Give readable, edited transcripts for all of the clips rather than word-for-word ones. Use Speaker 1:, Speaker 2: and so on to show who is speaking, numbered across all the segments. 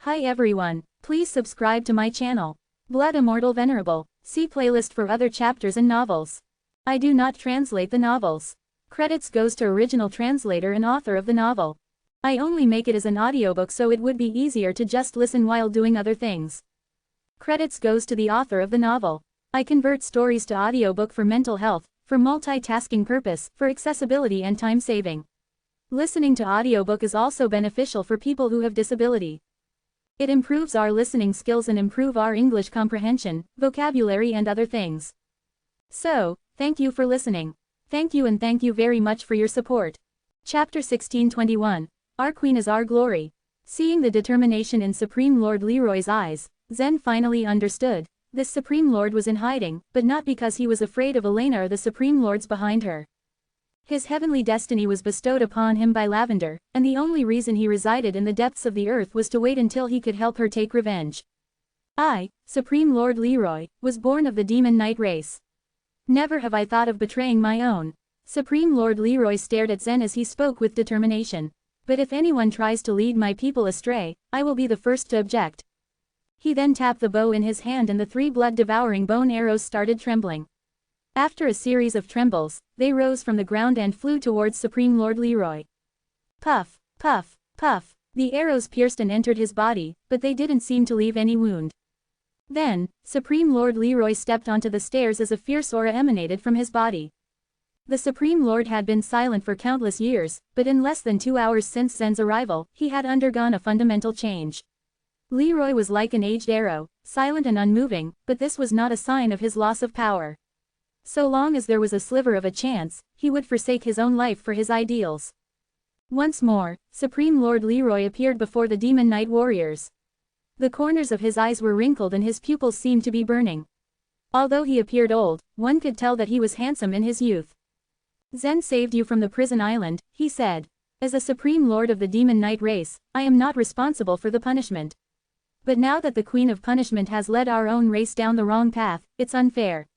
Speaker 1: Hi everyone, please subscribe to my channel. Blood Immortal Venerable, see playlist for other chapters and novels. I do not translate the novels. Credits goes to original translator and author of the novel. I only make it as an audiobook so it would be easier to just listen while doing other things. Credits goes to the author of the novel. I convert stories to audiobook for mental health, for multitasking purpose, for accessibility and time saving. Listening to audiobook is also beneficial for people who have disability. It improves our listening skills and improve our English comprehension, vocabulary and other things. So, thank you for listening. Thank you and thank you very much for your support. Chapter 1621. Our Queen is our glory. Seeing the determination in Supreme Lord Leroy's eyes, Zen finally understood. This Supreme Lord was in hiding, but not because he was afraid of Elena or the Supreme Lords behind her. His heavenly destiny was bestowed upon him by Lavender, and the only reason he resided in the depths of the earth was to wait until he could help her take revenge. I, Supreme Lord Leroy, was born of the Demon Knight race. Never have I thought of betraying my own. Supreme Lord Leroy stared at Zen as he spoke with determination. But if anyone tries to lead my people astray, I will be the first to object. He then tapped the bow in his hand and the 3 blood-devouring bone arrows started trembling. After a series of trembles, they rose from the ground and flew towards Supreme Lord Leroy. Puff, puff, puff, the arrows pierced and entered his body, but they didn't seem to leave any wound. Then, Supreme Lord Leroy stepped onto the stairs as a fierce aura emanated from his body. The Supreme Lord had been silent for countless years, but in less than 2 hours since Zen's arrival, he had undergone a fundamental change. Leroy was like an aged arrow, silent and unmoving, but this was not a sign of his loss of power. So long as there was a sliver of a chance, he would forsake his own life for his ideals. Once more, Supreme Lord Leroy appeared before the Demon Knight warriors. The corners of his eyes were wrinkled and his pupils seemed to be burning. Although he appeared old, one could tell that he was handsome in his youth. Zen saved you from the prison island, he said. As a Supreme Lord of the Demon Knight race, I am not responsible for the punishment. But now that the Queen of Punishment has led our own race down the wrong path, it's unfair.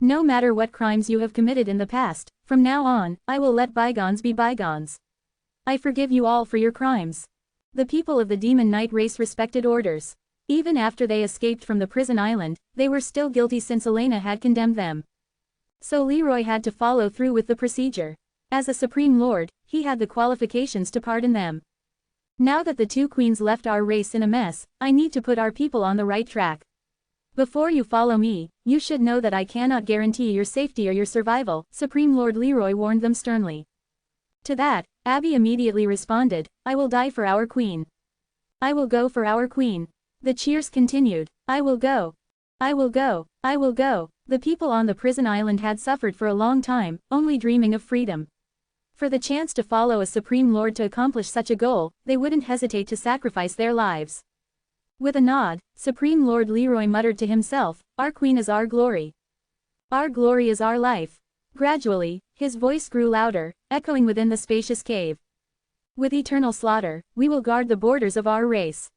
Speaker 1: No matter what crimes you have committed in the past, from now on, I will let bygones be bygones. I forgive you all for your crimes. The people of the Demon Knight race respected orders. Even after they escaped from the prison island, they were still guilty since Elena had condemned them. So Leroy had to follow through with the procedure. As a Supreme Lord, he had the qualifications to pardon them. Now that the 2 queens left our race in a mess, I need to put our people on the right track. Before you follow me, you should know that I cannot guarantee your safety or your survival, Supreme Lord Leroy warned them sternly. To that, Abby immediately responded, I will die for our queen. I will go for our queen. The cheers continued, I will go. I will go. I will go. The people on the prison island had suffered for a long time, only dreaming of freedom. For the chance to follow a Supreme Lord to accomplish such a goal, they wouldn't hesitate to sacrifice their lives. With a nod, Supreme Lord Leroy muttered to himself, our queen is our glory. Our glory is our life. Gradually, his voice grew louder, echoing within the spacious cave. With eternal slaughter, we will guard the borders of our race.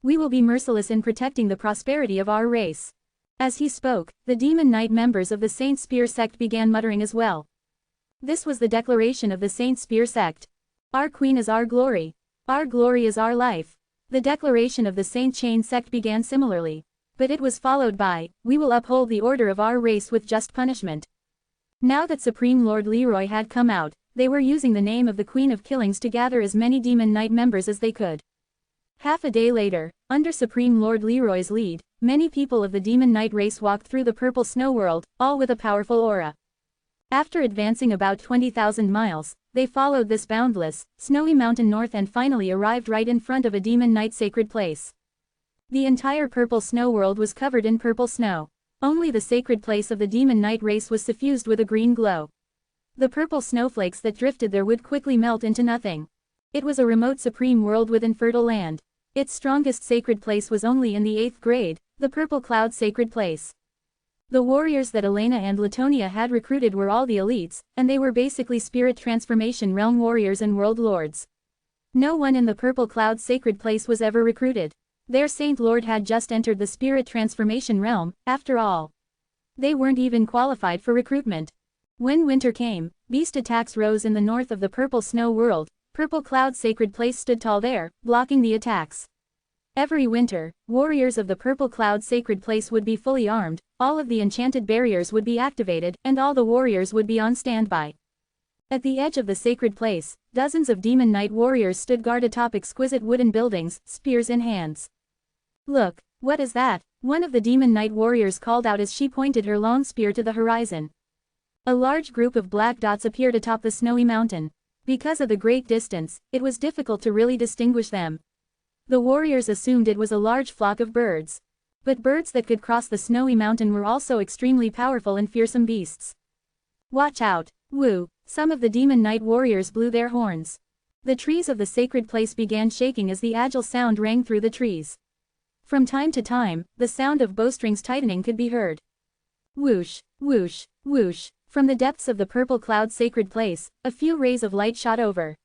Speaker 1: We will be merciless in protecting the prosperity of our race. As he spoke, the Demon Knight members of the Saint Spear sect began muttering as well. This was the declaration of the Saint Spear sect. Our queen is our glory. Our glory is our life. The declaration of the Saint Chain sect began similarly. But it was followed by, we will uphold the order of our race with just punishment. Now that Supreme Lord Leroy had come out, they were using the name of the Queen of Killings to gather as many Demon Knight members as they could. Half a day later, under Supreme Lord Leroy's lead, many people of the Demon Knight race walked through the purple snow world, all with a powerful aura. After advancing about 20,000 miles, they followed this boundless, snowy mountain north and finally arrived right in front of a Demon Knight sacred place. The entire purple snow world was covered in purple snow. Only the sacred place of the Demon Knight race was suffused with a green glow. The purple snowflakes that drifted there would quickly melt into nothing. It was a remote supreme world with infertile land. Its strongest sacred place was only in the 8th grade, the Purple Cloud sacred place. The warriors that Elena and Latonia had recruited were all the elites, and they were basically spirit transformation realm warriors and world lords. No one in the Purple Cloud sacred place was ever recruited. Their Saint Lord had just entered the spirit transformation realm, after all. They weren't even qualified for recruitment. When winter came, beast attacks rose in the north of the purple snow world. Purple Cloud sacred place stood tall there, blocking the attacks. Every winter, warriors of the Purple Cloud Sacred Place would be fully armed, all of the enchanted barriers would be activated, and all the warriors would be on standby. At the edge of the sacred place, dozens of demon knight warriors stood guard atop exquisite wooden buildings, spears in hands. "Look, what is that?" one of the demon knight warriors called out as she pointed her long spear to the horizon. A large group of black dots appeared atop the snowy mountain. Because of the great distance, it was difficult to really distinguish them. The warriors assumed it was a large flock of birds. But birds that could cross the snowy mountain were also extremely powerful and fearsome beasts. "Watch out! Woo!" Some of the demon knight warriors blew their horns. The trees of the sacred place began shaking as the agile sound rang through the trees. From time to time, the sound of bowstrings tightening could be heard. Whoosh, whoosh, whoosh. From the depths of the Purple Cloud Sacred Place, a few rays of light shot over.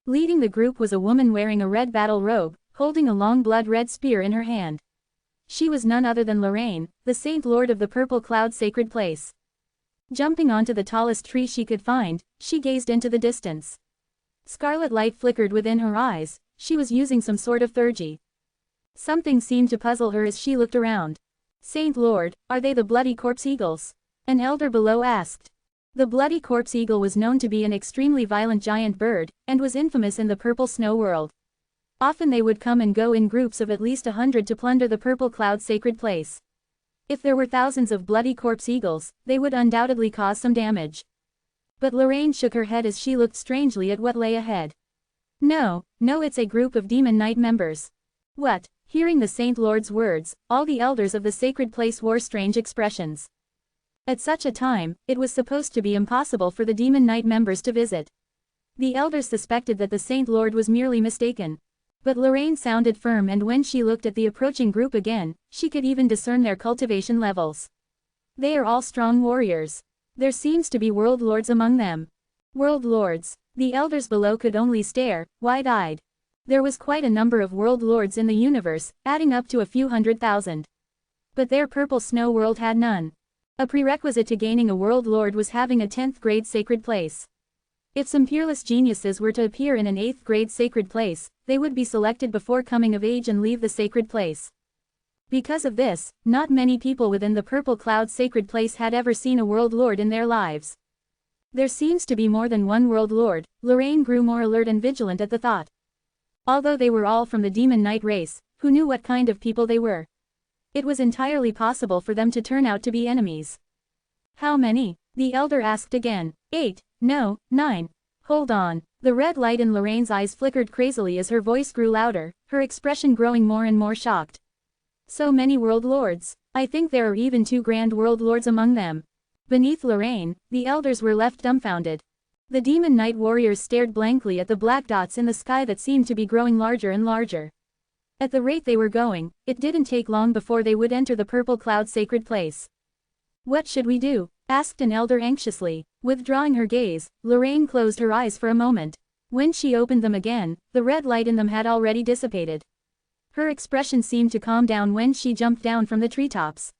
Speaker 1: Leading the group was a woman wearing a red battle robe, holding a long blood-red spear in her hand. She was none other than Lorraine, the Saint Lord of the Purple Cloud Sacred Place. Jumping onto the tallest tree she could find, she gazed into the distance. Scarlet light flickered within her eyes. She was using some sort of theurgy. Something seemed to puzzle her as she looked around. "Saint Lord, are they the bloody corpse eagles?" an elder below asked. The bloody corpse eagle was known to be an extremely violent giant bird, and was infamous in the Purple Snow world. Often they would come and go in groups of at least 100 to plunder the Purple Cloud Sacred Place. If there were thousands of bloody corpse eagles, they would undoubtedly cause some damage. But Lorraine shook her head as she looked strangely at what lay ahead. No, it's a group of demon knight members." "What?" Hearing the Saint Lord's words, all the elders of the sacred place wore strange expressions. At such a time, it was supposed to be impossible for the demon knight members to visit. The elders suspected that the Saint Lord was merely mistaken. But Lorraine sounded firm, and when she looked at the approaching group again, she could even discern their cultivation levels. "They are all strong warriors. There seems to be world lords among them." World lords. The elders below could only stare, wide-eyed. There was quite a number of world lords in the universe, adding up to a few 100,000. But their Purple Snow world had none. A prerequisite to gaining a world lord was having a 10th grade sacred place. If some peerless geniuses were to appear in an 8th grade sacred place, they would be selected before coming of age and leave the sacred place. Because of this, not many people within the Purple Cloud Sacred Place had ever seen a world lord in their lives. There seems to be more than one world lord. Lorraine grew more alert and vigilant at the thought. Although they were all from the demon knight race, who knew what kind of people they were? It was entirely possible for them to turn out to be enemies. "How many?" the elder asked again. 8, no, 9. Hold on. The red light in Lorraine's eyes flickered crazily as her voice grew louder, her expression growing more and more shocked. "So many world lords. I think there are even 2 grand world lords among them." Beneath Lorraine, the elders were left dumbfounded. The demon knight warriors stared blankly at the black dots in the sky that seemed to be growing larger and larger. At the rate they were going, it didn't take long before they would enter the Purple Cloud Sacred Place. "What should we do?" asked an elder anxiously. Withdrawing her gaze, Lorraine closed her eyes for a moment. When she opened them again, the red light in them had already dissipated. Her expression seemed to calm down when she jumped down from the treetops.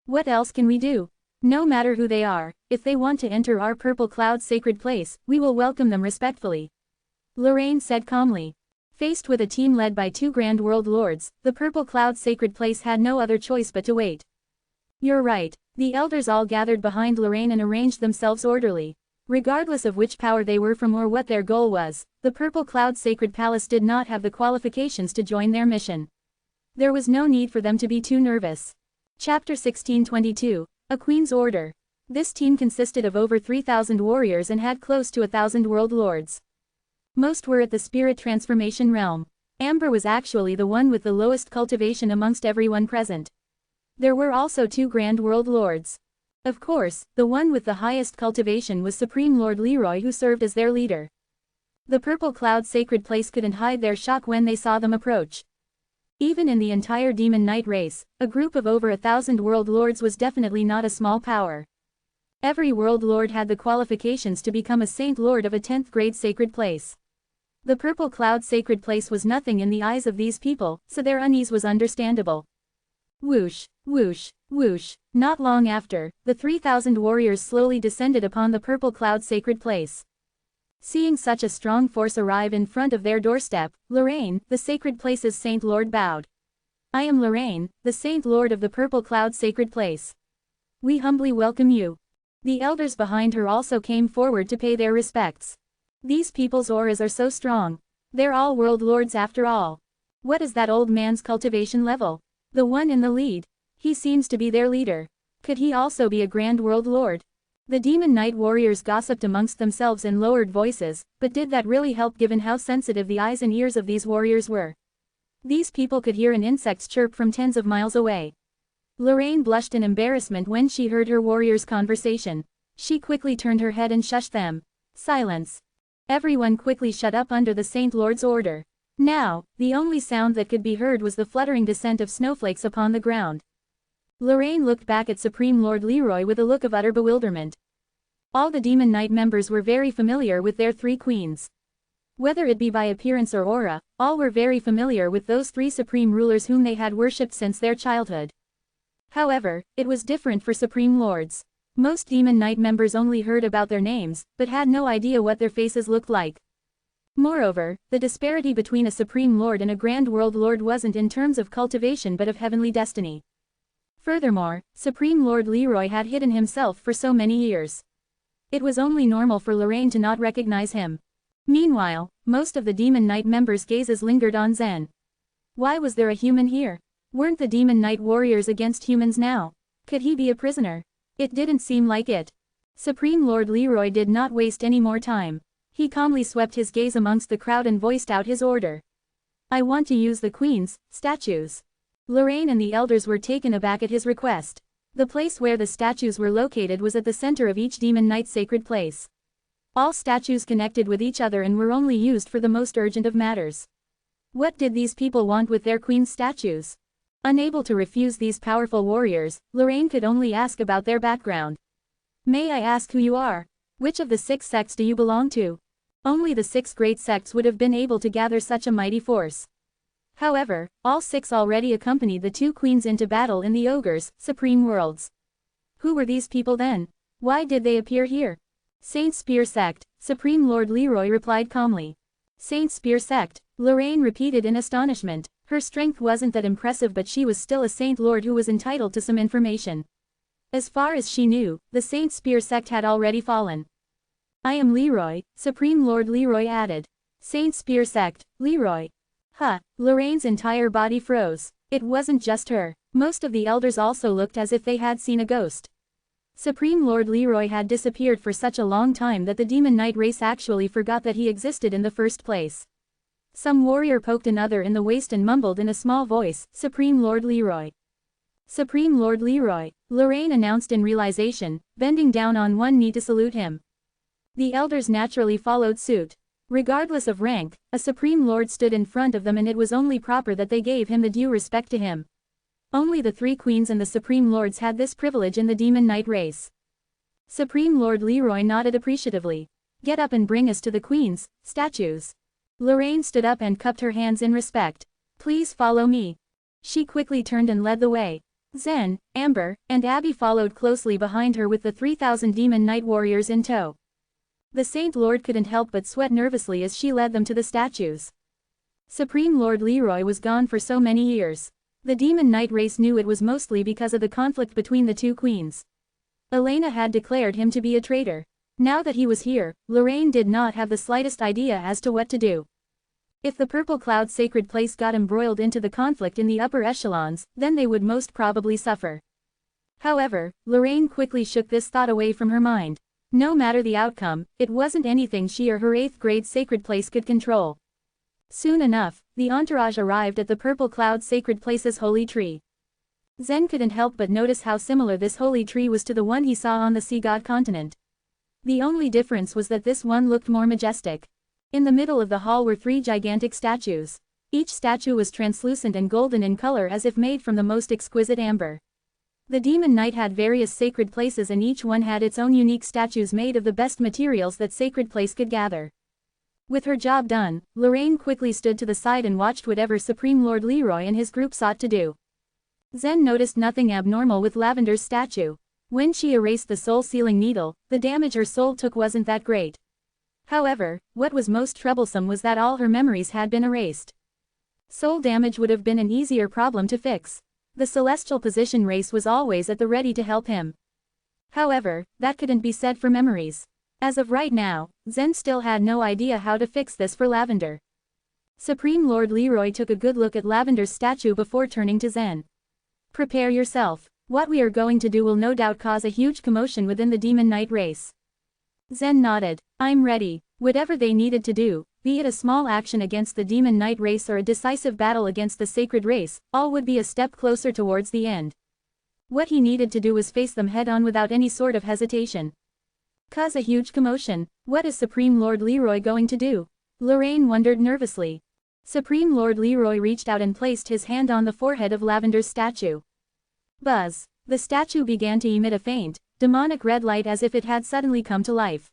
Speaker 1: "What else can we do? No matter who they are, if they want to enter our Purple Cloud Sacred Place, we will welcome them respectfully," Lorraine said calmly. Faced with a team led by 2 grand world lords, the Purple Cloud Sacred Place had no other choice but to wait. "You're right." The elders all gathered behind Lorraine and arranged themselves orderly. Regardless of which power they were from or what their goal was, the Purple Cloud Sacred Palace did not have the qualifications to join their mission. There was no need for them to be too nervous. Chapter 1622, A Queen's Order. This team consisted of over 3,000 warriors and had close to 1,000 world lords. Most were at the spirit transformation realm. Amber was actually the one with the lowest cultivation amongst everyone present. There were also 2 grand world lords. Of course, the one with the highest cultivation was Supreme Lord Leroy, who served as their leader. The Purple Cloud Sacred Place couldn't hide their shock when they saw them approach. Even in the entire demon knight race, a group of over 1,000 world lords was definitely not a small power. Every world lord had the qualifications to become a Saint Lord of a 10th grade sacred place. The Purple Cloud Sacred Place was nothing in the eyes of these people, so their unease was understandable. Whoosh, whoosh, whoosh. Not long after, the 3,000 warriors slowly descended upon the Purple Cloud Sacred Place. Seeing such a strong force arrive in front of their doorstep, Lorraine, the Sacred Place's Saint Lord bowed. I am Lorraine, the Saint Lord of the Purple Cloud Sacred Place. We humbly welcome you. The elders behind her also came forward to pay their respects. These people's auras are so strong. They're all world lords after all. What is that old man's cultivation level? The one in the lead. He seems to be their leader. Could he also be a grand world lord? The demon knight warriors gossiped amongst themselves in lowered voices, but did that really help given how sensitive the eyes and ears of these warriors were? These people could hear an insect's chirp from tens of miles away. Lorraine blushed in embarrassment when she heard her warriors' conversation. She quickly turned her head and shushed them. Silence. Everyone quickly shut up under the Saint Lord's order. Now, the only sound that could be heard was the fluttering descent of snowflakes upon the ground. Lorraine looked back at Supreme Lord Leroy with a look of utter bewilderment. All the Demon Knight members were very familiar with their three queens. Whether it be by appearance or aura, all were very familiar with those three supreme rulers whom they had worshipped since their childhood. However, it was different for Supreme Lords. Most Demon Knight members only heard about their names, but had no idea what their faces looked like. Moreover, the disparity between a Supreme Lord and a Grand World Lord wasn't in terms of cultivation but of heavenly destiny. Furthermore, Supreme Lord Leroy had hidden himself for so many years. It was only normal for Lorraine to not recognize him. Meanwhile, most of the Demon Knight members' gazes lingered on Zen. Why was there a human here? Weren't the Demon Knight warriors against humans now? Could he be a prisoner? It didn't seem like it. Supreme Lord Leroy did not waste any more time. He calmly swept his gaze amongst the crowd and voiced out his order. I want to use the queen's statues. Lorraine and the elders were taken aback at his request. The place where the statues were located was at the center of each Demon Knight sacred place. All statues connected with each other and were only used for the most urgent of matters. What did these people want with their queen's statues? Unable to refuse these powerful warriors, Lorraine could only ask about their background. May I ask who you are? Which of the 6 sects do you belong to? Only the 6 great sects would have been able to gather such a mighty force. However, all 6 already accompanied the 2 queens into battle in the Ogre's Supreme Worlds. Who were these people then? Why did they appear here? Saint Spear Sect, Supreme Lord Leroy replied calmly. Saint Spear Sect, Lorraine repeated in astonishment. Her strength wasn't that impressive, but she was still a Saint Lord who was entitled to some information. As far as she knew, the Saint Spear Sect had already fallen. I am Leroy, Supreme Lord Leroy added. Saint Spear Sect, Leroy. Huh, Lorraine's entire body froze. It wasn't just her. Most of the elders also looked as if they had seen a ghost. Supreme Lord Leroy had disappeared for such a long time that the Demon Knight race actually forgot that he existed in the first place. Some warrior poked another in the waist and mumbled in a small voice, Supreme Lord Leroy. Supreme Lord Leroy, Lorraine announced in realization, bending down on one knee to salute him. The elders naturally followed suit. Regardless of rank, a Supreme Lord stood in front of them, and it was only proper that they gave him the due respect to him. Only the 3 queens and the Supreme Lords had this privilege in the Demon Knight race. Supreme Lord Leroy nodded appreciatively. Get up and bring us to the queens' statues. Lorraine stood up and cupped her hands in respect. Please follow me. She quickly turned and led the way. Zen, Amber, and Abby followed closely behind her with the 3,000 Demon Knight warriors in tow. The Saint Lord couldn't help but sweat nervously as she led them to the statues. Supreme Lord Leroy was gone for so many years. The Demon Knight race knew it was mostly because of the conflict between the 2 queens. Elena had declared him to be a traitor. Now that he was here, Lorraine did not have the slightest idea as to what to do. If the Purple Cloud sacred place got embroiled into the conflict in the upper echelons, then they would most probably suffer. However, Lorraine quickly shook this thought away from her mind. No matter the outcome, it wasn't anything she or her 8th grade sacred place could control. Soon enough, the entourage arrived at the Purple Cloud sacred place's holy tree. Zen couldn't help but notice how similar this holy tree was to the one he saw on the Sea God continent. The only difference was that this one looked more majestic. In the middle of the hall were 3 gigantic statues. Each statue was translucent and golden in color, as if made from the most exquisite amber. The Demon Knight had various sacred places, and each one had its own unique statues made of the best materials that sacred place could gather. With her job done, Lorraine quickly stood to the side and watched whatever Supreme Lord Leroy and his group sought to do. Zen noticed nothing abnormal with Lavender's statue. When she erased the soul-sealing needle, the damage her soul took wasn't that great. However, what was most troublesome was that all her memories had been erased. Soul damage would have been an easier problem to fix. The celestial position race was always at the ready to help him. However, that couldn't be said for memories. As of right now, Zen still had no idea how to fix this for Lavender. Supreme Lord Leroy took a good look at Lavender's statue before turning to Zen. Prepare yourself. What we are going to do will no doubt cause a huge commotion within the Demon Knight race. Zen nodded. I'm ready. Whatever they needed to do, be it a small action against the Demon Knight race or a decisive battle against the Sacred race, all would be a step closer towards the end. What he needed to do was face them head-on without any sort of hesitation. Cause a huge commotion. What is Supreme Lord Leroy going to do? Lorraine wondered nervously. Supreme Lord Leroy reached out and placed his hand on the forehead of Lavender's statue. Buzz. The statue began to emit a faint, demonic red light as if it had suddenly come to life.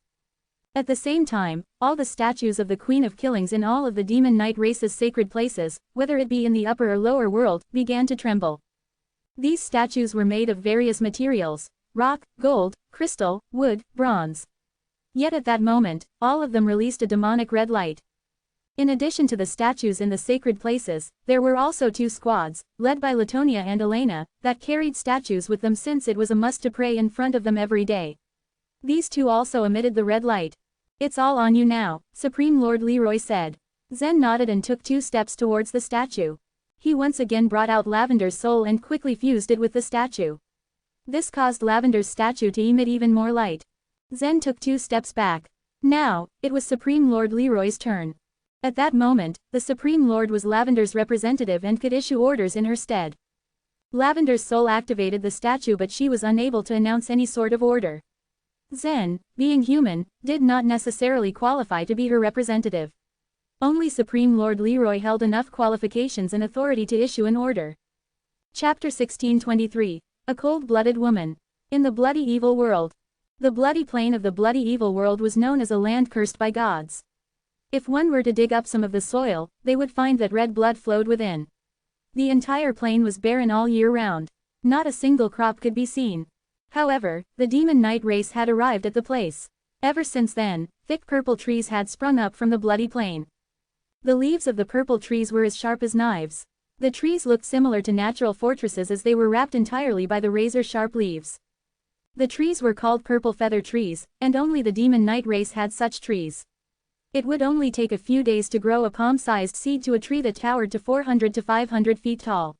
Speaker 1: At the same time, all the statues of the Queen of Killings in all of the Demon Knight race's sacred places, whether it be in the upper or lower world, began to tremble. These statues were made of various materials: rock, gold, crystal, wood, bronze. Yet at that moment, all of them released a demonic red light. In addition to the statues in the sacred places, there were also two squads, led by Latonia and Elena, that carried statues with them since it was a must to pray in front of them every day. These two also emitted the red light. It's all on you now, Supreme Lord Leroy said. Zen nodded and took 2 steps towards the statue. He once again brought out Lavender's soul and quickly fused it with the statue. This caused Lavender's statue to emit even more light. Zen took 2 steps back. Now, it was Supreme Lord Leroy's turn. At that moment, the Supreme Lord was Lavender's representative and could issue orders in her stead. Lavender's soul activated the statue, but she was unable to announce any sort of order. Zen, being human, did not necessarily qualify to be her representative. Only Supreme Lord Leroy held enough qualifications and authority to issue an order. Chapter 1623. A Cold-Blooded Woman. In the Bloody Evil World. The bloody plain of the Bloody Evil World was known as a land cursed by gods. If one were to dig up some of the soil, they would find that red blood flowed within. The entire plain was barren all year round. Not a single crop could be seen. However, the Demon Knight race had arrived at the place. Ever since then, thick purple trees had sprung up from the bloody plain. The leaves of the purple trees were as sharp as knives. The trees looked similar to natural fortresses as they were wrapped entirely by the razor-sharp leaves. The trees were called purple feather trees, and only the Demon Knight race had such trees. It would only take a few days to grow a palm-sized seed to a tree that towered to 400 to 500 feet tall.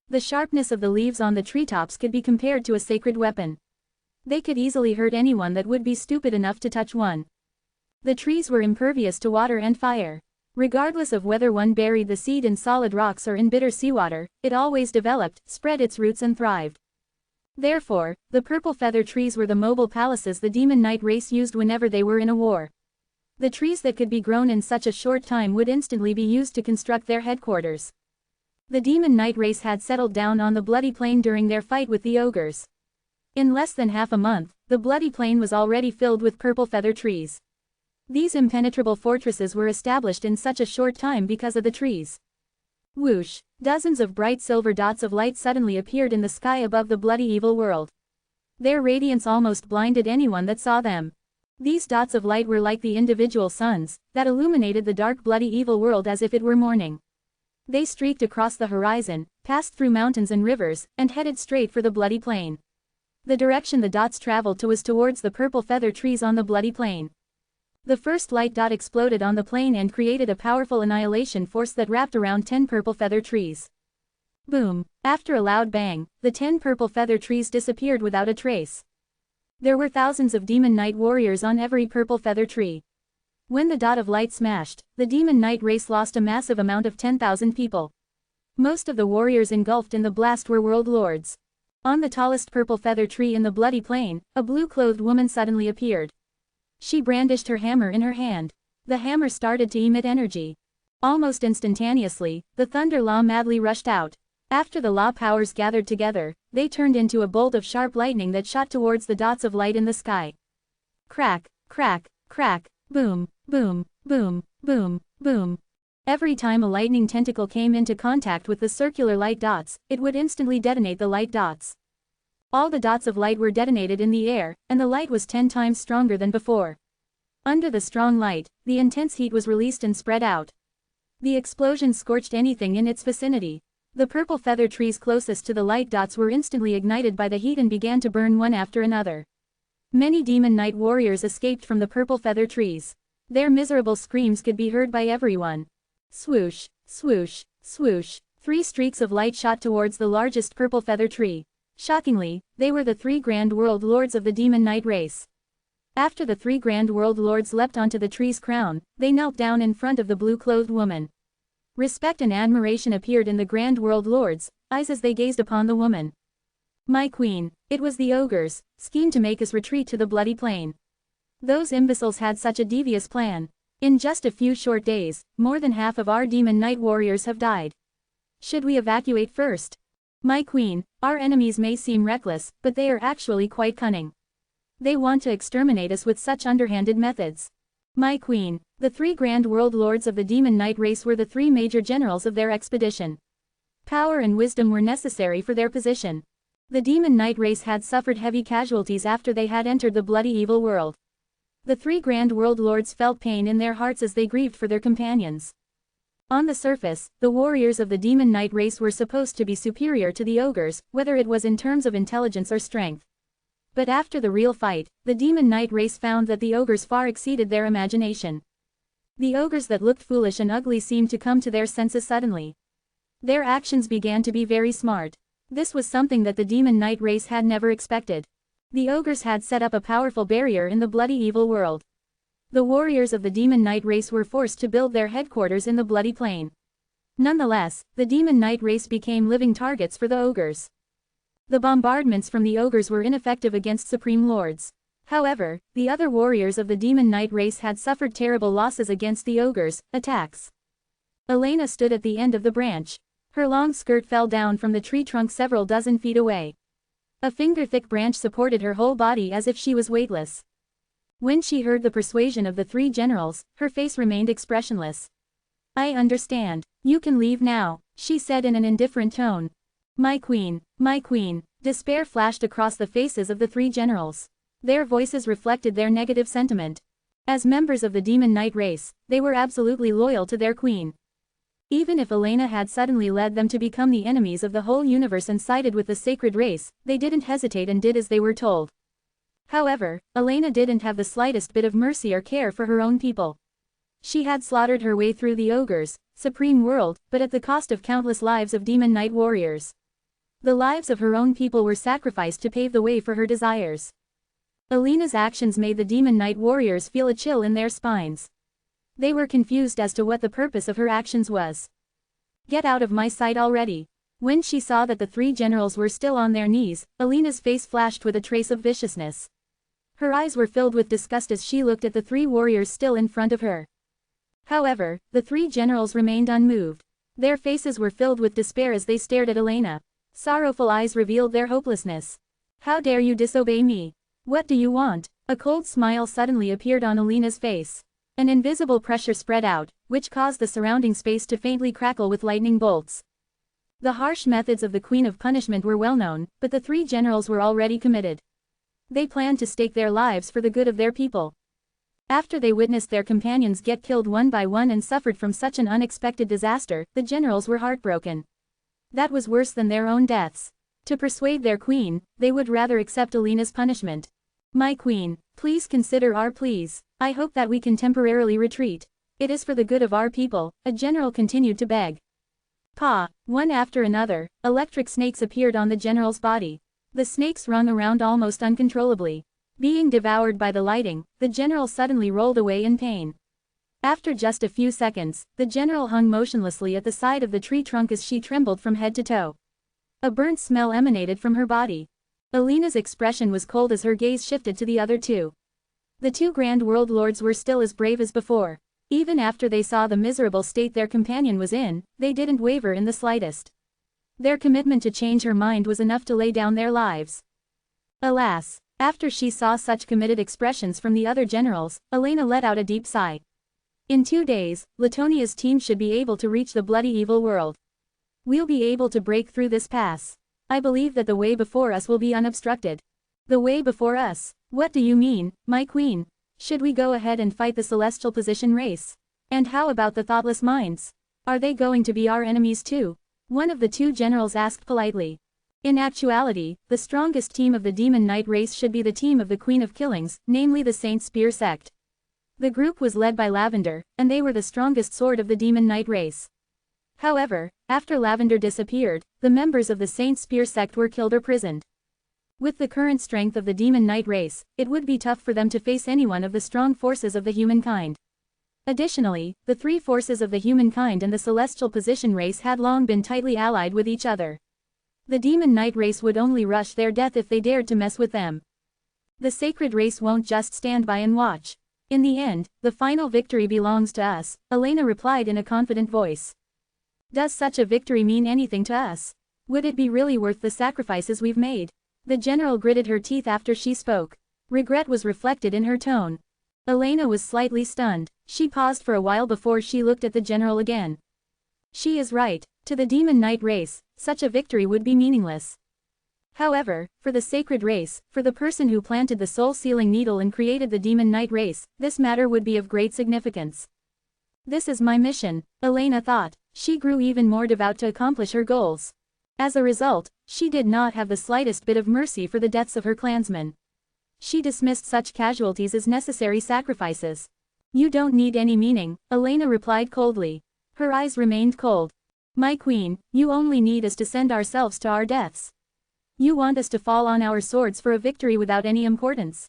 Speaker 1: The sharpness of the leaves on the treetops could be compared to a sacred weapon. They could easily hurt anyone that would be stupid enough to touch one. The trees were impervious to water and fire. Regardless of whether one buried the seed in solid rocks or in bitter seawater, it always developed, spread its roots and thrived. Therefore, the purple feather trees were the mobile palaces the Demon Knight race used whenever they were in a war. The trees that could be grown in such a short time would instantly be used to construct their headquarters. The Demon Knight race had settled down on the bloody plain during their fight with the ogres. In less than half a month, the bloody plain was already filled with purple feather trees. These impenetrable fortresses were established in such a short time because of the trees. Whoosh! Dozens of bright silver dots of light suddenly appeared in the sky above the bloody evil world. Their radiance almost blinded anyone that saw them. These dots of light were like the individual suns that illuminated the dark bloody evil world as if it were morning. They streaked across the horizon, passed through mountains and rivers, and headed straight for the bloody plain. The direction the dots traveled to was towards the purple feather trees on the bloody plain. The first light dot exploded on the plain and created a powerful annihilation force that wrapped around 10 purple feather trees. Boom! After a loud bang, the 10 purple feather trees disappeared without a trace. There were thousands of Demon Knight warriors on every purple feather tree. When the dot of light smashed, the Demon Knight race lost a massive amount of 10,000 people. Most of the warriors engulfed in the blast were world lords. On the tallest purple feather tree in the bloody plain, a blue-clothed woman suddenly appeared. She brandished her hammer in her hand. The hammer started to emit energy. Almost instantaneously, the thunder law madly rushed out. After the law powers gathered together, they turned into a bolt of sharp lightning that shot towards the dots of light in the sky. Crack, crack, crack, boom, boom, boom, boom, boom. Every time a lightning tentacle came into contact with the circular light dots, it would instantly detonate the light dots. All the dots of light were detonated in the air, and the light was 10 times stronger than before. Under the strong light, the intense heat was released and spread out. The explosion scorched anything in its vicinity. The purple feather trees closest to the light dots were instantly ignited by the heat and began to burn one after another. Many demon knight warriors escaped from the purple feather trees. Their miserable screams could be heard by everyone. Swoosh, swoosh, swoosh. 3 streaks of light shot towards the largest purple feather tree. Shockingly, they were the 3 Grand World Lords of the Demon Knight race. After the 3 Grand World Lords leapt onto the tree's crown, they knelt down in front of the blue-clothed woman. Respect and admiration appeared in the Grand World Lords' eyes as they gazed upon the woman. My queen, it was the ogres, schemed to make us retreat to the bloody plain. Those imbeciles had such a devious plan. In just a few short days, more than half of our demon knight warriors have died. Should we evacuate first? My queen, our enemies may seem reckless, but they are actually quite cunning. They want to exterminate us with such underhanded methods. My queen, the 3 Grand World Lords of the Demon Knight race were the 3 major generals of their expedition. Power and wisdom were necessary for their position. The Demon Knight race had suffered heavy casualties after they had entered the bloody evil world. The 3 Grand World Lords felt pain in their hearts as they grieved for their companions. On the surface, the warriors of the Demon Knight race were supposed to be superior to the ogres, whether it was in terms of intelligence or strength. But after the real fight, the Demon Knight race found that the ogres far exceeded their imagination. The ogres that looked foolish and ugly seemed to come to their senses suddenly. Their actions began to be very smart. This was something that the Demon Knight race had never expected. The ogres had set up a powerful barrier in the bloody evil world. The warriors of the Demon Knight race were forced to build their headquarters in the bloody plain. Nonetheless, the Demon Knight race became living targets for the ogres. The bombardments from the ogres were ineffective against Supreme Lords. However, the other warriors of the Demon Knight race had suffered terrible losses against the ogres' attacks. Elena stood at the end of the branch. Her long skirt fell down from the tree trunk several dozen feet away. A finger-thick branch supported her whole body as if she was weightless. When she heard the persuasion of the 3 generals, her face remained expressionless. I understand. You can leave now, she said in an indifferent tone. My queen, despair flashed across the faces of the 3 generals. Their voices reflected their negative sentiment. As members of the Demon Knight race, they were absolutely loyal to their queen. Even if Elena had suddenly led them to become the enemies of the whole universe and sided with the sacred race, they didn't hesitate and did as they were told. However, Elena didn't have the slightest bit of mercy or care for her own people. She had slaughtered her way through the ogres' supreme world, but at the cost of countless lives of Demon Knight warriors. The lives of her own people were sacrificed to pave the way for her desires. Elena's actions made the Demon Knight warriors feel a chill in their spines. They were confused as to what the purpose of her actions was. Get out of my sight already. When she saw that the 3 generals were still on their knees, Elena's face flashed with a trace of viciousness. Her eyes were filled with disgust as she looked at the 3 warriors still in front of her. However, the 3 generals remained unmoved. Their faces were filled with despair as they stared at Elena. Sorrowful eyes revealed their hopelessness. How dare you disobey me? What do you want? A cold smile suddenly appeared on Elena's face. An invisible pressure spread out, which caused the surrounding space to faintly crackle with lightning bolts. The harsh methods of the Queen of Punishment were well known, but the 3 generals were already committed. They planned to stake their lives for the good of their people. After they witnessed their companions get killed one by one and suffered from such an unexpected disaster, the generals were heartbroken. That was worse than their own deaths. To persuade their queen, they would rather accept Elena's punishment. My queen, please consider our pleas. I hope that we can temporarily retreat. It is for the good of our people, a general continued to beg. Pa, one after another, electric snakes appeared on the general's body. The snakes wrung around almost uncontrollably. Being devoured by the lighting, the general suddenly rolled away in pain. After just a few seconds, the general hung motionlessly at the side of the tree trunk as she trembled from head to toe. A burnt smell emanated from her body. Elena's expression was cold as her gaze shifted to the other 2. The 2 Grand World Lords were still as brave as before. Even after they saw the miserable state their companion was in, they didn't waver in the slightest. Their commitment to change her mind was enough to lay down their lives. Alas, after she saw such committed expressions from the other generals, Elena let out a deep sigh. In 2 days, Latonia's team should be able to reach the bloody evil world. We'll be able to break through this pass. I believe that the way before us will be unobstructed. The way before us? What do you mean, my queen? Should we go ahead and fight the celestial position race? And how about the thoughtless minds? Are they going to be our enemies too? One of the two generals asked politely. In actuality, the strongest team of the Demon Knight race should be the team of the Queen of Killings, namely the Saint Spear sect. The group was led by Lavender, and they were the strongest sword of the Demon Knight race. However, after Lavender disappeared, the members of the Saint Spear sect were killed or prisoned. With the current strength of the Demon Knight race, it would be tough for them to face anyone of the strong forces of the humankind. Additionally, the three forces of the humankind and the celestial position race had long been tightly allied with each other. The Demon Knight race would only rush their death if they dared to mess with them. The sacred race won't just stand by and watch. In the end, the final victory belongs to us, Elena replied in a confident voice. Does such a victory mean anything to us? Would it be really worth the sacrifices we've made? The general gritted her teeth after she spoke. Regret was reflected in her tone. Elena was slightly stunned. She paused for a while before she looked at the general again. She is right. To the Demon Knight race, such a victory would be meaningless. However, for the sacred race, for the person who planted the soul-sealing needle and created the Demon Knight race, this matter would be of great significance. This is my mission, Elena thought. She grew even more devout to accomplish her goals. As a result, she did not have the slightest bit of mercy for the deaths of her clansmen. She dismissed such casualties as necessary sacrifices. You don't need any meaning, Elena replied coldly. Her eyes remained cold. My queen, you only need us to send ourselves to our deaths. You want us to fall on our swords for a victory without any importance?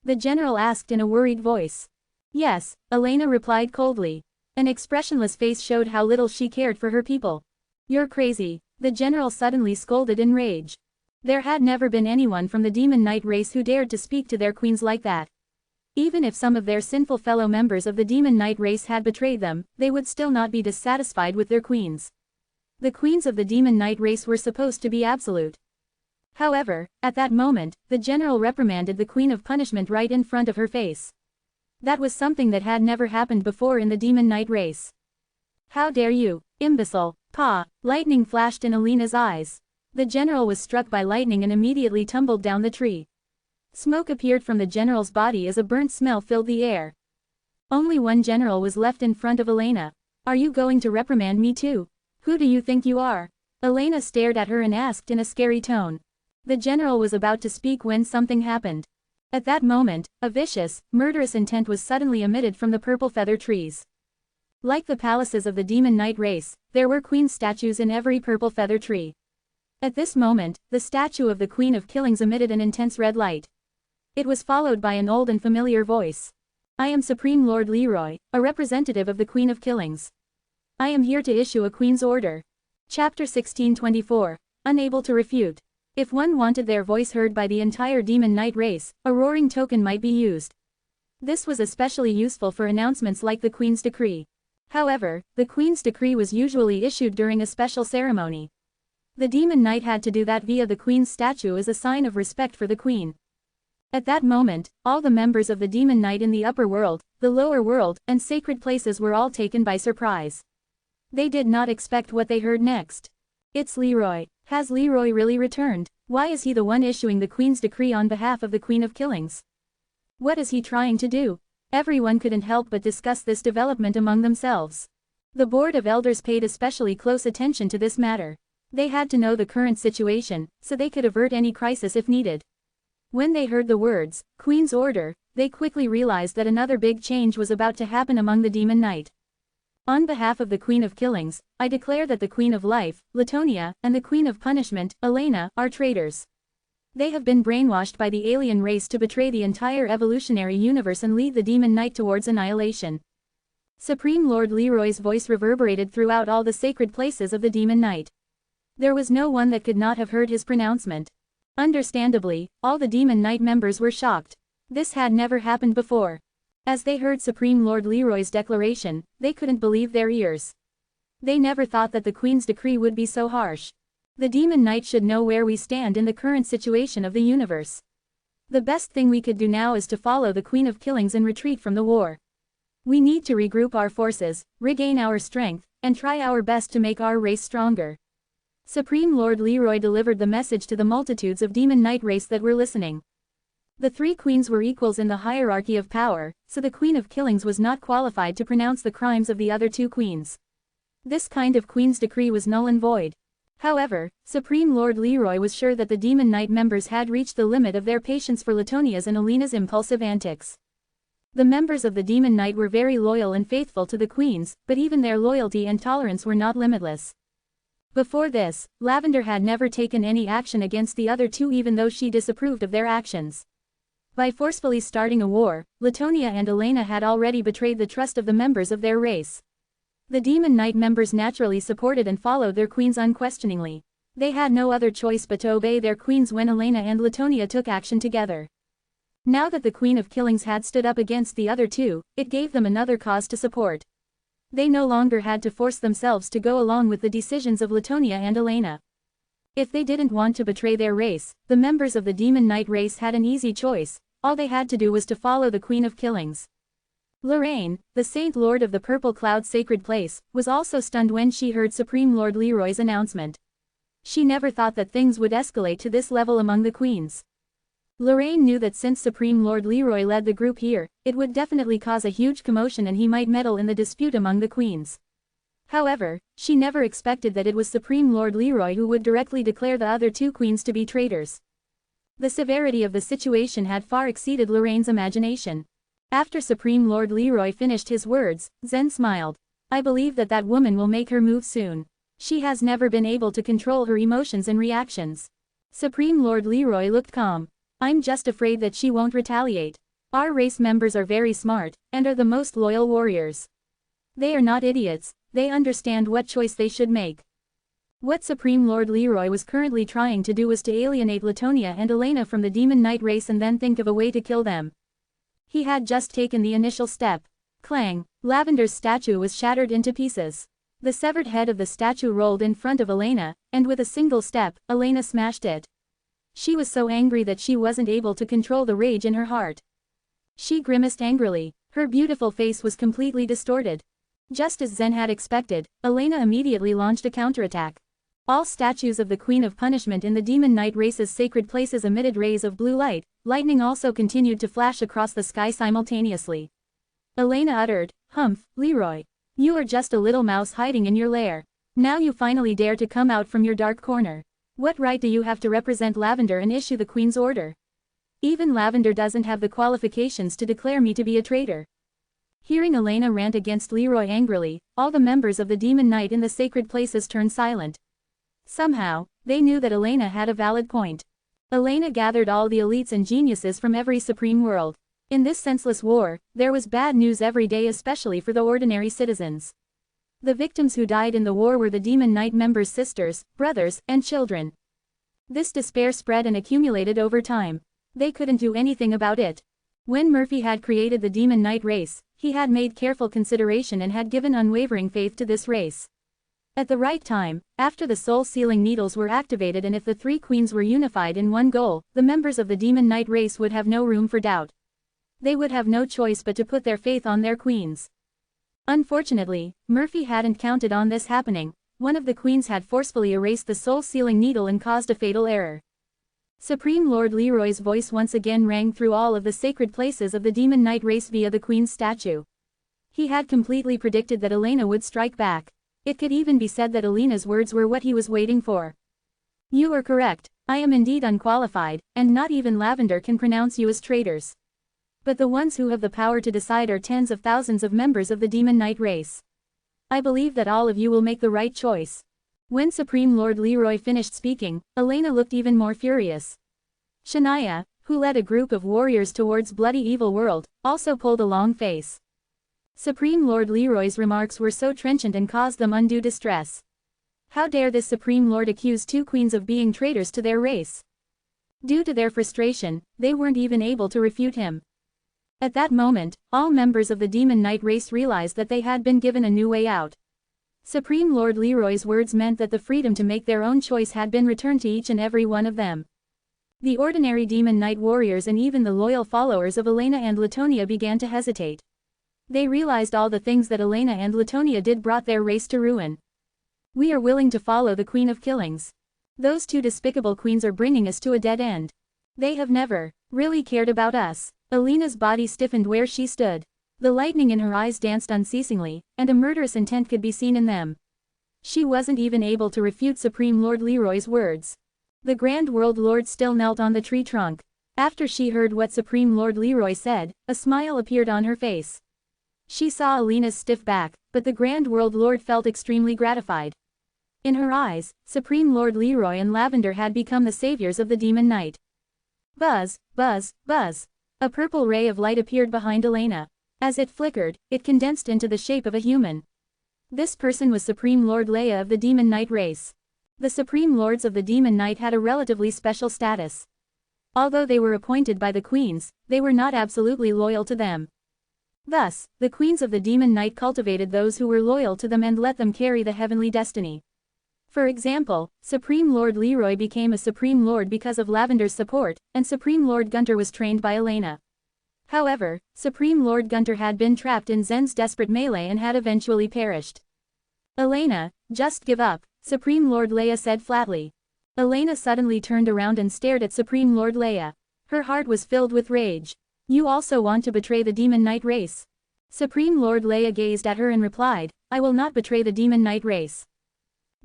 Speaker 1: The general asked in a worried voice. Yes, Elena replied coldly. An expressionless face showed how little she cared for her people. You're crazy, the general suddenly scolded in rage. There had never been anyone from the Demon Knight race who dared to speak to their queens like that. Even if some of their sinful fellow members of the Demon Knight race had betrayed them, they would still not be dissatisfied with their queens. The queens of the Demon Knight race were supposed to be absolute. However, at that moment, the general reprimanded the Queen of Punishment right in front of her face. That was something that had never happened before in the Demon Knight race. How dare you, imbecile! Pa! Lightning flashed in Elena's eyes. The general was struck by lightning and immediately tumbled down the tree. Smoke appeared from the general's body as a burnt smell filled the air. Only one general was left in front of Elena. Are you going to reprimand me too? Who do you think you are? Elena stared at her and asked in a scary tone. The general was about to speak when something happened. At that moment, a vicious, murderous intent was suddenly emitted from the purple feather trees. Like the palaces of the Demon Knight race, there were queen statues in every purple feather tree. At this moment, the statue of the Queen of Killings emitted an intense red light. It was followed by an old and familiar voice. I am Supreme Lord Leroy, a representative of the Queen of Killings. I am here to issue a Queen's order. Chapter 1624. Unable to refute. If one wanted their voice heard by the entire Demon Knight race, a roaring token might be used. This was especially useful for announcements like the Queen's Decree. However, the Queen's Decree was usually issued during a special ceremony. The Demon Knight had to do that via the Queen's statue as a sign of respect for the Queen. At that moment, all the members of the Demon Knight in the upper world, the lower world, and sacred places were all taken by surprise. They did not expect what they heard next. It's Leroy. Has Leroy really returned? Why is he the one issuing the Queen's Decree on behalf of the Queen of Killings? What is he trying to do? Everyone couldn't help but discuss this development among themselves. The Board of Elders paid especially close attention to this matter. They had to know the current situation, so they could avert any crisis if needed. When they heard the words, Queen's Order, they quickly realized that another big change was about to happen among the Demon Knight. On behalf of the Queen of Killings, I declare that the Queen of Life, Latonia, and the Queen of Punishment, Elena, are traitors. They have been brainwashed by the alien race to betray the entire evolutionary universe and lead the Demon Knight towards annihilation. Supreme Lord Leroy's voice reverberated throughout all the sacred places of the Demon Knight. There was no one that could not have heard his pronouncement. Understandably, all the Demon Knight members were shocked. This had never happened before. As they heard Supreme Lord Leroy's declaration, they couldn't believe their ears. They never thought that the Queen's decree would be so harsh. The Demon Knight should know where we stand in the current situation of the universe. The best thing we could do now is to follow the Queen of Killings and retreat from the war. We need to regroup our forces, regain our strength, and try our best to make our race stronger. Supreme Lord Leroy delivered the message to the multitudes of Demon Knight race that were listening. The three queens were equals in the hierarchy of power, so the Queen of Killings was not qualified to pronounce the crimes of the other two queens. This kind of queen's decree was null and void. However, Supreme Lord Leroy was sure that the Demon Knight members had reached the limit of their patience for Latonia's and Alina's impulsive antics. The members of the Demon Knight were very loyal and faithful to the queens, but even their loyalty and tolerance were not limitless. Before this, Lavender had never taken any action against the other two even though she disapproved of their actions. By forcefully starting a war, Latonia and Alina had already betrayed the trust of the members of their race. The Demon Knight members naturally supported and followed their queens unquestioningly. They had no other choice but to obey their queens when Alina and Latonia took action together. Now that the Queen of Killings had stood up against the other two, it gave them another cause to support. They no longer had to force themselves to go along with the decisions of Latonia and Alina. If they didn't want to betray their race, the members of the Demon Knight race had an easy choice. All they had to do was to follow the Queen of Killings. Lorraine, the Saint Lord of the Purple Cloud Sacred Place, was also stunned when she heard Supreme Lord Leroy's announcement. She never thought that things would escalate to this level among the queens. Lorraine knew that since Supreme Lord Leroy led the group here, it would definitely cause a huge commotion and he might meddle in the dispute among the queens. However, she never expected that it was Supreme Lord Leroy who would directly declare the other two queens to be traitors. The severity of the situation had far exceeded Lorraine's imagination. After Supreme Lord Leroy finished his words, Zen smiled. I believe that that woman will make her move soon. She has never been able to control her emotions and reactions. Supreme Lord Leroy looked calm. I'm just afraid that she won't retaliate. Our race members are very smart, and are the most loyal warriors. They are not idiots, they understand what choice they should make. What Supreme Lord Leroy was currently trying to do was to alienate Latonia and Alina from the Demon Knight race and then think of a way to kill them. He had just taken the initial step. Clang! Lavender's statue was shattered into pieces. The severed head of the statue rolled in front of Alina, and with a single step, Alina smashed it. She was so angry that she wasn't able to control the rage in her heart. She grimaced angrily. Her beautiful face was completely distorted. Just as Zen had expected, Alina immediately launched a counterattack. All statues of the Queen of Punishment in the Demon Knight race's sacred places emitted rays of blue light. Lightning also continued to flash across the sky simultaneously. Alina uttered, "Humph, Leroy. You are just a little mouse hiding in your lair. Now you finally dare to come out from your dark corner. What right do you have to represent Lavender and issue the Queen's order? Even Lavender doesn't have the qualifications to declare me to be a traitor." Hearing Alina rant against Leroy angrily, all the members of the Demon Knight in the sacred places turned silent. Somehow, they knew that Alina had a valid point. Alina gathered all the elites and geniuses from every supreme world. In this senseless war, there was bad news every day, especially for the ordinary citizens. The victims who died in the war were the Demon Knight members' sisters, brothers, and children. This despair spread and accumulated over time. They couldn't do anything about it. When Murphy had created the Demon Knight race, he had made careful consideration and had given unwavering faith to this race. At the right time, after the soul-sealing needles were activated and if the three queens were unified in one goal, the members of the Demon Knight race would have no room for doubt. They would have no choice but to put their faith on their queens. Unfortunately, Murphy hadn't counted on this happening. One of the queens had forcefully erased the soul-sealing needle and caused a fatal error. Supreme Lord Leroy's voice once again rang through all of the sacred places of the Demon Knight race via the Queen's statue. He had completely predicted that Alina would strike back. It could even be said that Alina's words were what he was waiting for. You are correct. I am indeed unqualified, and not even Lavender can pronounce you as traitors. But the ones who have the power to decide are tens of thousands of members of the Demon Knight race. I believe that all of you will make the right choice. When Supreme Lord Leroy finished speaking, Alina looked even more furious. Shania, who led a group of warriors towards Bloody Evil World, also pulled a long face. Supreme Lord Leroy's remarks were so trenchant and caused them undue distress. How dare this Supreme Lord accuse two queens of being traitors to their race? Due to their frustration, they weren't even able to refute him. At that moment, all members of the Demon Knight race realized that they had been given a new way out. Supreme Lord Leroy's words meant that the freedom to make their own choice had been returned to each and every one of them. The ordinary Demon Knight warriors and even the loyal followers of Alina and Latonia began to hesitate. They realized all the things that Alina and Latonia did brought their race to ruin. We are willing to follow the Queen of Killings. Those two despicable queens are bringing us to a dead end. They have never Really cared about us. Alina's body stiffened where she stood. The lightning in her eyes danced unceasingly, and a murderous intent could be seen in them. She wasn't even able to refute Supreme Lord Leroy's words. The Grand World Lord still knelt on the tree trunk. After she heard what Supreme Lord Leroy said, a smile appeared on her face. She saw Alina's stiff back, but the Grand World Lord felt extremely gratified. In her eyes, Supreme Lord Leroy and Lavender had become the saviors of the Demon Knight. Buzz, buzz, buzz. A purple ray of light appeared behind Alina. As it flickered, it condensed into the shape of a human. This person was Supreme Lord Leia of the Demon Knight race. The Supreme Lords of the Demon Knight had a relatively special status. Although they were appointed by the queens, they were not absolutely loyal to them. Thus, the queens of the Demon Knight cultivated those who were loyal to them and let them carry the heavenly destiny. For example, Supreme Lord Leroy became a Supreme Lord because of Lavender's support, and Supreme Lord Gunter was trained by Alina. However, Supreme Lord Gunter had been trapped in Zen's desperate melee and had eventually perished. Alina, just give up, Supreme Lord Leia said flatly. Alina suddenly turned around and stared at Supreme Lord Leia. Her heart was filled with rage. You also want to betray the Demon Knight race? Supreme Lord Leia gazed at her and replied, I will not betray the Demon Knight race.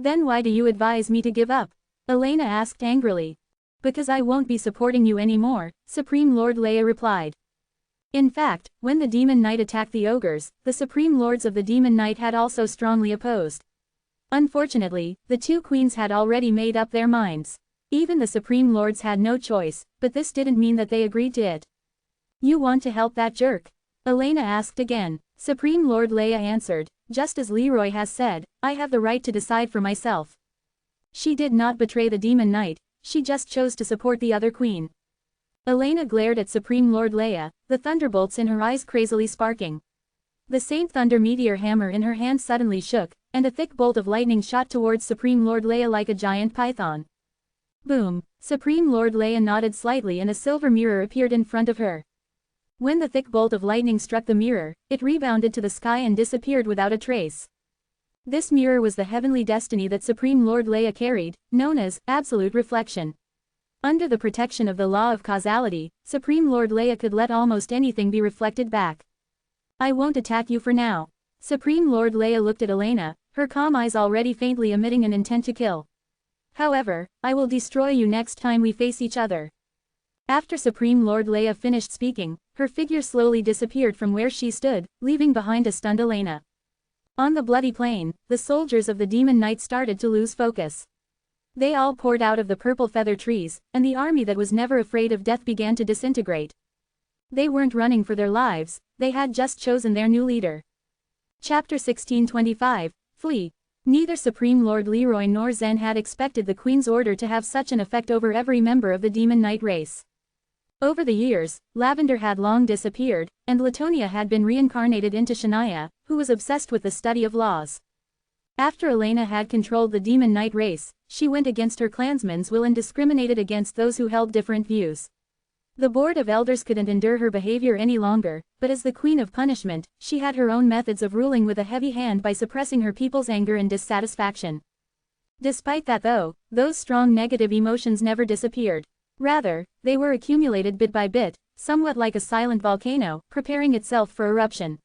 Speaker 1: Then why do you advise me to give up? Alina asked angrily. Because I won't be supporting you anymore, Supreme Lord Leia replied. In fact, when the Demon Knight attacked the ogres, the Supreme Lords of the Demon Knight had also strongly opposed. Unfortunately, the two queens had already made up their minds. Even the Supreme Lords had no choice, but this didn't mean that they agreed to it. You want to help that jerk? Alina asked again. Supreme Lord Leia answered, just as Leroy has said, I have the right to decide for myself. She did not betray the Demon Knight, she just chose to support the other queen. Alina glared at Supreme Lord Leia, the thunderbolts in her eyes crazily sparking. The Saint Thunder meteor hammer in her hand suddenly shook, and a thick bolt of lightning shot towards Supreme Lord Leia like a giant python. Boom! Supreme Lord Leia nodded slightly and a silver mirror appeared in front of her. When the thick bolt of lightning struck the mirror, it rebounded to the sky and disappeared without a trace. This mirror was the heavenly destiny that Supreme Lord Leia carried, known as absolute reflection. Under the protection of the law of causality, Supreme Lord Leia could let almost anything be reflected back. I won't attack you for now. Supreme Lord Leia looked at Alina, her calm eyes already faintly emitting an intent to kill. However, I will destroy you next time we face each other. After Supreme Lord Leia finished speaking, her figure slowly disappeared from where she stood, leaving behind a stunned Alina. On the bloody plain, the soldiers of the Demon Knight started to lose focus. They all poured out of the purple feather trees, and the army that was never afraid of death began to disintegrate. They weren't running for their lives, they had just chosen their new leader. Chapter 1625, Flee. Neither Supreme Lord Leroy nor Zen had expected the Queen's order to have such an effect over every member of the Demon Knight race. Over the years, Lavender had long disappeared, and Latonia had been reincarnated into Shania, who was obsessed with the study of laws. After Alina had controlled the Demon Knight race, she went against her clansmen's will and discriminated against those who held different views. The Board of Elders couldn't endure her behavior any longer, but as the Queen of Punishment, she had her own methods of ruling with a heavy hand by suppressing her people's anger and dissatisfaction. Despite that though, those strong negative emotions never disappeared. Rather, they were accumulated bit by bit, somewhat like a silent volcano, preparing itself for eruption.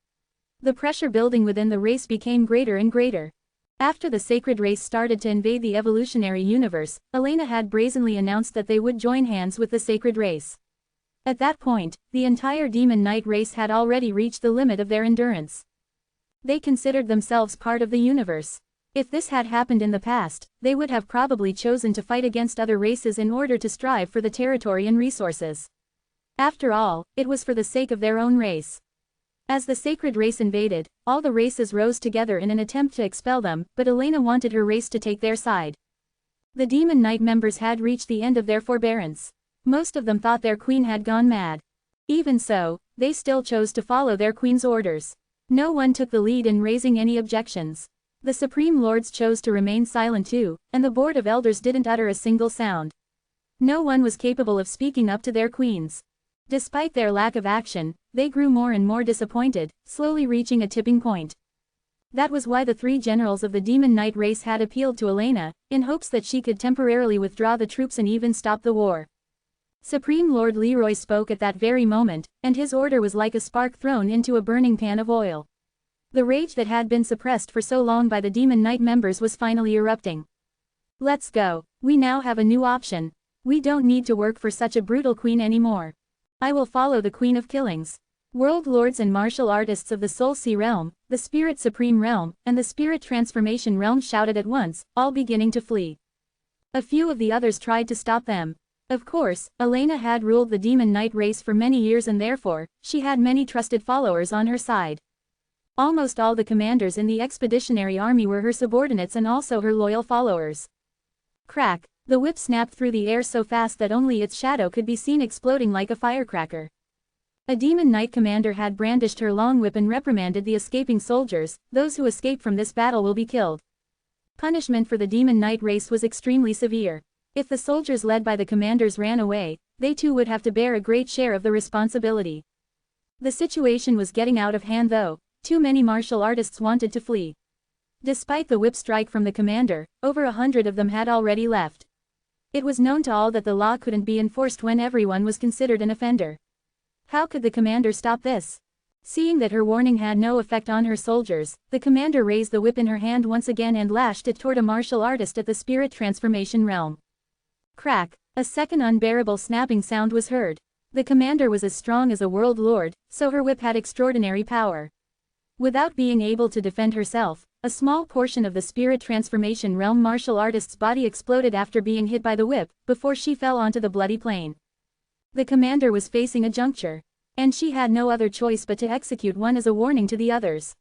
Speaker 1: The pressure building within the race became greater and greater. After the sacred race started to invade the evolutionary universe, Alina had brazenly announced that they would join hands with the sacred race. At that point, the entire Demon Knight race had already reached the limit of their endurance. They considered themselves part of the universe. If this had happened in the past, they would have probably chosen to fight against other races in order to strive for the territory and resources. After all, it was for the sake of their own race. As the sacred race invaded, all the races rose together in an attempt to expel them, but Alina wanted her race to take their side. The Demon Knight members had reached the end of their forbearance. Most of them thought their queen had gone mad. Even so, they still chose to follow their queen's orders. No one took the lead in raising any objections. The Supreme Lords chose to remain silent too, and the Board of Elders didn't utter a single sound. No one was capable of speaking up to their queens. Despite their lack of action, they grew more and more disappointed, slowly reaching a tipping point. That was why the three generals of the Demon Knight race had appealed to Alina, in hopes that she could temporarily withdraw the troops and even stop the war. Supreme Lord Leroy spoke at that very moment, and his order was like a spark thrown into a burning pan of oil. The rage that had been suppressed for so long by the Demon Knight members was finally erupting. Let's go. We now have a new option. We don't need to work for such a brutal queen anymore. I will follow the Queen of Killings. World lords and martial artists of the Soul Sea Realm, the Spirit Supreme Realm, and the Spirit Transformation Realm shouted at once, all beginning to flee. A few of the others tried to stop them. Of course, Elena had ruled the Demon Knight race for many years and therefore, she had many trusted followers on her side. Almost all the commanders in the expeditionary army were her subordinates and also her loyal followers. Crack! The whip snapped through the air so fast that only its shadow could be seen exploding like a firecracker. A Demon Knight commander had brandished her long whip and reprimanded the escaping soldiers. Those who escape from this battle will be killed. Punishment for the Demon Knight race was extremely severe. If the soldiers led by the commanders ran away, they too would have to bear a great share of the responsibility. The situation was getting out of hand though. Too many martial artists wanted to flee. Despite the whip strike from the commander, over 100 of them had already left. It was known to all that the law couldn't be enforced when everyone was considered an offender. How could the commander stop this? Seeing that her warning had no effect on her soldiers, the commander raised the whip in her hand once again and lashed it toward a martial artist at the Spirit Transformation Realm. Crack! A second unbearable snapping sound was heard. The commander was as strong as a world lord, so her whip had extraordinary power. Without being able to defend herself, a small portion of the Spirit Transformation Realm martial artist's body exploded after being hit by the whip, before she fell onto the bloody plain. The commander was facing a juncture. And she had no other choice but to execute one as a warning to the others.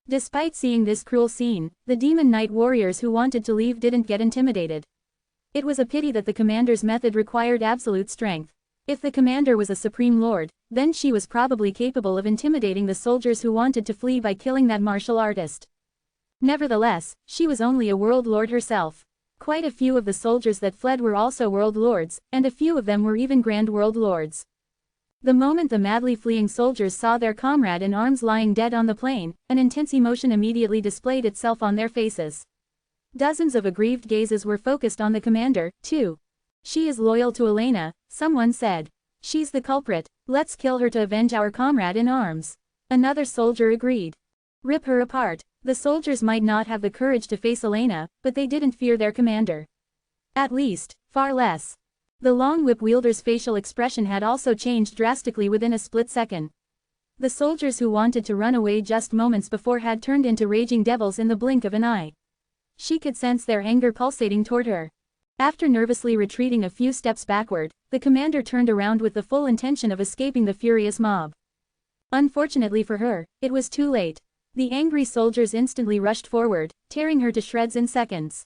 Speaker 1: Despite seeing this cruel scene, the Demon Knight warriors who wanted to leave didn't get intimidated. It was a pity that the commander's method required absolute strength. If the commander was a supreme lord, then she was probably capable of intimidating the soldiers who wanted to flee by killing that martial artist. Nevertheless, she was only a world lord herself. Quite a few of the soldiers that fled were also world lords, and a few of them were even grand world lords. The moment the madly fleeing soldiers saw their comrade in arms lying dead on the plain, an intense emotion immediately displayed itself on their faces. Dozens of aggrieved gazes were focused on the commander, too. She is loyal to Elena, someone said. She's the culprit, let's kill her to avenge our comrade in arms. Another soldier agreed. Rip her apart. The soldiers might not have the courage to face Elena, but they didn't fear their commander. At least, far less. The long whip wielder's facial expression had also changed drastically within a split second. The soldiers who wanted to run away just moments before had turned into raging devils in the blink of an eye. She could sense their anger pulsating toward her. After nervously retreating a few steps backward, the commander turned around with the full intention of escaping the furious mob. Unfortunately for her, it was too late. The angry soldiers instantly rushed forward, tearing her to shreds in seconds.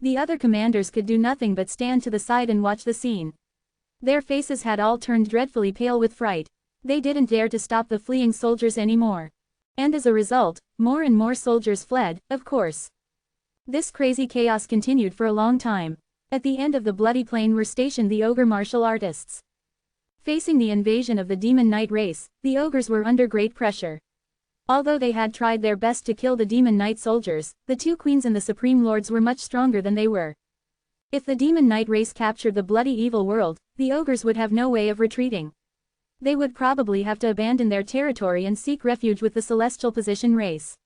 Speaker 1: The other commanders could do nothing but stand to the side and watch the scene. Their faces had all turned dreadfully pale with fright. They didn't dare to stop the fleeing soldiers anymore. And as a result, more and more soldiers fled, of course. This crazy chaos continued for a long time. At the end of the bloody plain were stationed the ogre martial artists. Facing the invasion of the Demon Knight race, the ogres were under great pressure. Although they had tried their best to kill the Demon Knight soldiers, the two queens and the Supreme Lords were much stronger than they were. If the Demon Knight race captured the bloody evil world, the ogres would have no way of retreating. They would probably have to abandon their territory and seek refuge with the Celestial Position race.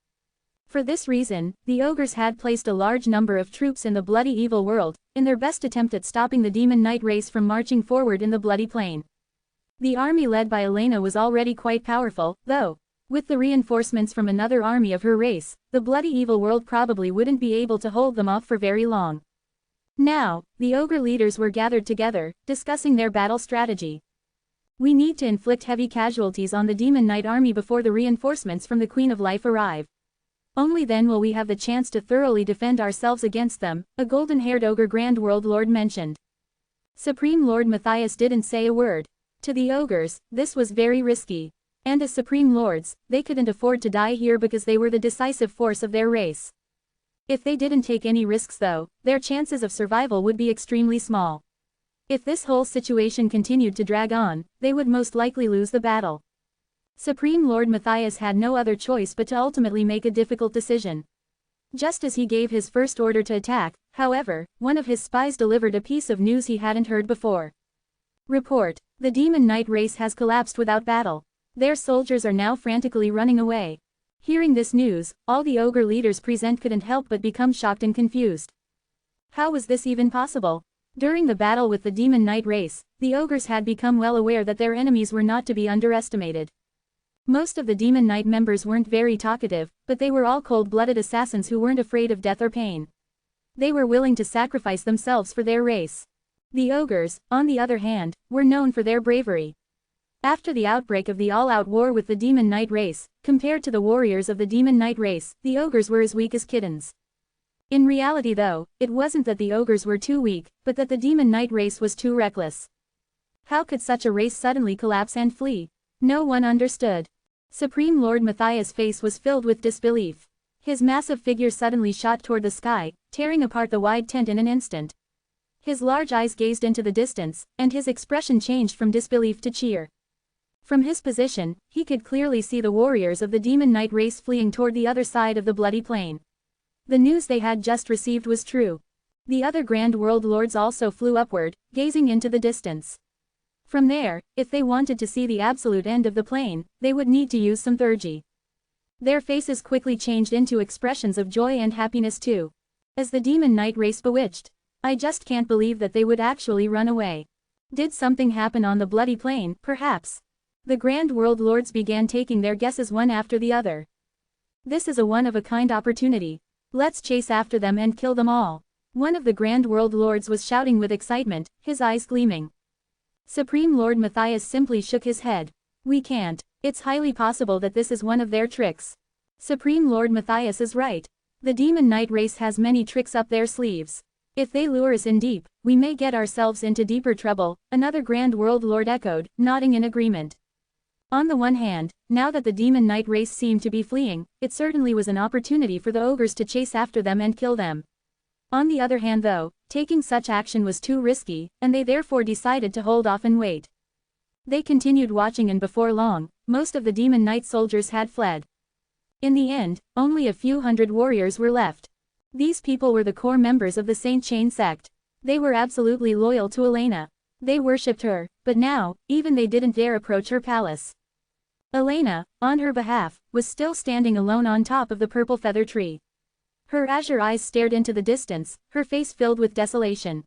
Speaker 1: For this reason, the ogres had placed a large number of troops in the bloody evil world, in their best attempt at stopping the Demon Knight race from marching forward in the bloody plain. The army led by Elena was already quite powerful, though. With the reinforcements from another army of her race, the bloody evil world probably wouldn't be able to hold them off for very long. Now, the ogre leaders were gathered together, discussing their battle strategy. We need to inflict heavy casualties on the Demon Knight army before the reinforcements from the Queen of Life arrive. Only then will we have the chance to thoroughly defend ourselves against them, a golden-haired ogre Grand World Lord mentioned. Supreme Lord Matthias didn't say a word. To the ogres, this was very risky. And as Supreme Lords, they couldn't afford to die here because they were the decisive force of their race. If they didn't take any risks though, their chances of survival would be extremely small. If this whole situation continued to drag on, they would most likely lose the battle. Supreme Lord Matthias had no other choice but to ultimately make a difficult decision. Just as he gave his first order to attack, however, one of his spies delivered a piece of news he hadn't heard before. Report. The Demon Knight race has collapsed without battle. Their soldiers are now frantically running away. Hearing this news, all the ogre leaders present couldn't help but become shocked and confused. How was this even possible? During the battle with the Demon Knight race, the ogres had become well aware that their enemies were not to be underestimated. Most of the Demon Knight members weren't very talkative, but they were all cold-blooded assassins who weren't afraid of death or pain. They were willing to sacrifice themselves for their race. The ogres, on the other hand, were known for their bravery. After the outbreak of the all-out war with the Demon Knight race, compared to the warriors of the Demon Knight race, the ogres were as weak as kittens. In reality though, it wasn't that the ogres were too weak, but that the Demon Knight race was too reckless. How could such a race suddenly collapse and flee? No one understood. Supreme Lord Matthias' face was filled with disbelief. His massive figure suddenly shot toward the sky, tearing apart the wide tent in an instant. His large eyes gazed into the distance, and his expression changed from disbelief to cheer. From his position, he could clearly see the warriors of the Demon Knight race fleeing toward the other side of the bloody plain. The news they had just received was true. The other Grand World Lords also flew upward, gazing into the distance. From there, if they wanted to see the absolute end of the plain, they would need to use some theurgy. Their faces quickly changed into expressions of joy and happiness too. As the Demon Knight race bewitched. I just can't believe that they would actually run away. Did something happen on the bloody plain, perhaps? The Grand World Lords began taking their guesses one after the other. This is a one-of-a-kind opportunity. Let's chase after them and kill them all. One of the Grand World Lords was shouting with excitement, his eyes gleaming. Supreme Lord Matthias simply shook his head. We can't. It's highly possible that this is one of their tricks. Supreme Lord Matthias is right. The Demon Knight race has many tricks up their sleeves. If they lure us in deep, we may get ourselves into deeper trouble, another Grand World Lord echoed, nodding in agreement. On the one hand, now that the Demon Knight race seemed to be fleeing, it certainly was an opportunity for the ogres to chase after them and kill them. On the other hand though, taking such action was too risky, and they therefore decided to hold off and wait. They continued watching, and before long, most of the Demon Knight soldiers had fled. In the end, only a few hundred warriors were left. These people were the core members of the Saint Chain sect. They were absolutely loyal to Elena. They worshipped her, but now, even they didn't dare approach her palace. Elena, on her behalf, was still standing alone on top of the purple feather tree. Her azure eyes stared into the distance, her face filled with desolation.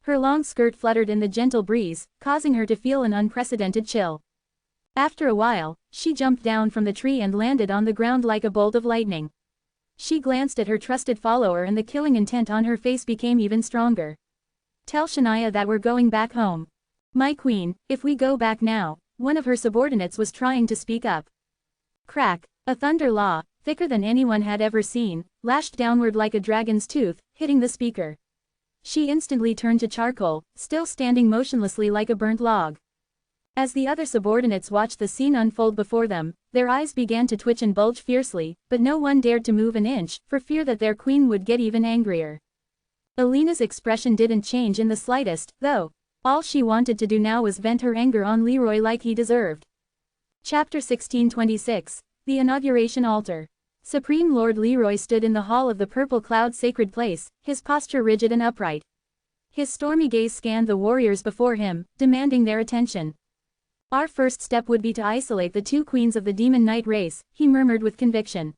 Speaker 1: Her long skirt fluttered in the gentle breeze, causing her to feel an unprecedented chill. After a while, she jumped down from the tree and landed on the ground like a bolt of lightning. She glanced at her trusted follower, and the killing intent on her face became even stronger. Tell Shania that we're going back home. My queen, if we go back now, one of her subordinates was trying to speak up. Crack, a thunder law, thicker than anyone had ever seen, lashed downward like a dragon's tooth, hitting the speaker. She instantly turned to charcoal, still standing motionlessly like a burnt log. As the other subordinates watched the scene unfold before them, their eyes began to twitch and bulge fiercely, but no one dared to move an inch, for fear that their queen would get even angrier. Elena's expression didn't change in the slightest, though. All she wanted to do now was vent her anger on Leroy like he deserved. Chapter 1626. The Inauguration Altar. Supreme Lord Leroy stood in the hall of the Purple Cloud Sacred Place, his posture rigid and upright. His stormy gaze scanned the warriors before him, demanding their attention. Our first step would be to isolate the two queens of the Demon Knight race, he murmured with conviction.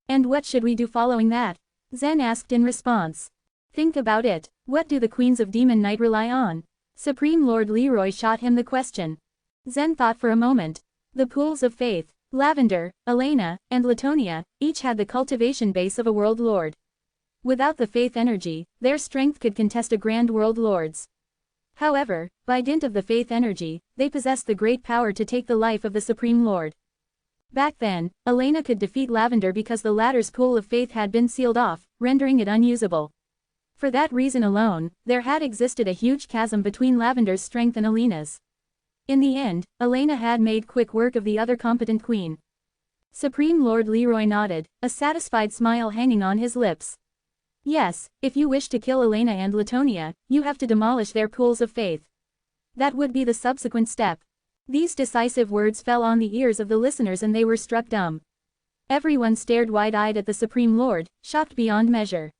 Speaker 1: And what should we do following that? Zen asked in response. Think about it. What do the queens of Demon Knight rely on? Supreme Lord Leroy shot him the question. Zen thought for a moment. The pools of faith, Lavender, Elena, and Latonia, each had the cultivation base of a world lord. Without the faith energy, their strength could contest a Grand World Lord's. However, by dint of the faith energy, they possessed the great power to take the life of the Supreme Lord. Back then, Elena could defeat Lavender because the latter's pool of faith had been sealed off, rendering it unusable. For that reason alone, there had existed a huge chasm between Lavender's strength and Elena's. In the end, Elena had made quick work of the other competent queen. Supreme Lord Leroy nodded, a satisfied smile hanging on his lips. Yes, if you wish to kill Elena and Latonia, you have to demolish their pools of faith. That would be the subsequent step. These decisive words fell on the ears of the listeners, and they were struck dumb. Everyone stared wide-eyed at the Supreme Lord, shocked beyond measure.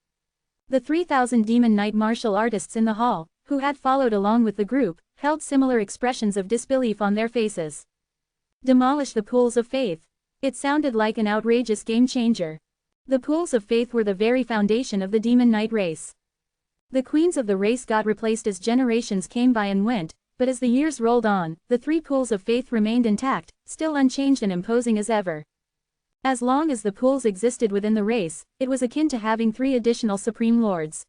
Speaker 1: The 3,000 Demon Knight martial artists in the hall, who had followed along with the group, held similar expressions of disbelief on their faces. Demolish the pools of faith. It sounded like an outrageous game changer. The pools of faith were the very foundation of the demon knight race. The queens of the race got replaced as generations came by and went, but as the years rolled on, the 3 pools of faith remained intact, still unchanged and imposing as ever. As long as the pools existed within the race, it was akin to having 3 additional supreme lords.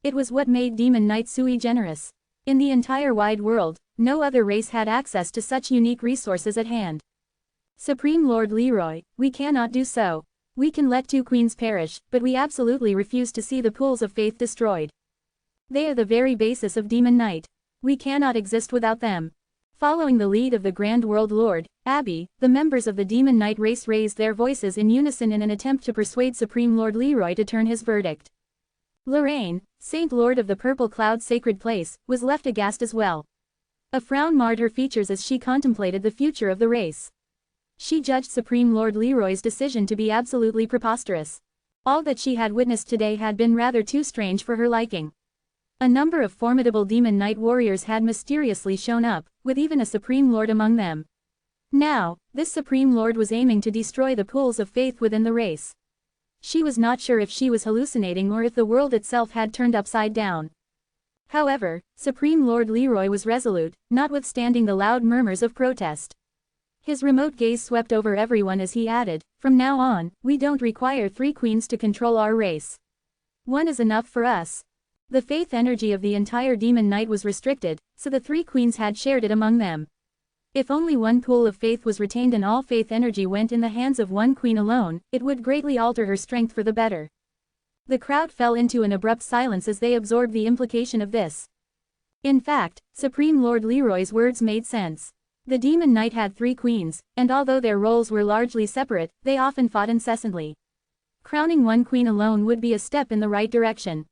Speaker 1: It was what made demon knight sui generis. In the entire wide world, no other race had access to such unique resources at hand. Supreme Lord Leroy, we cannot do so. We can let 2 queens perish, but we absolutely refuse to see the pools of faith destroyed. They are the very basis of demon knight. We cannot exist without them. Following the lead of the Grand World Lord, Abby, the members of the demon knight race raised their voices in unison in an attempt to persuade Supreme Lord Leroy to turn his verdict. Lorraine, Saint Lord of the Purple Cloud Sacred Place, was left aghast as well. A frown marred her features as she contemplated the future of the race. She judged Supreme Lord Leroy's decision to be absolutely preposterous. All that she had witnessed today had been rather too strange for her liking. A number of formidable demon knight warriors had mysteriously shown up, with even a Supreme Lord among them. Now, this Supreme Lord was aiming to destroy the pools of faith within the race. She was not sure if she was hallucinating or if the world itself had turned upside down. However, Supreme Lord Leroy was resolute, notwithstanding the loud murmurs of protest. His remote gaze swept over everyone as he added, "From now on, we don't require 3 queens to control our race. 1 is enough for us." The faith energy of the entire demon knight was restricted, so the 3 queens had shared it among them. If only 1 pool of faith was retained and all faith energy went in the hands of 1 queen alone, it would greatly alter her strength for the better. The crowd fell into an abrupt silence as they absorbed the implication of this. In fact, Supreme Lord Leroy's words made sense. The demon knight had 3 queens, and although their roles were largely separate, they often fought incessantly. Crowning 1 queen alone would be a step in the right direction.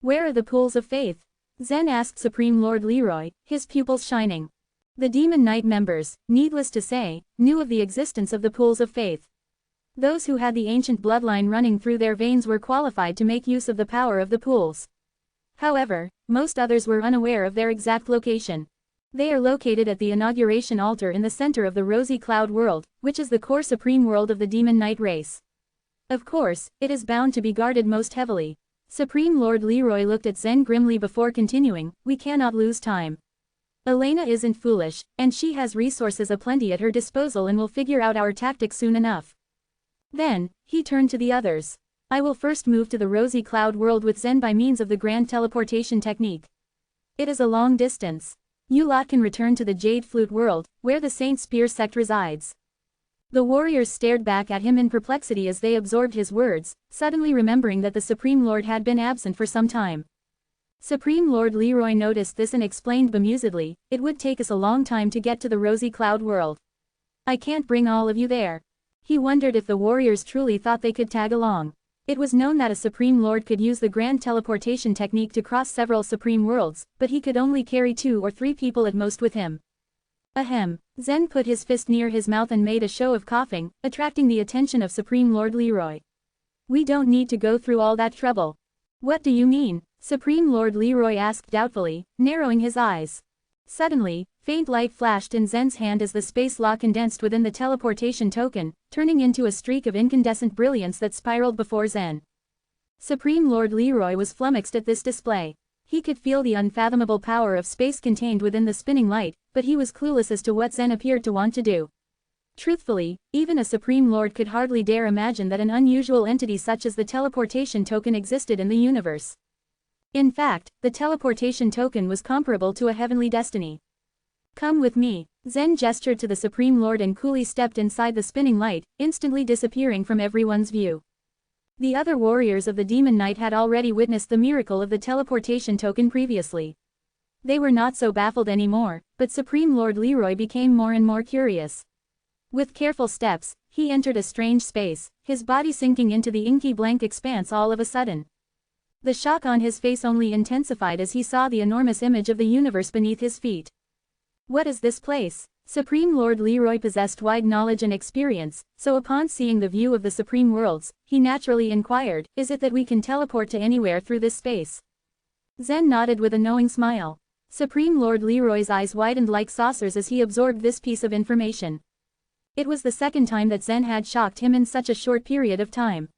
Speaker 1: "Where are the pools of faith?" Zen asked Supreme Lord Leroy, his pupils shining. The demon knight members, needless to say, knew of the existence of the pools of faith. Those who had the ancient bloodline running through their veins were qualified to make use of the power of the pools. However, most others were unaware of their exact location. They are located at the inauguration altar in the center of the Rosy Cloud world, which is the core supreme world of the demon knight race. Of course, it is bound to be guarded most heavily. Supreme Lord Leroy looked at Zen grimly before continuing, "We cannot lose time. Elena isn't foolish, and she has resources aplenty at her disposal and will figure out our tactics soon enough." Then, he turned to the others. "I will first move to the Rosy Cloud world with Zen by means of the grand teleportation technique. It is a long distance. You lot can return to the Jade Flute world, where the Saint Spear sect resides." The warriors stared back at him in perplexity as they absorbed his words, suddenly remembering that the Supreme Lord had been absent for some time. Supreme Lord Leroy noticed this and explained bemusedly, "It would take us a long time to get to the Rosy Cloud world. I can't bring all of you there." He wondered if the warriors truly thought they could tag along. It was known that a Supreme Lord could use the grand teleportation technique to cross several Supreme worlds, but he could only carry 2 or 3 people at most with him. Ahem. Zen put his fist near his mouth and made a show of coughing, attracting the attention of Supreme Lord Leroy. "We don't need to go through all that trouble." "What do you mean?" Supreme Lord Leroy asked doubtfully, narrowing his eyes. Suddenly, faint light flashed in Zen's hand as the space law condensed within the teleportation token, turning into a streak of incandescent brilliance that spiraled before Zen. Supreme Lord Leroy was flummoxed at this display. He could feel the unfathomable power of space contained within the spinning light, but he was clueless as to what Zen appeared to want to do. Truthfully, even a Supreme Lord could hardly dare imagine that an unusual entity such as the teleportation token existed in the universe. In fact, the teleportation token was comparable to a heavenly destiny. "Come with me." Zen gestured to the Supreme Lord and coolly stepped inside the spinning light, instantly disappearing from everyone's view. The other warriors of the Demon Knight had already witnessed the miracle of the teleportation token previously. They were not so baffled anymore, but Supreme Lord Leroy became more and more curious. With careful steps, he entered a strange space, his body sinking into the inky blank expanse all of a sudden. The shock on his face only intensified as he saw the enormous image of the universe beneath his feet. "What is this place?" Supreme Lord Leroy possessed wide knowledge and experience, so upon seeing the view of the Supreme Worlds, he naturally inquired, "Is it that we can teleport to anywhere through this space?" Zen nodded with a knowing smile. Supreme Lord Leroy's eyes widened like saucers as he absorbed this piece of information. It was the second time that Zen had shocked him in such a short period of time.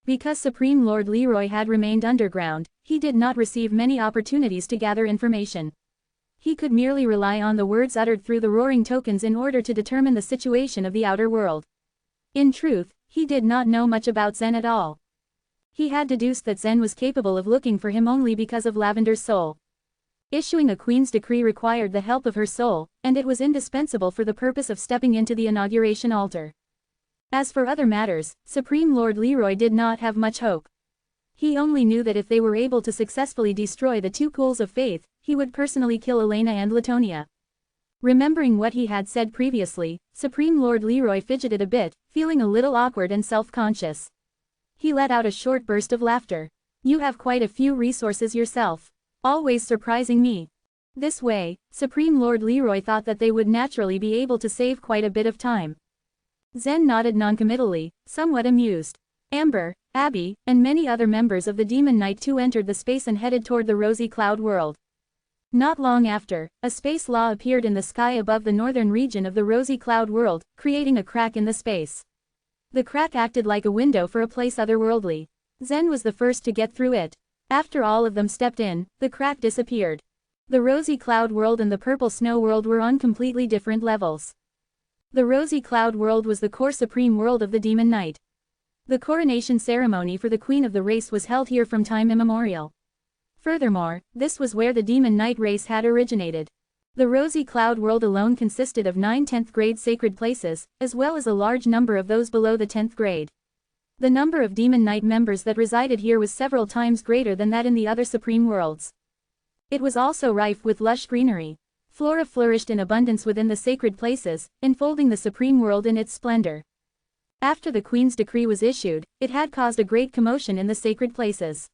Speaker 1: Because Supreme Lord Leroy had remained underground, he did not receive many opportunities to gather information. He could merely rely on the words uttered through the roaring tokens in order to determine the situation of the outer world. In truth, he did not know much about Zen at all. He had deduced that Zen was capable of looking for him only because of Lavender's soul. Issuing a queen's decree required the help of her soul, and it was indispensable for the purpose of stepping into the inauguration altar. As for other matters, Supreme Lord Leroy did not have much hope. He only knew that if they were able to successfully destroy the two pools of faith, he would personally kill Elena and Latonia. Remembering what he had said previously, Supreme Lord Leroy fidgeted a bit, feeling a little awkward and self-conscious. He let out a short burst of laughter. "You have quite a few resources yourself. Always surprising me." This way, Supreme Lord Leroy thought that they would naturally be able to save quite a bit of time. Zen nodded noncommittally, somewhat amused. Amber, Abby, and many other members of the Demon Knight too entered the space and headed toward the rosy cloud world. Not long after, a space law appeared in the sky above the northern region of the rosy cloud world, creating a crack in the space. The crack acted like a window for a place otherworldly. Zen was the first to get through it. After all of them stepped in, the crack disappeared. The rosy cloud world and the purple snow world were on completely different levels. The rosy cloud world was the core supreme world of the Demon Knight. The coronation ceremony for the queen of the race was held here from time immemorial. Furthermore, this was where the Demon Knight race had originated. The rosy cloud world alone consisted of 9 10th grade sacred places, as well as a large number of those below the 10th grade. The number of Demon Knight members that resided here was several times greater than that in the other supreme worlds. It was also rife with lush greenery. Flora flourished in abundance within the sacred places, enfolding the supreme world in its splendor. After the Queen's decree was issued, it had caused a great commotion in the sacred places.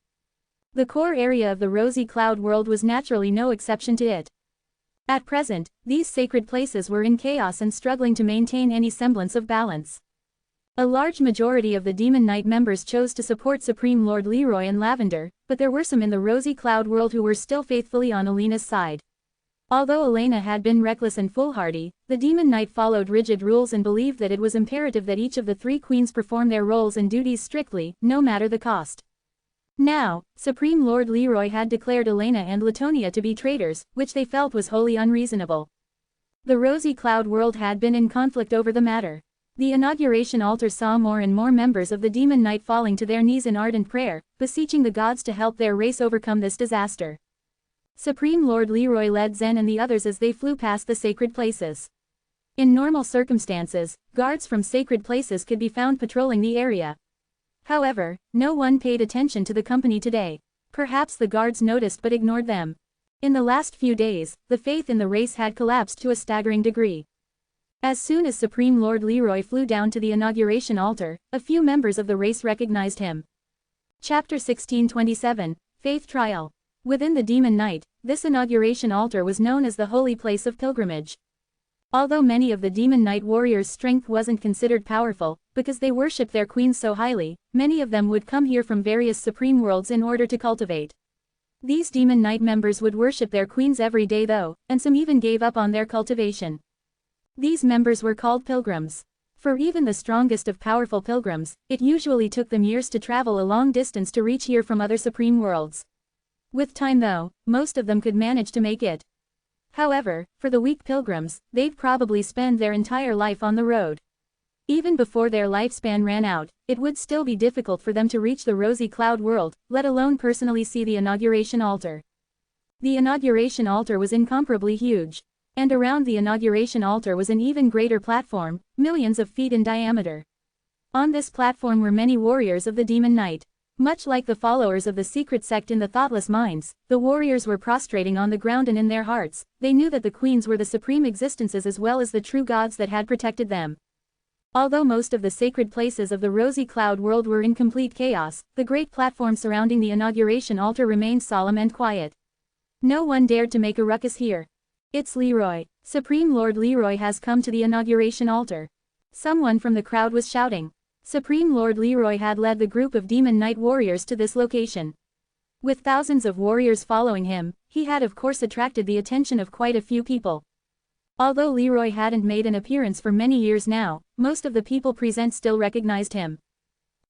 Speaker 1: The core area of the rosy cloud world was naturally no exception to it. At present, these sacred places were in chaos and struggling to maintain any semblance of balance. A large majority of the Demon Knight members chose to support Supreme Lord Leroy and Lavender, but there were some in the rosy cloud world who were still faithfully on Elena's side. Although Elena had been reckless and foolhardy, the Demon Knight followed rigid rules and believed that it was imperative that each of the 3 queens perform their roles and duties strictly, no matter the cost. Now, Supreme Lord Leroy had declared Elena and Latonia to be traitors, which they felt was wholly unreasonable. The rosy cloud world had been in conflict over the matter. The inauguration altar saw more and more members of the Demon Knight falling to their knees in ardent prayer, beseeching the gods to help their race overcome this disaster. Supreme Lord Leroy led Zen and the others as they flew past the sacred places. In normal circumstances, guards from sacred places could be found patrolling the area. However, no one paid attention to the company today. Perhaps the guards noticed but ignored them. In the last few days, the faith in the race had collapsed to a staggering degree. As soon as Supreme Lord Leroy flew down to the inauguration altar, a few members of the race recognized him. Chapter 1627, Faith Trial. Within the Demon Knight, this inauguration altar was known as the holy place of pilgrimage. Although many of the Demon Knight warriors' strength wasn't considered powerful, because they worshipped their queens so highly, many of them would come here from various supreme worlds in order to cultivate. These Demon Knight members would worship their queens every day though, and some even gave up on their cultivation. These members were called pilgrims. For even the strongest of powerful pilgrims, it usually took them years to travel a long distance to reach here from other supreme worlds. With time though, most of them could manage to make it. However, for the weak pilgrims, they'd probably spend their entire life on the road. Even before their lifespan ran out, it would still be difficult for them to reach the rosy cloud world, let alone personally see the inauguration altar. The inauguration altar was incomparably huge. And around the inauguration altar was an even greater platform, millions of feet in diameter. On this platform were many warriors of the Demon Knight. Much like the followers of the secret sect in the thoughtless minds, the warriors were prostrating on the ground, and in their hearts, they knew that the queens were the supreme existences as well as the true gods that had protected them. Although most of the sacred places of the rosy cloud world were in complete chaos, the great platform surrounding the inauguration altar remained solemn and quiet. No one dared to make a ruckus here. "It's Leroy. Supreme Lord Leroy has come to the inauguration altar," someone from the crowd was shouting. Supreme Lord Leroy had led the group of Demon Knight warriors to this location. With thousands of warriors following him, he had of course attracted the attention of quite a few people. Although Leroy hadn't made an appearance for many years now, most of the people present still recognized him.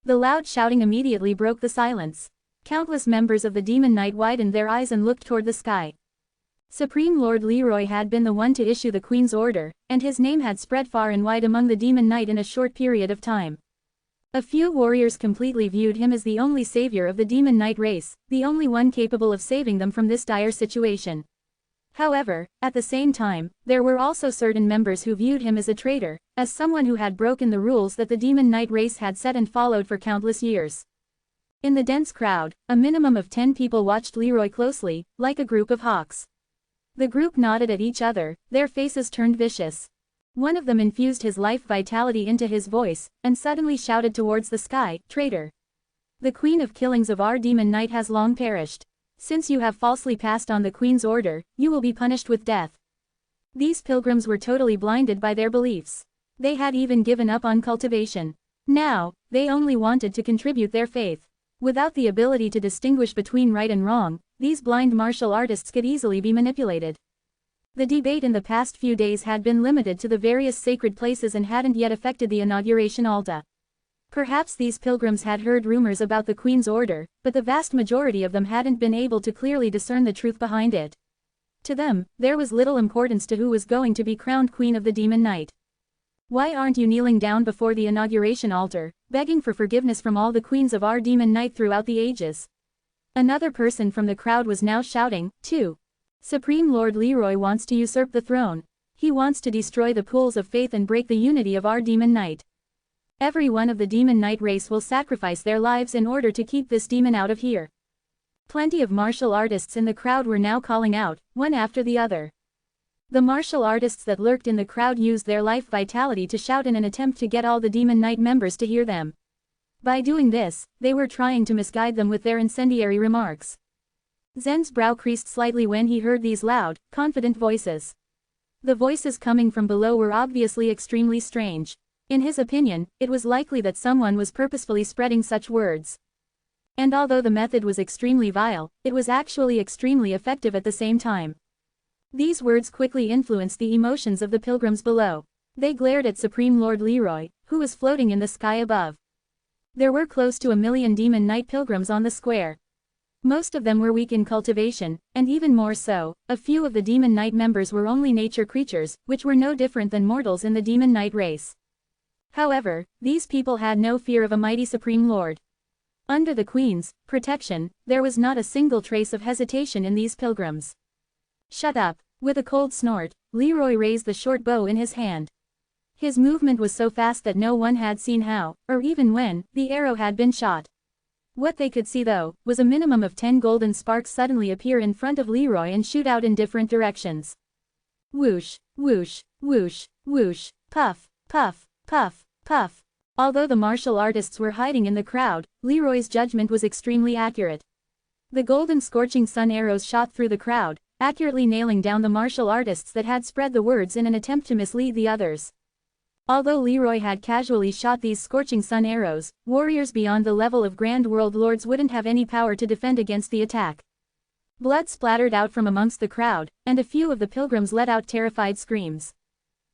Speaker 1: The loud shouting immediately broke the silence. Countless members of the Demon Knight widened their eyes and looked toward the sky. Supreme Lord Leroy had been the one to issue the Queen's order, and his name had spread far and wide among the Demon Knight in a short period of time. A few warriors completely viewed him as the only savior of the Demon Knight race, the only one capable of saving them from this dire situation. However, at the same time, there were also certain members who viewed him as a traitor, as someone who had broken the rules that the Demon Knight race had set and followed for countless years. In the dense crowd, a minimum of 10 people watched Leroy closely, like a group of hawks. The group nodded at each other, their faces turned vicious. One of them infused his life vitality into his voice, and suddenly shouted towards the sky, "Traitor! The Queen of Killings of our Demon Knight has long perished. Since you have falsely passed on the Queen's order, you will be punished with death." These pilgrims were totally blinded by their beliefs. They had even given up on cultivation. Now, they only wanted to contribute their faith. Without the ability to distinguish between right and wrong, these blind martial artists could easily be manipulated. The debate in the past few days had been limited to the various sacred places and hadn't yet affected the inauguration altar. Perhaps these pilgrims had heard rumors about the Queen's order, but the vast majority of them hadn't been able to clearly discern the truth behind it. To them, there was little importance to who was going to be crowned Queen of the Demon Knight. "Why aren't you kneeling down before the inauguration altar, begging for forgiveness from all the queens of our Demon Knight throughout the ages?" Another person from the crowd was now shouting, too. "Supreme Lord Leroy wants to usurp the throne. He wants to destroy the pools of faith and break the unity of our Demon Knight. Every one of the Demon Knight race will sacrifice their lives in order to keep this demon out of here." Plenty of martial artists in the crowd were now calling out, one after the other. The martial artists that lurked in the crowd used their life vitality to shout in an attempt to get all the Demon Knight members to hear them. By doing this, they were trying to misguide them with their incendiary remarks. Zen's brow creased slightly when he heard these loud, confident voices. The voices coming from below were obviously extremely strange. In his opinion, it was likely that someone was purposefully spreading such words. And although the method was extremely vile, it was actually extremely effective at the same time. These words quickly influenced the emotions of the pilgrims below. They glared at Supreme Lord Leroy, who was floating in the sky above. There were close to 1 million Demon Knight pilgrims on the square. Most of them were weak in cultivation, and even more so, a few of the Demon Knight members were only nature creatures, which were no different than mortals in the Demon Knight race. However, these people had no fear of a mighty Supreme Lord. Under the Queen's protection, there was not a single trace of hesitation in these pilgrims. "Shut up." With a cold snort, Leroy raised the short bow in his hand. His movement was so fast that no one had seen how, or even when, the arrow had been shot. What they could see though, was a minimum of 10 golden sparks suddenly appear in front of Leroy and shoot out in different directions. Whoosh, whoosh, whoosh, whoosh, puff, puff, puff, puff. Although the martial artists were hiding in the crowd, Leroy's judgment was extremely accurate. The golden scorching sun arrows shot through the crowd, accurately nailing down the martial artists that had spread the words in an attempt to mislead the others. Although Leroy had casually shot these scorching sun arrows, warriors beyond the level of Grand World Lords wouldn't have any power to defend against the attack. Blood splattered out from amongst the crowd, and a few of the pilgrims let out terrified screams.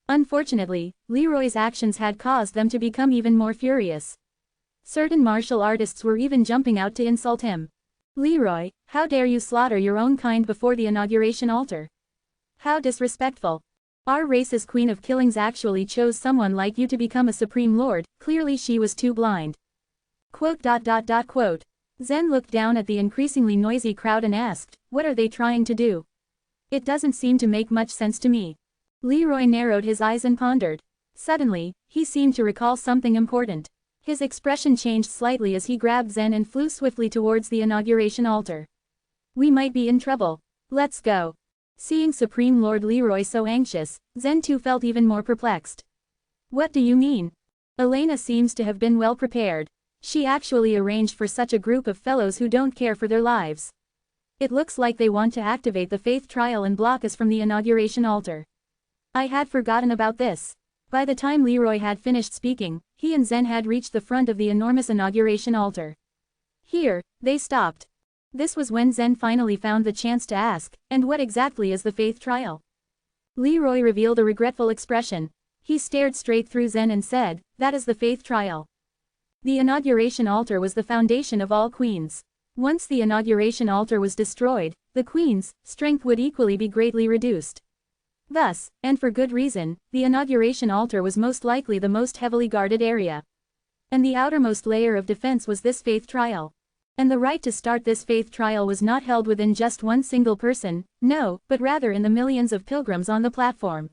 Speaker 1: Unfortunately, Leroy's actions had caused them to become even more furious. Certain martial artists were even jumping out to insult him. "Leroy, how dare you slaughter your own kind before the inauguration altar? How disrespectful. Our race's Queen of Killings actually chose someone like you to become a Supreme Lord, clearly she was too blind." Quote. Zen looked down at the increasingly noisy crowd and asked, "What are they trying to do? It doesn't seem to make much sense to me." Leroy narrowed his eyes and pondered. Suddenly, he seemed to recall something important. His expression changed slightly as he grabbed Zen and flew swiftly towards the inauguration altar. "We might be in trouble. Let's go." Seeing Supreme Lord Leroy so anxious, Zen too felt even more perplexed. "What do you mean?" Elena seems to have been well prepared. She actually arranged for such a group of fellows who don't care for their lives. It looks like they want to activate the faith trial and block us from the inauguration altar. I had forgotten about this. By the time Leroy had finished speaking, he and Zen had reached the front of the enormous inauguration altar. Here, they stopped. This was when Zen finally found the chance to ask, "And what exactly is the faith trial?" Leroy revealed a regretful expression. He stared straight through Zen and said, "That is the faith trial. The inauguration altar was the foundation of all queens. Once the inauguration altar was destroyed, the queen's strength would equally be greatly reduced. Thus, and for good reason, the inauguration altar was most likely the most heavily guarded area. And the outermost layer of defense was this faith trial. And the right to start this faith trial was not held within just one single person, no, but rather in the millions of pilgrims on the platform.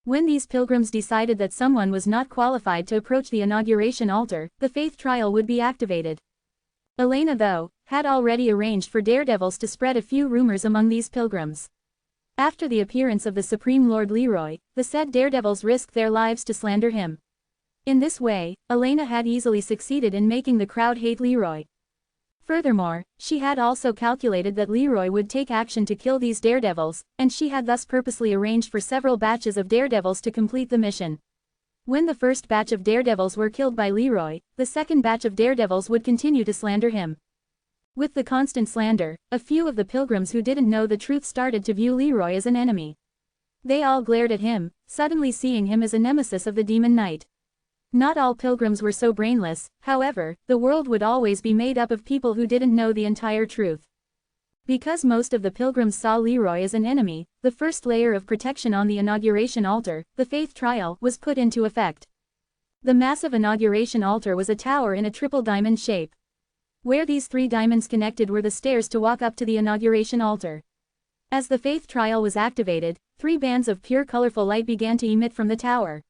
Speaker 1: When these pilgrims decided that someone was not qualified to approach the inauguration altar, the faith trial would be activated. Elena, though, had already arranged for daredevils to spread a few rumors among these pilgrims. After the appearance of the Supreme Lord Leroy, the said daredevils risked their lives to slander him. In this way, Elena had easily succeeded in making the crowd hate Leroy. Furthermore, she had also calculated that Leroy would take action to kill these daredevils, and she had thus purposely arranged for several batches of daredevils to complete the mission. When the first batch of daredevils were killed by Leroy, the second batch of daredevils would continue to slander him. With the constant slander, a few of the pilgrims who didn't know the truth started to view Leroy as an enemy. They all glared at him, suddenly seeing him as a nemesis of the Demon Knight. Not all pilgrims were so brainless, however, the world would always be made up of people who didn't know the entire truth. Because most of the pilgrims saw Leroy as an enemy, the first layer of protection on the inauguration altar, the faith trial, was put into effect. The massive inauguration altar was a tower in a triple diamond shape. Where these three diamonds connected were the stairs to walk up to the inauguration altar. As the faith trial was activated, 3 bands of pure colorful light began to emit from the tower.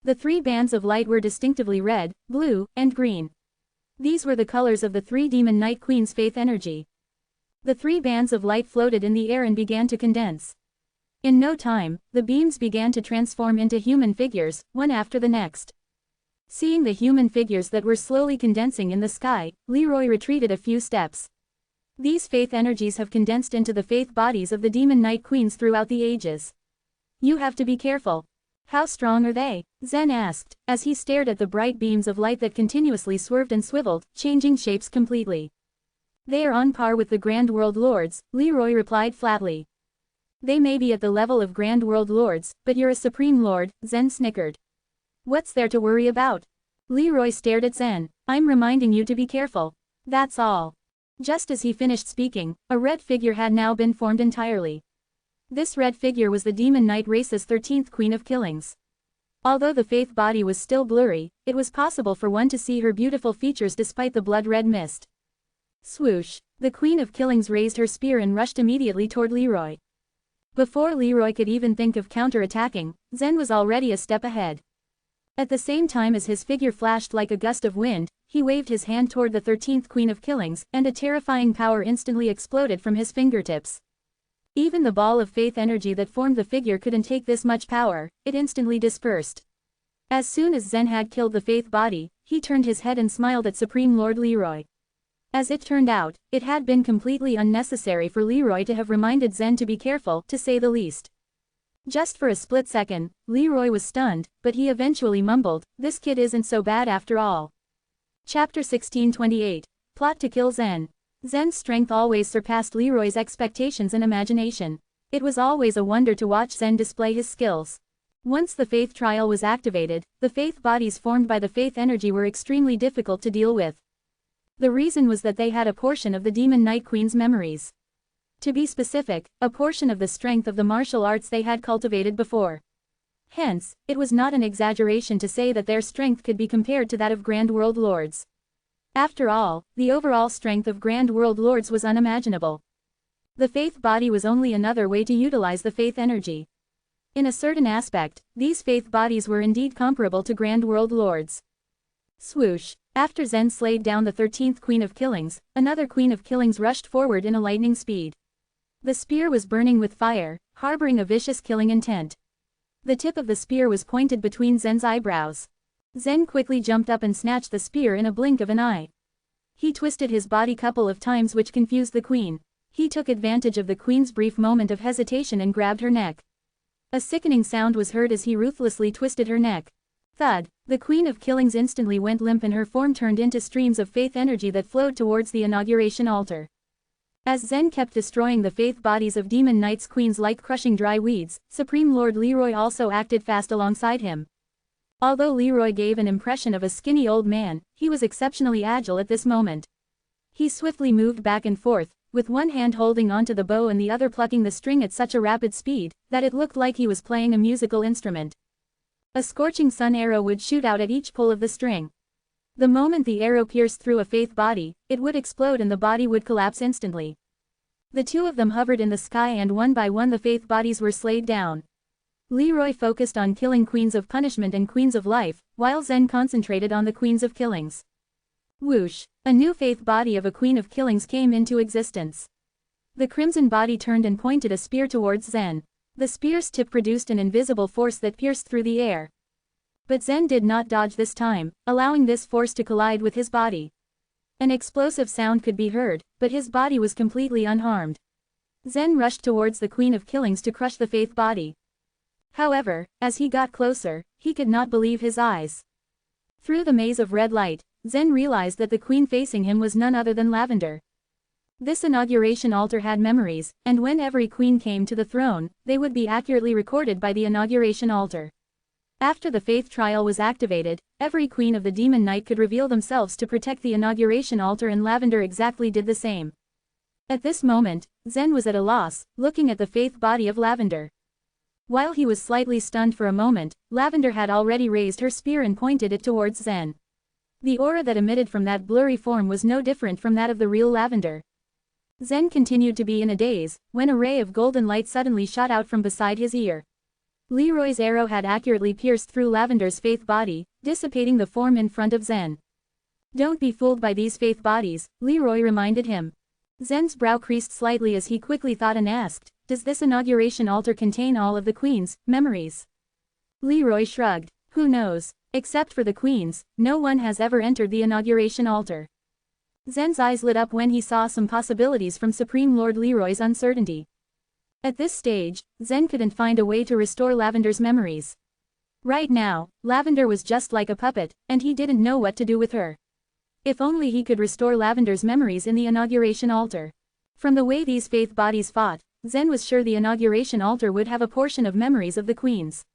Speaker 1: The 3 bands of light were distinctively red, blue, and green. These were the colors of the 3 Demon Knight Queen's faith energy. The 3 bands of light floated in the air and began to condense. In no time, the beams began to transform into human figures, one after the next. Seeing the human figures that were slowly condensing in the sky, Leroy retreated a few steps. These faith energies have condensed into the faith bodies of the Demon Knight Queens throughout the ages. You have to be careful. How strong are they? Zen asked, as he stared at the bright beams of light that continuously swerved and swiveled, changing shapes completely. They are on par with the Grand World Lords, Leroy replied flatly. They may be at the level of Grand World Lords, but you're a Supreme Lord, Zen snickered. What's there to worry about? Leroy stared at Zen. I'm reminding you to be careful. That's all. Just as he finished speaking, a red figure had now been formed entirely. This red figure was the Demon Knight race's 13th Queen of Killings. Although the faith body was still blurry, it was possible for one to see her beautiful features despite the blood-red mist. Swoosh! The Queen of Killings raised her spear and rushed immediately toward Leroy. Before Leroy could even think of counterattacking, Zen was already a step ahead. At the same time as his figure flashed like a gust of wind, he waved his hand toward the 13th Queen of Killings, and a terrifying power instantly exploded from his fingertips. Even the ball of faith energy that formed the figure couldn't take this much power, it instantly dispersed. As soon as Zen had killed the faith body, he turned his head and smiled at Supreme Lord Leroy. As it turned out, it had been completely unnecessary for Leroy to have reminded Zen to be careful, to say the least. Just for a split second, Leroy was stunned, but he eventually mumbled, "This kid isn't so bad after all." Chapter 1628. Plot to kill Zen. Zen's strength always surpassed Leroy's expectations and imagination. It was always a wonder to watch Zen display his skills. Once the faith trial was activated, the faith bodies formed by the faith energy were extremely difficult to deal with. The reason was that they had a portion of the Demon Knight Queen's memories. To be specific, a portion of the strength of the martial arts they had cultivated before. Hence, it was not an exaggeration to say that their strength could be compared to that of Grand World Lords. After all, the overall strength of Grand World Lords was unimaginable. The faith body was only another way to utilize the faith energy. In a certain aspect, these faith bodies were indeed comparable to Grand World Lords. Swoosh! After Zen slayed down the 13th Queen of Killings, another Queen of Killings rushed forward in a lightning speed. The spear was burning with fire, harboring a vicious killing intent. The tip of the spear was pointed between Zen's eyebrows. Zen quickly jumped up and snatched the spear in a blink of an eye. He twisted his body couple of times, which confused the queen. He took advantage of the queen's brief moment of hesitation and grabbed her neck. A sickening sound was heard as he ruthlessly twisted her neck. Thud! The Queen of Killings instantly went limp and her form turned into streams of faith energy that flowed towards the inauguration altar. As Zen kept destroying the faith bodies of demon knights queens like crushing dry weeds, Supreme Lord Leroy also acted fast alongside him. Although Leroy gave an impression of a skinny old man, he was exceptionally agile at this moment. He swiftly moved back and forth, with one hand holding onto the bow and the other plucking the string at such a rapid speed, that it looked like he was playing a musical instrument. A scorching sun arrow would shoot out at each pull of the string. The moment the arrow pierced through a faith body, it would explode and the body would collapse instantly. The two of them hovered in the sky and one by one the faith bodies were slayed down. Leroy focused on killing queens of punishment and queens of life, while Zen concentrated on the queens of killings. Whoosh! A new faith body of a queen of killings came into existence. The crimson body turned and pointed a spear towards Zen. The spear's tip produced an invisible force that pierced through the air. But Zen did not dodge this time, allowing this force to collide with his body. An explosive sound could be heard, but his body was completely unharmed. Zen rushed towards the Queen of Killings to crush the faith body. However, as he got closer, he could not believe his eyes. Through the maze of red light, Zen realized that the queen facing him was none other than Lavender. This inauguration altar had memories, and when every queen came to the throne, they would be accurately recorded by the inauguration altar. After the faith trial was activated, every queen of the demon knight could reveal themselves to protect the inauguration altar, and Lavender exactly did the same. At this moment, Zen was at a loss, looking at the faith body of Lavender. While he was slightly stunned for a moment, Lavender had already raised her spear and pointed it towards Zen. The aura that emitted from that blurry form was no different from that of the real Lavender. Zen continued to be in a daze, when a ray of golden light suddenly shot out from beside his ear. Leroy's arrow had accurately pierced through Lavender's faith body, dissipating the form in front of Zen. "Don't be fooled by these faith bodies," Leroy reminded him. Zen's brow creased slightly as he quickly thought and asked, "Does this inauguration altar contain all of the queen's memories?" Leroy shrugged. "Who knows? Except for the queens, no one has ever entered the inauguration altar." Zen's eyes lit up when he saw some possibilities from Supreme Lord Leroy's uncertainty. At this stage, Zen couldn't find a way to restore Lavender's memories. Right now, Lavender was just like a puppet, and he didn't know what to do with her. If only he could restore Lavender's memories in the inauguration altar. From the way these faith bodies fought, Zen was sure the inauguration altar would have a portion of memories of the queens.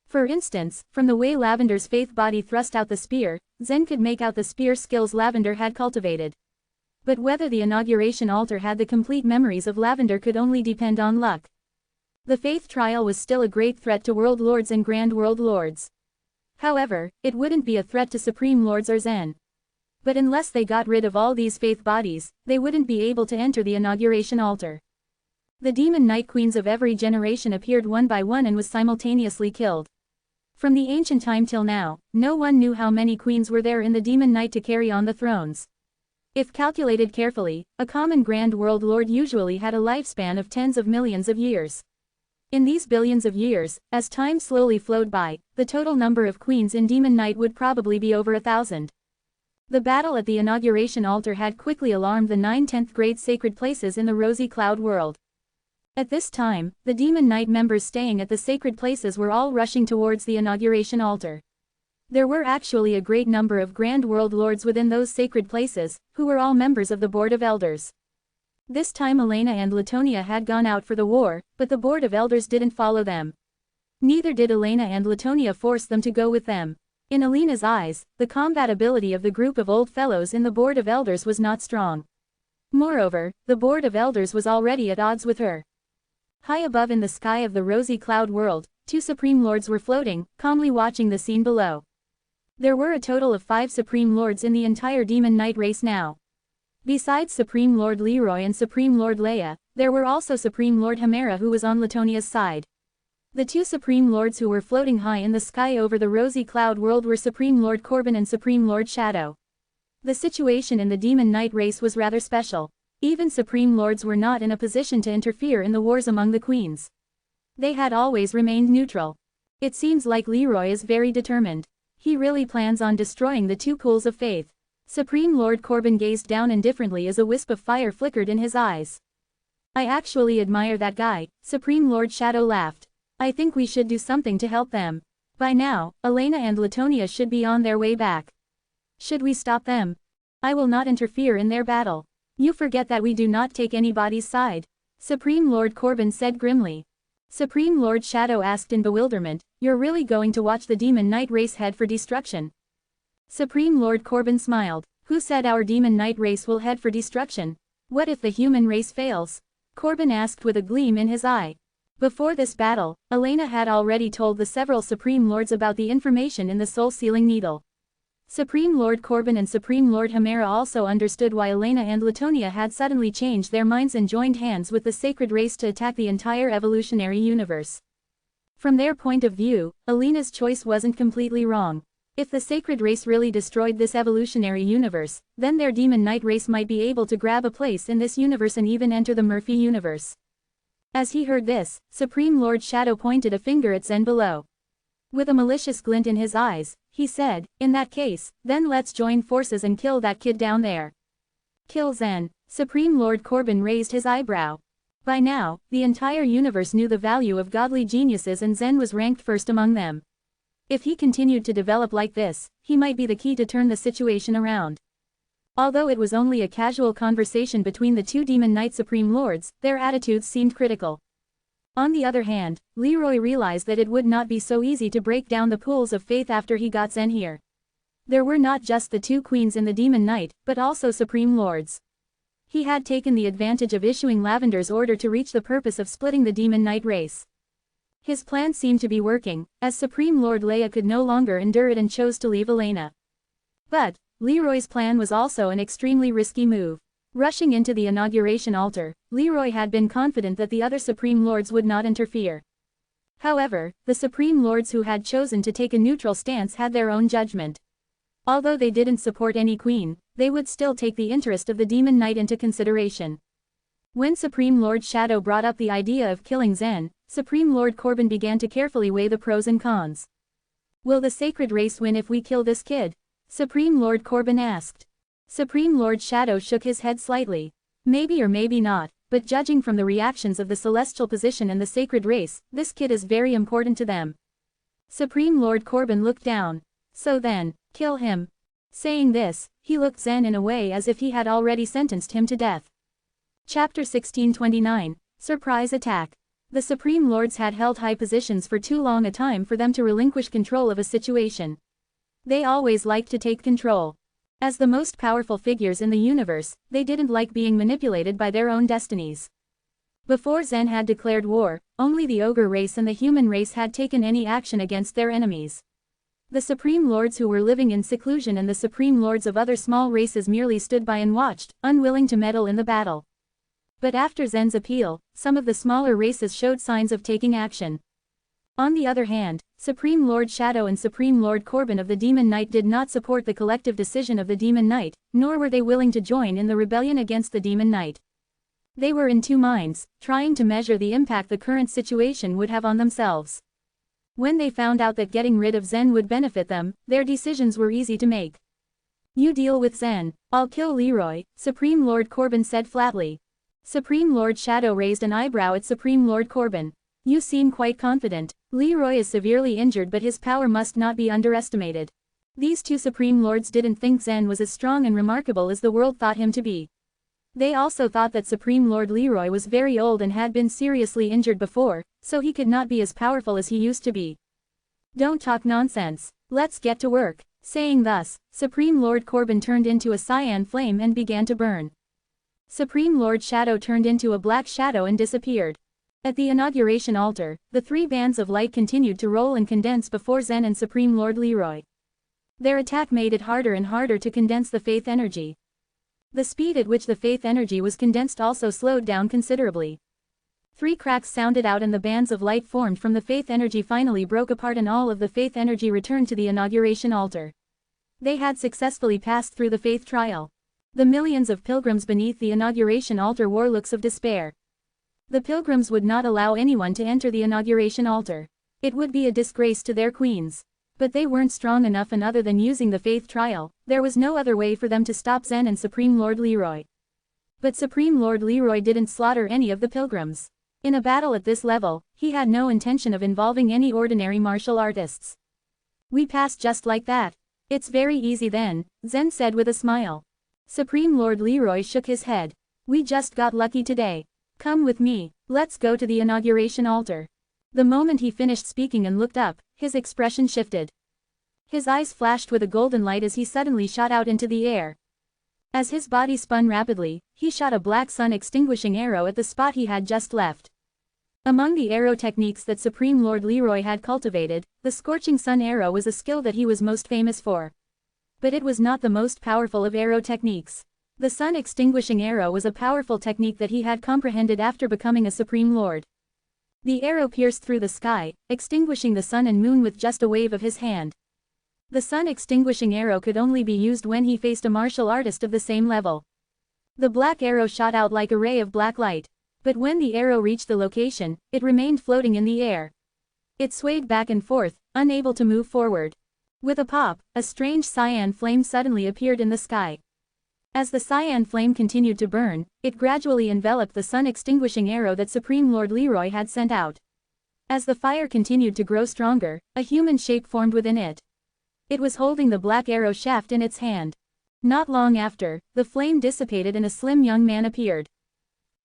Speaker 1: For instance, from the way Lavender's faith body thrust out the spear, Zen could make out the spear skills Lavender had cultivated. But whether the inauguration altar had the complete memories of Lavender could only depend on luck. The faith trial was still a great threat to World Lords and Grand World Lords. However, it wouldn't be a threat to Supreme Lords or Zen. But unless they got rid of all these faith bodies, they wouldn't be able to enter the inauguration altar. The demon knight queens of every generation appeared one by one and was simultaneously killed. From the ancient time till now, no one knew how many queens were there in the demon knight to carry on the thrones. If calculated carefully, a common Grand World Lord usually had a lifespan of tens of millions of years. In these billions of years, as time slowly flowed by, the total number of queens in Demon Knight would probably be over 1,000. The battle at the inauguration altar had quickly alarmed the 9 10th grade sacred places in the rosy cloud world. At this time, the Demon Knight members staying at the sacred places were all rushing towards the inauguration altar. There were actually a great number of Grand World Lords within those sacred places, who were all members of the Board of Elders. This time Elena and Latonia had gone out for the war, but the Board of Elders didn't follow them. Neither did Elena and Latonia force them to go with them. In Elena's eyes, the compatibility of the group of old fellows in the Board of Elders was not strong. Moreover, the Board of Elders was already at odds with her. High above in the sky of the rosy cloud world, 2 Supreme Lords were floating, calmly watching the scene below. There were a total of 5 Supreme Lords in the entire Demon Knight race now. Besides Supreme Lord Leroy and Supreme Lord Leia, there were also Supreme Lord Himera who was on Latonia's side. The 2 Supreme Lords who were floating high in the sky over the rosy cloud world were Supreme Lord Corbin and Supreme Lord Shadow. The situation in the Demon Knight race was rather special. Even Supreme Lords were not in a position to interfere in the wars among the queens. They had always remained neutral. It seems like Leroy is very determined. He really plans on destroying the 2 pools of faith. Supreme Lord Corbin gazed down indifferently as a wisp of fire flickered in his eyes. "I actually admire that guy," Supreme Lord Shadow laughed. "I think we should do something to help them. By now, Elena and Latonia should be on their way back. Should we stop them? I will not interfere in their battle. You forget that we do not take anybody's side. Supreme Lord Corbin said grimly. Supreme Lord Shadow asked in bewilderment, you're really going to watch the Demon Knight race head for destruction? Supreme Lord Corbin smiled. Who said our Demon Knight race will head for destruction? What if the human race fails? Corbin asked with a gleam in his eye. Before this battle, Elena had already told the several Supreme Lords about the information in the soul-sealing needle. Supreme Lord Corbin and Supreme Lord Himera also understood why Elena and Latonia had suddenly changed their minds and joined hands with the sacred race to attack the entire evolutionary universe. From their point of view, Elena's choice wasn't completely wrong. If the sacred race really destroyed this evolutionary universe, then their Demon Knight race might be able to grab a place in this universe and even enter the Murphy universe. As he heard this, Supreme Lord Shadow pointed a finger at Zen below. With a malicious glint in his eyes, he said, in that case, then let's join forces and kill that kid down there. Kill Zen. Supreme Lord Corbin raised his eyebrow. By now, the entire universe knew the value of godly geniuses and Zen was ranked first among them. If he continued to develop like this, he might be the key to turn the situation around. Although it was only a casual conversation between the two Demon Knight Supreme Lords, their attitudes seemed critical. On the other hand, Leroy realized that it would not be so easy to break down the pools of faith after he got Zen here. There were not just the two queens in the Demon Knight, but also Supreme Lords. He had taken the advantage of issuing Lavender's order to reach the purpose of splitting the Demon Knight race. His plan seemed to be working, as Supreme Lord Leia could no longer endure it and chose to leave Elena. But Leroy's plan was also an extremely risky move. Rushing into the inauguration altar, Leroy had been confident that the other Supreme Lords would not interfere. However, the Supreme Lords who had chosen to take a neutral stance had their own judgment. Although they didn't support any queen, they would still take the interest of the Demon Knight into consideration. When Supreme Lord Shadow brought up the idea of killing Zen, Supreme Lord Corbin began to carefully weigh the pros and cons. Will the sacred race win if we kill this kid? Supreme Lord Corbin asked. Supreme Lord Shadow shook his head slightly. Maybe or maybe not, but judging from the reactions of the celestial position and the sacred race, this kid is very important to them. Supreme Lord Corbin looked down. So then, kill him. Saying this, he looked Zen in a way as if he had already sentenced him to death. Chapter 1629, Surprise Attack. The Supreme Lords had held high positions for too long a time for them to relinquish control of a situation. They always liked to take control. As the most powerful figures in the universe, they didn't like being manipulated by their own destinies. Before Zen had declared war, only the ogre race and the human race had taken any action against their enemies. The Supreme Lords who were living in seclusion and the Supreme Lords of other small races merely stood by and watched, unwilling to meddle in the battle. But after Zen's appeal, some of the smaller races showed signs of taking action. On the other hand, Supreme Lord Shadow and Supreme Lord Corbin of the Demon Knight did not support the collective decision of the Demon Knight, nor were they willing to join in the rebellion against the Demon Knight. They were in two minds, trying to measure the impact the current situation would have on themselves. When they found out that getting rid of Zen would benefit them, their decisions were easy to make. You deal with Zen, I'll kill Leroy, Supreme Lord Corbin said flatly. Supreme Lord Shadow raised an eyebrow at Supreme Lord Corbin. You seem quite confident. Leroy is severely injured but his power must not be underestimated. These two Supreme Lords didn't think Zen was as strong and remarkable as the world thought him to be. They also thought that Supreme Lord Leroy was very old and had been seriously injured before, so he could not be as powerful as he used to be. Don't talk nonsense. Let's get to work. Saying thus, Supreme Lord Corbin turned into a cyan flame and began to burn. Supreme Lord Shadow turned into a black shadow and disappeared. At the inauguration altar, the three bands of light continued to roll and condense before Zen and Supreme Lord Leroy. Their attack made it harder and harder to condense the faith energy. The speed at which the faith energy was condensed also slowed down considerably. Three cracks sounded out and the bands of light formed from the faith energy finally broke apart and all of the faith energy returned to the inauguration altar. They had successfully passed through the faith trial. The millions of pilgrims beneath the inauguration altar wore looks of despair. The pilgrims would not allow anyone to enter the inauguration altar. It would be a disgrace to their queens. But they weren't strong enough, and other than using the faith trial, there was no other way for them to stop Zen and Supreme Lord Leroy. But Supreme Lord Leroy didn't slaughter any of the pilgrims. In a battle at this level, he had no intention of involving any ordinary martial artists. We passed just like that. It's very easy then, Zen said with a smile. Supreme Lord Leroy shook his head. We just got lucky today. Come with me, let's go to the inauguration altar. The moment he finished speaking and looked up, his expression shifted. His eyes flashed with a golden light as he suddenly shot out into the air. As his body spun rapidly, he shot a black sun-extinguishing arrow at the spot he had just left. Among the arrow techniques that Supreme Lord Leroy had cultivated, the scorching sun arrow was a skill that he was most famous for. But it was not the most powerful of arrow techniques. The sun-extinguishing arrow was a powerful technique that he had comprehended after becoming a Supreme Lord. The arrow pierced through the sky, extinguishing the sun and moon with just a wave of his hand. The sun-extinguishing arrow could only be used when he faced a martial artist of the same level. The black arrow shot out like a ray of black light. But when the arrow reached the location, it remained floating in the air. It swayed back and forth, unable to move forward. With a pop, a strange cyan flame suddenly appeared in the sky. As the cyan flame continued to burn, it gradually enveloped the sun-extinguishing arrow that Supreme Lord Leroy had sent out. As the fire continued to grow stronger, a human shape formed within it. It was holding the black arrow shaft in its hand. Not long after, the flame dissipated and a slim young man appeared.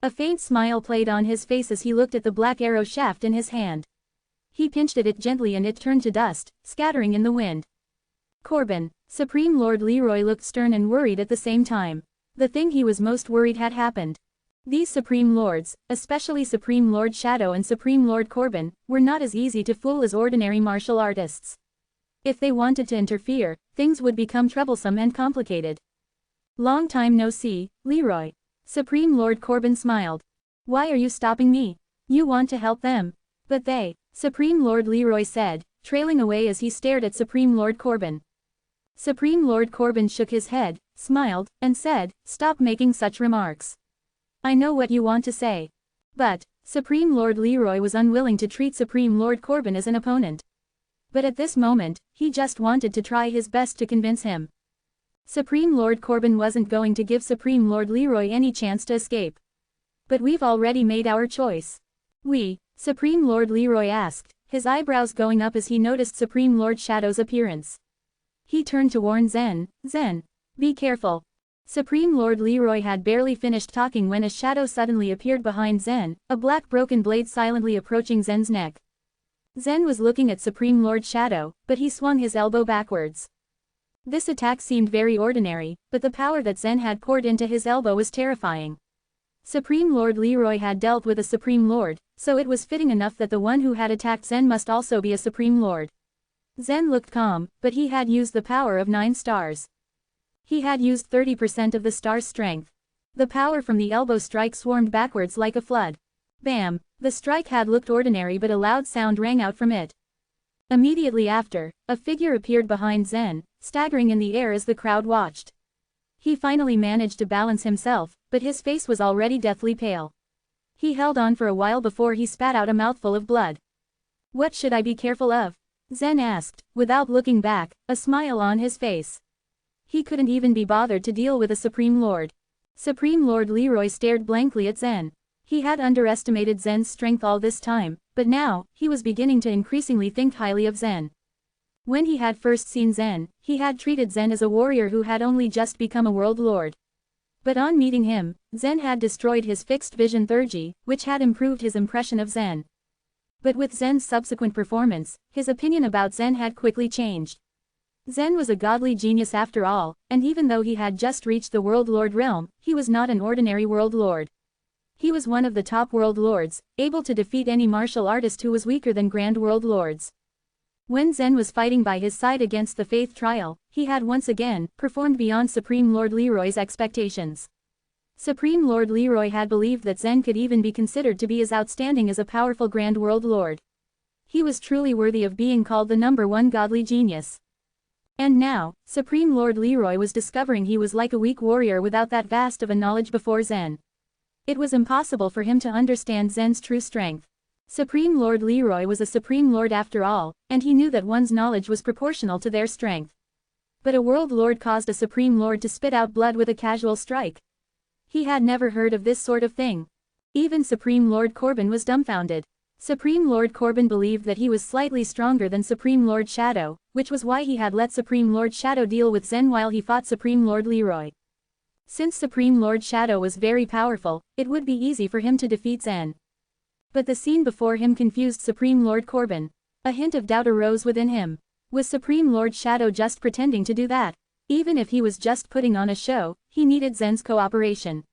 Speaker 1: A faint smile played on his face as he looked at the black arrow shaft in his hand. He pinched at it gently and it turned to dust, scattering in the wind. Corbin. Supreme Lord Leroy looked stern and worried at the same time. The thing he was most worried had happened. These Supreme Lords, especially Supreme Lord Shadow and Supreme Lord Corbin, were not as easy to fool as ordinary martial artists. If they wanted to interfere, things would become troublesome and complicated. Long time no see, Leroy. Supreme Lord Corbin smiled. Why are you stopping me? You want to help them. But they, Supreme Lord Leroy said, trailing away as he stared at Supreme Lord Corbin. Supreme Lord Corbin shook his head, smiled, and said, stop making such remarks. I know what you want to say. But, Supreme Lord Leroy was unwilling to treat Supreme Lord Corbin as an opponent. But at this moment, he just wanted to try his best to convince him. Supreme Lord Corbin wasn't going to give Supreme Lord Leroy any chance to escape. But we've already made our choice. We, Supreme Lord Leroy asked, his eyebrows going up as he noticed Supreme Lord Shadow's appearance. He turned to warn Zen, Zen, be careful. Supreme Lord Leroy had barely finished talking when a shadow suddenly appeared behind Zen, a black broken blade silently approaching Zen's neck. Zen was looking at Supreme Lord Shadow, but he swung his elbow backwards. This attack seemed very ordinary, but the power that Zen had poured into his elbow was terrifying. Supreme Lord Leroy had dealt with a Supreme Lord, so it was fitting enough that the one who had attacked Zen must also be a Supreme Lord. Zen looked calm, but he had used the power of 9 stars. He had used 30% of the star's strength. The power from the elbow strike swarmed backwards like a flood. Bam! The strike had looked ordinary but a loud sound rang out from it. Immediately after, a figure appeared behind Zen, staggering in the air as the crowd watched. He finally managed to balance himself, but his face was already deathly pale. He held on for a while before he spat out a mouthful of blood. What should I be careful of? Zen asked, without looking back, a smile on his face. He couldn't even be bothered to deal with a Supreme Lord. Supreme Lord Leroy stared blankly at Zen. He had underestimated Zen's strength all this time, but now, he was beginning to increasingly think highly of Zen. When he had first seen Zen, he had treated Zen as a warrior who had only just become a world lord. But on meeting him, Zen had destroyed his fixed vision theurgy, which had improved his impression of Zen. But with Zen's subsequent performance, his opinion about Zen had quickly changed. Zen was a godly genius after all, and even though he had just reached the World Lord realm, he was not an ordinary World Lord. He was one of the top World Lords, able to defeat any martial artist who was weaker than Grand World Lords. When Zen was fighting by his side against the Faith Trial, he had once again performed beyond Supreme Lord Leroy's expectations. Supreme Lord Leroy had believed that Zen could even be considered to be as outstanding as a powerful Grand World Lord. He was truly worthy of being called the #1 godly genius. And now, Supreme Lord Leroy was discovering he was like a weak warrior without that vast of a knowledge before Zen. It was impossible for him to understand Zen's true strength. Supreme Lord Leroy was a Supreme Lord after all, and he knew that one's knowledge was proportional to their strength. But a World Lord caused a Supreme Lord to spit out blood with a casual strike. He had never heard of this sort of thing. Even Supreme Lord Corbin was dumbfounded. Supreme Lord Corbin believed that he was slightly stronger than Supreme Lord Shadow, which was why he had let Supreme Lord Shadow deal with Zen while he fought Supreme Lord Leroy. Since Supreme Lord Shadow was very powerful, it would be easy for him to defeat Zen. But the scene before him confused Supreme Lord Corbin. A hint of doubt arose within him. Was Supreme Lord Shadow just pretending to do that? Even if he was just putting on a show, he needed Zen's cooperation.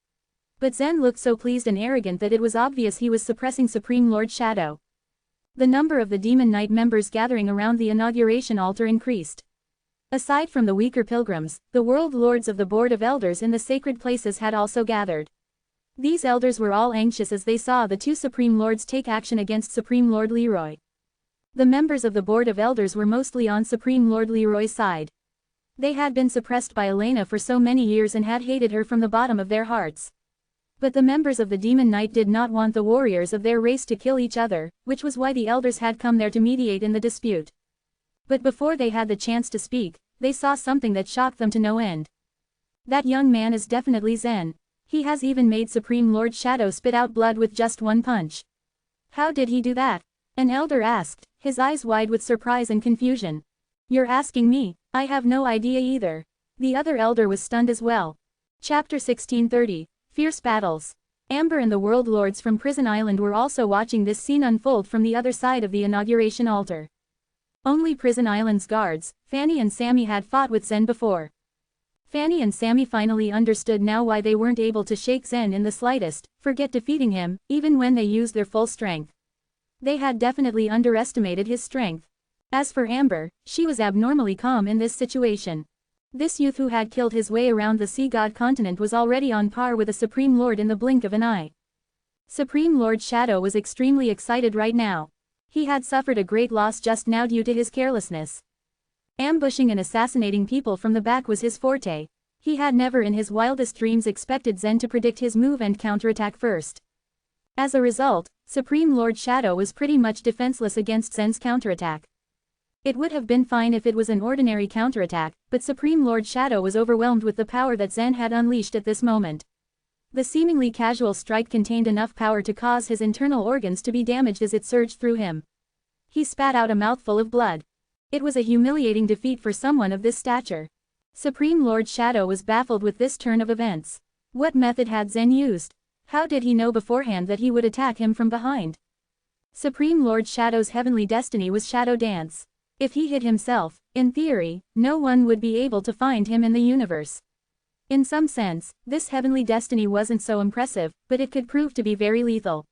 Speaker 1: But Zen looked so pleased and arrogant that it was obvious he was suppressing Supreme Lord Shadow. The number of the Demon Knight members gathering around the inauguration altar increased. Aside from the weaker pilgrims, the world lords of the Board of Elders in the sacred places had also gathered. These elders were all anxious as they saw the two Supreme Lords take action against Supreme Lord Leroy. The members of the Board of Elders were mostly on Supreme Lord Leroy's side. They had been suppressed by Elena for so many years and had hated her from the bottom of their hearts. But the members of the Demon Knight did not want the warriors of their race to kill each other, which was why the elders had come there to mediate in the dispute. But before they had the chance to speak, they saw something that shocked them to no end. That young man is definitely Zen. He has even made Supreme Lord Shadow spit out blood with just one punch. How did he do that? An elder asked, his eyes wide with surprise and confusion. You're asking me? I have no idea either. The other elder was stunned as well. Chapter 1630. Fierce Battles. Amber and the World Lords from Prison Island were also watching this scene unfold from the other side of the inauguration altar. Only Prison Island's guards, Fanny and Sammy, had fought with Zen before. Fanny and Sammy finally understood now why they weren't able to shake Zen in the slightest, forget defeating him, even when they used their full strength. They had definitely underestimated his strength. As for Amber, she was abnormally calm in this situation. This youth who had killed his way around the Sea God continent was already on par with a Supreme Lord in the blink of an eye. Supreme Lord Shadow was extremely excited right now. He had suffered a great loss just now due to his carelessness. Ambushing and assassinating people from the back was his forte. He had never in his wildest dreams expected Zen to predict his move and counterattack first. As a result, Supreme Lord Shadow was pretty much defenseless against Zen's counterattack. It would have been fine if it was an ordinary counterattack, but Supreme Lord Shadow was overwhelmed with the power that Zen had unleashed at this moment. The seemingly casual strike contained enough power to cause his internal organs to be damaged as it surged through him. He spat out a mouthful of blood. It was a humiliating defeat for someone of this stature. Supreme Lord Shadow was baffled with this turn of events. What method had Zen used? How did he know beforehand that he would attack him from behind? Supreme Lord Shadow's heavenly destiny was Shadow Dance. If he hid himself, in theory, no one would be able to find him in the universe. In some sense, this heavenly destiny wasn't so impressive, but it could prove to be very lethal.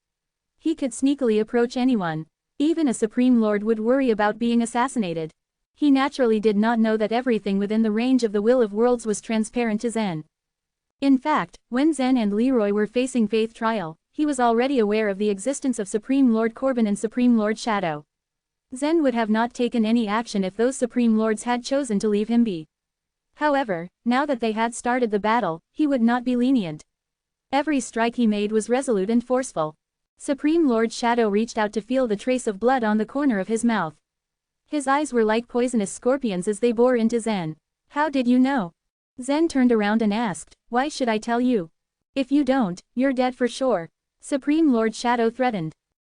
Speaker 1: He could sneakily approach anyone. Even a Supreme Lord would worry about being assassinated. He naturally did not know that everything within the range of the Will of Worlds was transparent to Zen. In fact, when Zen and Leroy were facing faith trial, he was already aware of the existence of Supreme Lord Corbin and Supreme Lord Shadow. Zen would have not taken any action if those Supreme Lords had chosen to leave him be. However, now that they had started the battle, he would not be lenient. Every strike he made was resolute and forceful. Supreme Lord Shadow reached out to feel the trace of blood on the corner of his mouth. His eyes were like poisonous scorpions as they bore into Zen. How did you know? Zen turned around and asked, why should I tell you? If you don't, you're dead for sure. Supreme Lord Shadow threatened.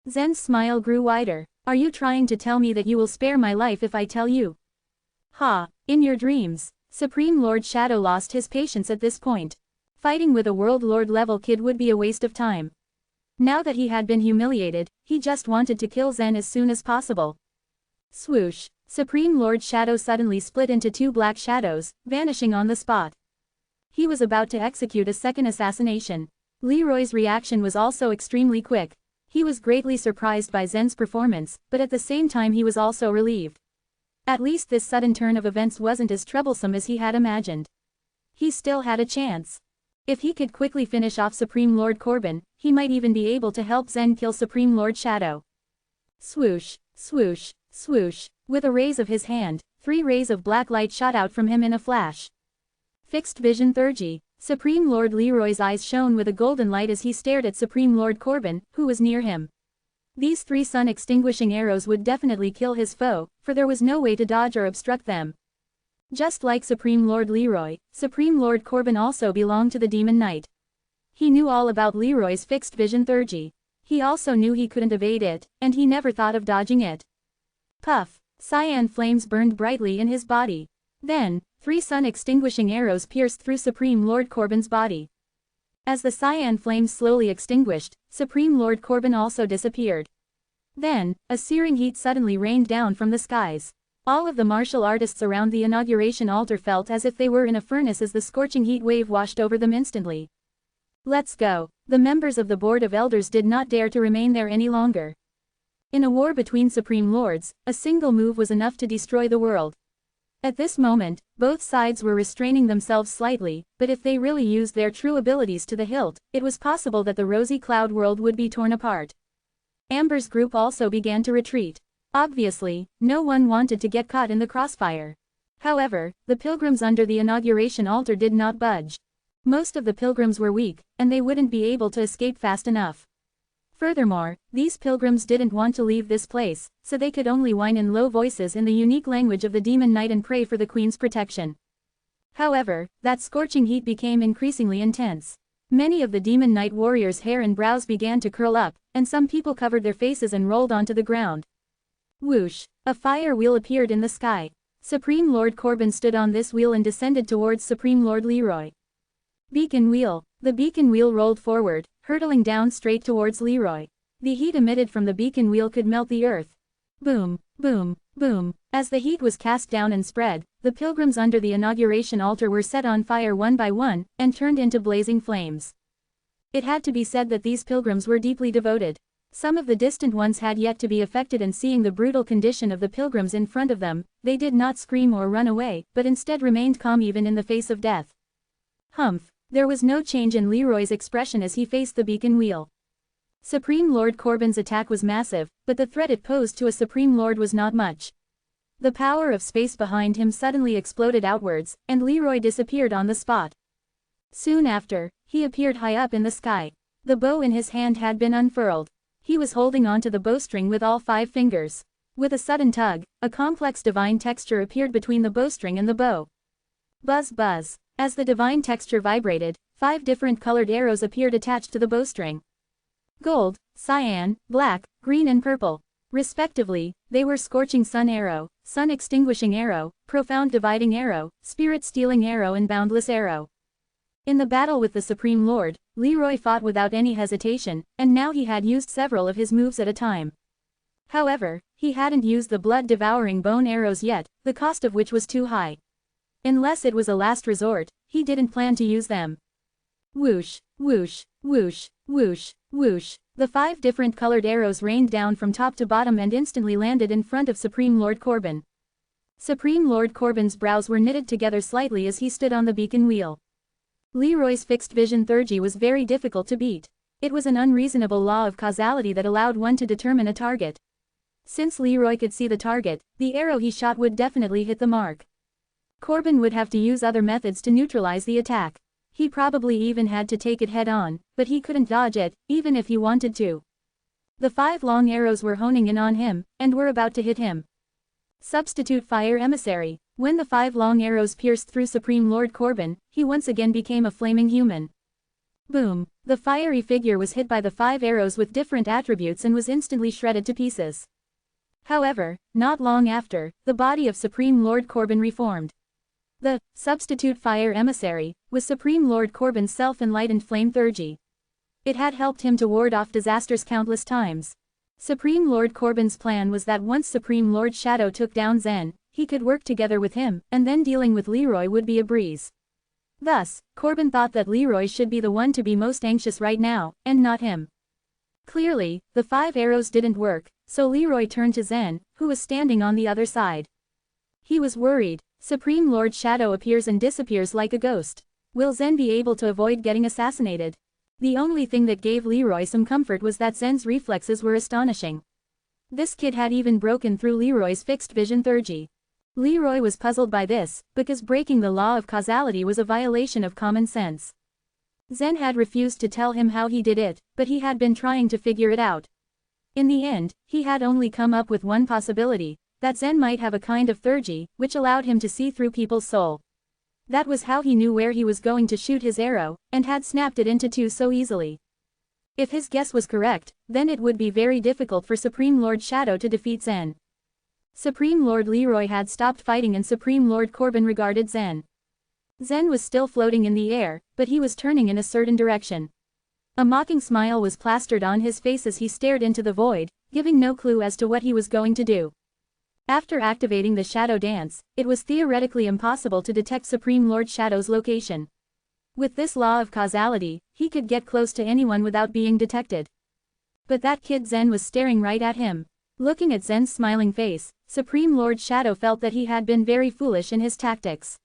Speaker 1: Zen's smile grew wider. Are you trying to tell me that you will spare my life if I tell you? Ha, in your dreams. Supreme Lord Shadow lost his patience at this point. Fighting with a World Lord level kid would be a waste of time. Now that he had been humiliated, he just wanted to kill Zen as soon as possible. Swoosh. Supreme Lord Shadow suddenly split into two black shadows, vanishing on the spot. He was about to execute a second assassination. Leroy's reaction was also extremely quick. He was greatly surprised by Zen's performance, but at the same time he was also relieved. At least this sudden turn of events wasn't as troublesome as he had imagined. He still had a chance. If he could quickly finish off Supreme Lord Corbin, he might even be able to help Zen kill Supreme Lord Shadow. Swoosh, swoosh, swoosh. With a raise of his hand, 3 rays of black light shot out from him in a flash. Fixed vision 30. Supreme Lord Leroy's eyes shone with a golden light as he stared at Supreme Lord Corbin, who was near him. These 3 sun-extinguishing arrows would definitely kill his foe, for there was no way to dodge or obstruct them. Just like Supreme Lord Leroy, Supreme Lord Corbin also belonged to the Demon Knight. He knew all about Leroy's fixed vision 30. He also knew he couldn't evade it, and he never thought of dodging it. Puff. Cyan flames burned brightly in his body. Then, 3 sun-extinguishing arrows pierced through Supreme Lord Corbin's body. As the cyan flames slowly extinguished, Supreme Lord Corbin also disappeared. Then, a searing heat suddenly rained down from the skies. All of the martial artists around the inauguration altar felt as if they were in a furnace as the scorching heat wave washed over them instantly. Let's go. The members of the Board of Elders did not dare to remain there any longer. In a war between Supreme Lords, a single move was enough to destroy the world. At this moment, both sides were restraining themselves slightly, but if they really used their true abilities to the hilt, it was possible that the rosy cloud world would be torn apart. Amber's group also began to retreat. Obviously, no one wanted to get caught in the crossfire. However, the pilgrims under the inauguration altar did not budge. Most of the pilgrims were weak, and they wouldn't be able to escape fast enough. Furthermore, these pilgrims didn't want to leave this place, so they could only whine in low voices in the unique language of the Demon Knight and pray for the Queen's protection. However, that scorching heat became increasingly intense. Many of the Demon Knight warriors' hair and brows began to curl up, and some people covered their faces and rolled onto the ground. Whoosh! A fire wheel appeared in the sky. Supreme Lord Corbin stood on this wheel and descended towards Supreme Lord Leroy. Beacon wheel. The beacon wheel rolled forward, hurtling down straight towards Leroy. The heat emitted from the beacon wheel could melt the earth. Boom, boom, boom. As the heat was cast down and spread, the pilgrims under the inauguration altar were set on fire one by one, and turned into blazing flames. It had to be said that these pilgrims were deeply devoted. Some of the distant ones had yet to be affected, and seeing the brutal condition of the pilgrims in front of them, they did not scream or run away, but instead remained calm even in the face of death. Humph! There was no change in Leroy's expression as he faced the beacon wheel. Supreme Lord Corbin's attack was massive, but the threat it posed to a Supreme Lord was not much. The power of space behind him suddenly exploded outwards, and Leroy disappeared on the spot. Soon after, he appeared high up in the sky. The bow in his hand had been unfurled. He was holding onto the bowstring with all 5 fingers. With a sudden tug, a complex divine texture appeared between the bowstring and the bow. Buzz buzz. As the divine texture vibrated, 5 different colored arrows appeared attached to the bowstring. Gold, cyan, black, green and purple. Respectively, they were Scorching Sun Arrow, Sun Extinguishing Arrow, Profound Dividing Arrow, Spirit Stealing Arrow and Boundless Arrow. In the battle with the Supreme Lord, Leroy fought without any hesitation, and now he had used several of his moves at a time. However, he hadn't used the blood-devouring bone arrows yet, the cost of which was too high. Unless it was a last resort, he didn't plan to use them. Whoosh, whoosh, whoosh, whoosh, whoosh. The 5 different colored arrows rained down from top to bottom and instantly landed in front of Supreme Lord Corbin. Supreme Lord Corbin's brows were knitted together slightly as he stood on the beacon wheel. Leroy's fixed vision theurgy was very difficult to beat. It was an unreasonable law of causality that allowed one to determine a target. Since Leroy could see the target, the arrow he shot would definitely hit the mark. Corbin would have to use other methods to neutralize the attack. He probably even had to take it head-on, but he couldn't dodge it, even if he wanted to. The 5 long arrows were honing in on him, and were about to hit him. Substitute Fire Emissary. When the 5 long arrows pierced through Supreme Lord Corbin, he once again became a flaming human. Boom! The fiery figure was hit by the 5 arrows with different attributes and was instantly shredded to pieces. However, not long after, the body of Supreme Lord Corbin reformed. The Substitute Fire Emissary was Supreme Lord Corbin's self-enlightened flame theurgy. It had helped him to ward off disasters countless times. Supreme Lord Corbin's plan was that once Supreme Lord Shadow took down Zen, he could work together with him, and then dealing with Leroy would be a breeze. Thus, Corbin thought that Leroy should be the one to be most anxious right now, and not him. Clearly, the 5 arrows didn't work, so Leroy turned to Zen, who was standing on the other side. He was worried. Supreme Lord Shadow appears and disappears like a ghost. Will Zen be able to avoid getting assassinated? The only thing that gave Leroy some comfort was that Zen's reflexes were astonishing. This kid had even broken through Leroy's fixed vision theurgy. Leroy was puzzled by this, because breaking the law of causality was a violation of common sense. Zen had refused to tell him how he did it, but he had been trying to figure it out. In the end, he had only come up with one possibility, that Zen might have a kind of theurgy, which allowed him to see through people's soul. That was how he knew where he was going to shoot his arrow, and had snapped it into 2 so easily. If his guess was correct, then it would be very difficult for Supreme Lord Shadow to defeat Zen. Supreme Lord Leroy had stopped fighting and Supreme Lord Corbin regarded Zen. Zen was still floating in the air, but he was turning in a certain direction. A mocking smile was plastered on his face as he stared into the void, giving no clue as to what he was going to do. After activating the Shadow Dance, it was theoretically impossible to detect Supreme Lord Shadow's location. With this law of causality, he could get close to anyone without being detected. But that kid Zen was staring right at him. Looking at Zen's smiling face, Supreme Lord Shadow felt that he had been very foolish in his tactics.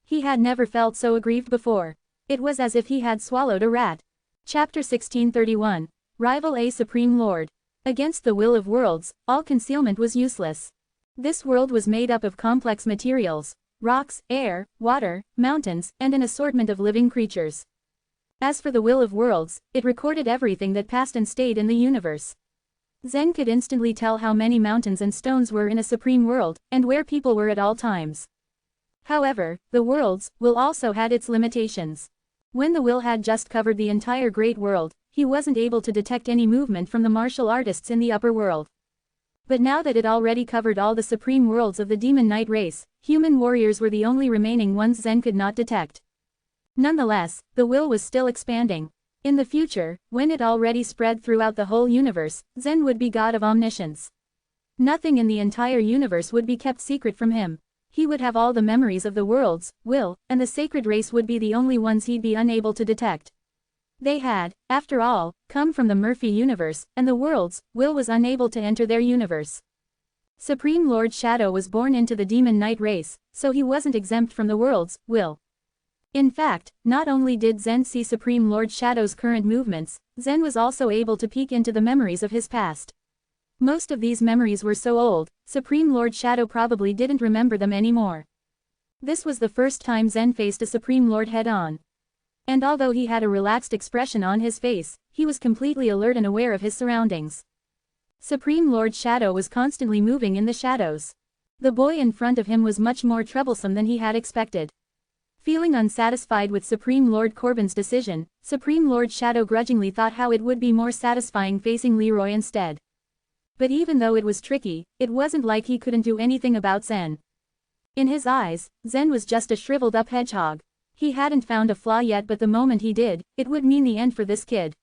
Speaker 1: He had never felt so aggrieved before. It was as if he had swallowed a rat. Chapter 1631. Rival A Supreme Lord. Against the will of worlds, all concealment was useless. This world was made up of complex materials, rocks, air, water, mountains, and an assortment of living creatures. As for the will of worlds, it recorded everything that passed and stayed in the universe. Zen could instantly tell how many mountains and stones were in a supreme world, and where people were at all times. However, the world's will also had its limitations. When the will had just covered the entire great world, he wasn't able to detect any movement from the martial artists in the upper world. But now that it already covered all the supreme worlds of the demon knight race, human warriors were the only remaining ones Zen could not detect. Nonetheless, the will was still expanding. In the future, when it already spread throughout the whole universe, Zen would be god of omniscience. Nothing in the entire universe would be kept secret from him. He would have all the memories of the world's will, and the sacred race would be the only ones he'd be unable to detect. They had, after all, come from the Murphy universe, and the world's will was unable to enter their universe. Supreme Lord Shadow was born into the demon knight race, so he wasn't exempt from the world's will. In fact, not only did Zen see Supreme Lord Shadow's current movements, Zen was also able to peek into the memories of his past. Most of these memories were so old, Supreme Lord Shadow probably didn't remember them anymore. This was the first time Zen faced a Supreme Lord head-on. And although he had a relaxed expression on his face, he was completely alert and aware of his surroundings. Supreme Lord Shadow was constantly moving in the shadows. The boy in front of him was much more troublesome than he had expected. Feeling unsatisfied with Supreme Lord Corbin's decision, Supreme Lord Shadow grudgingly thought how it would be more satisfying facing Leroy instead. But even though it was tricky, it wasn't like he couldn't do anything about Zen. In his eyes, Zen was just a shriveled-up hedgehog. He hadn't found a flaw yet, but the moment he did, it would mean the end for this kid.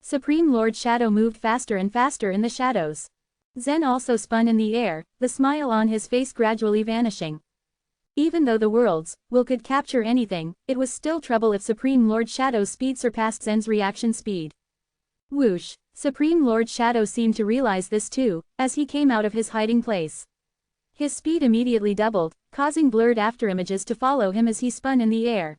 Speaker 1: Supreme Lord Shadow moved faster and faster in the shadows. Zen also spun in the air, the smile on his face gradually vanishing. Even though the world's will could capture anything, it was still trouble if Supreme Lord Shadow's speed surpassed Zen's reaction speed. Whoosh! Supreme Lord Shadow seemed to realize this too, as he came out of his hiding place. His speed immediately doubled, causing blurred afterimages to follow him as he spun in the air.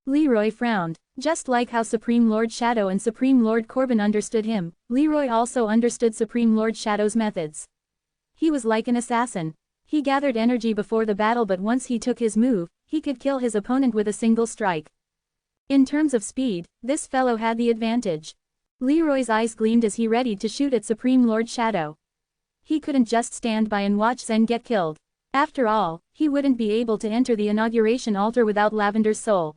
Speaker 1: Leroy frowned. Just like how Supreme Lord Shadow and Supreme Lord Corbin understood him, Leroy also understood Supreme Lord Shadow's methods. He was like an assassin. He gathered energy before the battle, but once he took his move, he could kill his opponent with a single strike. In terms of speed, this fellow had the advantage. Leroy's eyes gleamed as he readied to shoot at Supreme Lord Shadow. He couldn't just stand by and watch Zen get killed. After all, he wouldn't be able to enter the inauguration altar without Lavender's soul.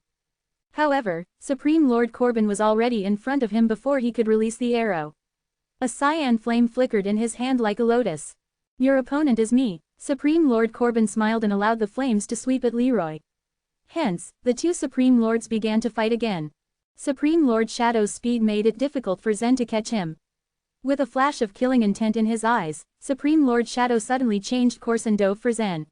Speaker 1: However, Supreme Lord Corbin was already in front of him before he could release the arrow. A cyan flame flickered in his hand like a lotus. "Your opponent is me." Supreme Lord Corbin smiled and allowed the flames to sweep at Leroy. Hence, the two Supreme Lords began to fight again. Supreme Lord Shadow's speed made it difficult for Zen to catch him. With a flash of killing intent in his eyes, Supreme Lord Shadow suddenly changed course and dove for Zen.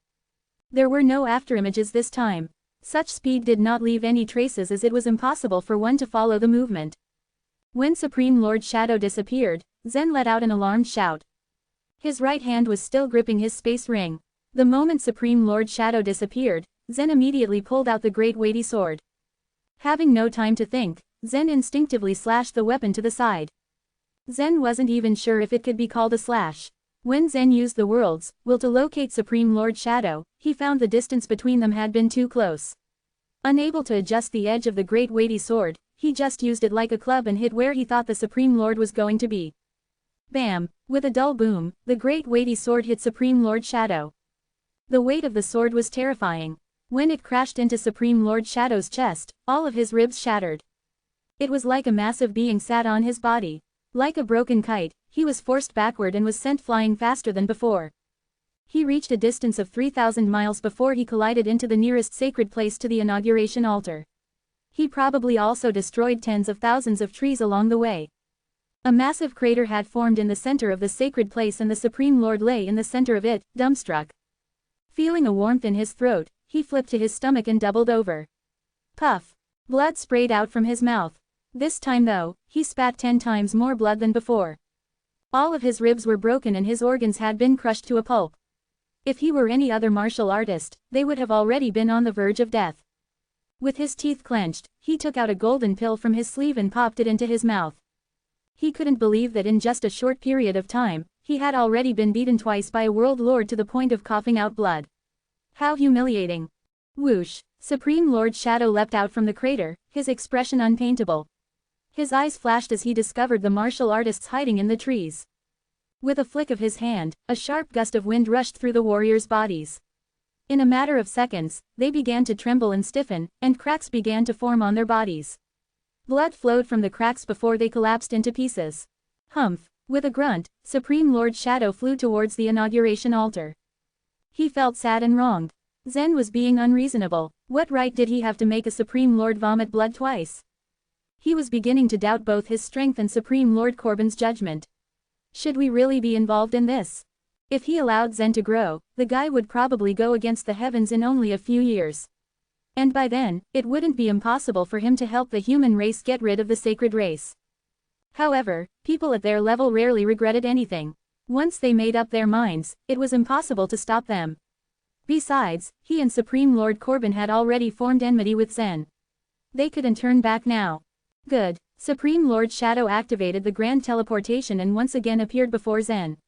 Speaker 1: There were no afterimages this time. Such speed did not leave any traces as it was impossible for one to follow the movement. When Supreme Lord Shadow disappeared, Zen let out an alarmed shout. His right hand was still gripping his space ring. The moment Supreme Lord Shadow disappeared, Zen immediately pulled out the great weighty sword. Having no time to think, Zen instinctively slashed the weapon to the side. Zen wasn't even sure if it could be called a slash. When Zen used the world's will to locate Supreme Lord Shadow, he found the distance between them had been too close. Unable to adjust the edge of the great weighty sword, he just used it like a club and hit where he thought the Supreme Lord was going to be. Bam! With a dull boom, the great weighty sword hit Supreme Lord Shadow. The weight of the sword was terrifying. When it crashed into Supreme Lord Shadow's chest, all of his ribs shattered. It was like a massive being sat on his body. Like a broken kite, he was forced backward and was sent flying faster than before. He reached a distance of 3,000 miles before he collided into the nearest sacred place to the inauguration altar. He probably also destroyed tens of thousands of trees along the way. A massive crater had formed in the center of the sacred place and the Supreme Lord lay in the center of it, dumbstruck. Feeling a warmth in his throat, he flipped to his stomach and doubled over. Puff! Blood sprayed out from his mouth. This time though, he spat 10 times more blood than before. All of his ribs were broken and his organs had been crushed to a pulp. If he were any other martial artist, they would have already been on the verge of death. With his teeth clenched, he took out a golden pill from his sleeve and popped it into his mouth. He couldn't believe that in just a short period of time, he had already been beaten twice by a world lord to the point of coughing out blood. How humiliating. Whoosh! Supreme Lord Shadow leapt out from the crater, his expression unpaintable. His eyes flashed as he discovered the martial artists hiding in the trees. With a flick of his hand, a sharp gust of wind rushed through the warriors' bodies. In a matter of seconds, they began to tremble and stiffen, and cracks began to form on their bodies. Blood flowed from the cracks before they collapsed into pieces. Humph! With a grunt, Supreme Lord Shadow flew towards the inauguration altar. He felt sad and wronged. Zen was being unreasonable. What right did he have to make a Supreme Lord vomit blood twice? He was beginning to doubt both his strength and Supreme Lord Corbin's judgment. Should we really be involved in this? If he allowed Zen to grow, the guy would probably go against the heavens in only a few years. And by then, it wouldn't be impossible for him to help the human race get rid of the sacred race. However, people at their level rarely regretted anything. Once they made up their minds, it was impossible to stop them. Besides, he and Supreme Lord Corbin had already formed enmity with Zen. They couldn't turn back now. Good. Supreme Lord Shadow activated the grand teleportation and once again appeared before Zen.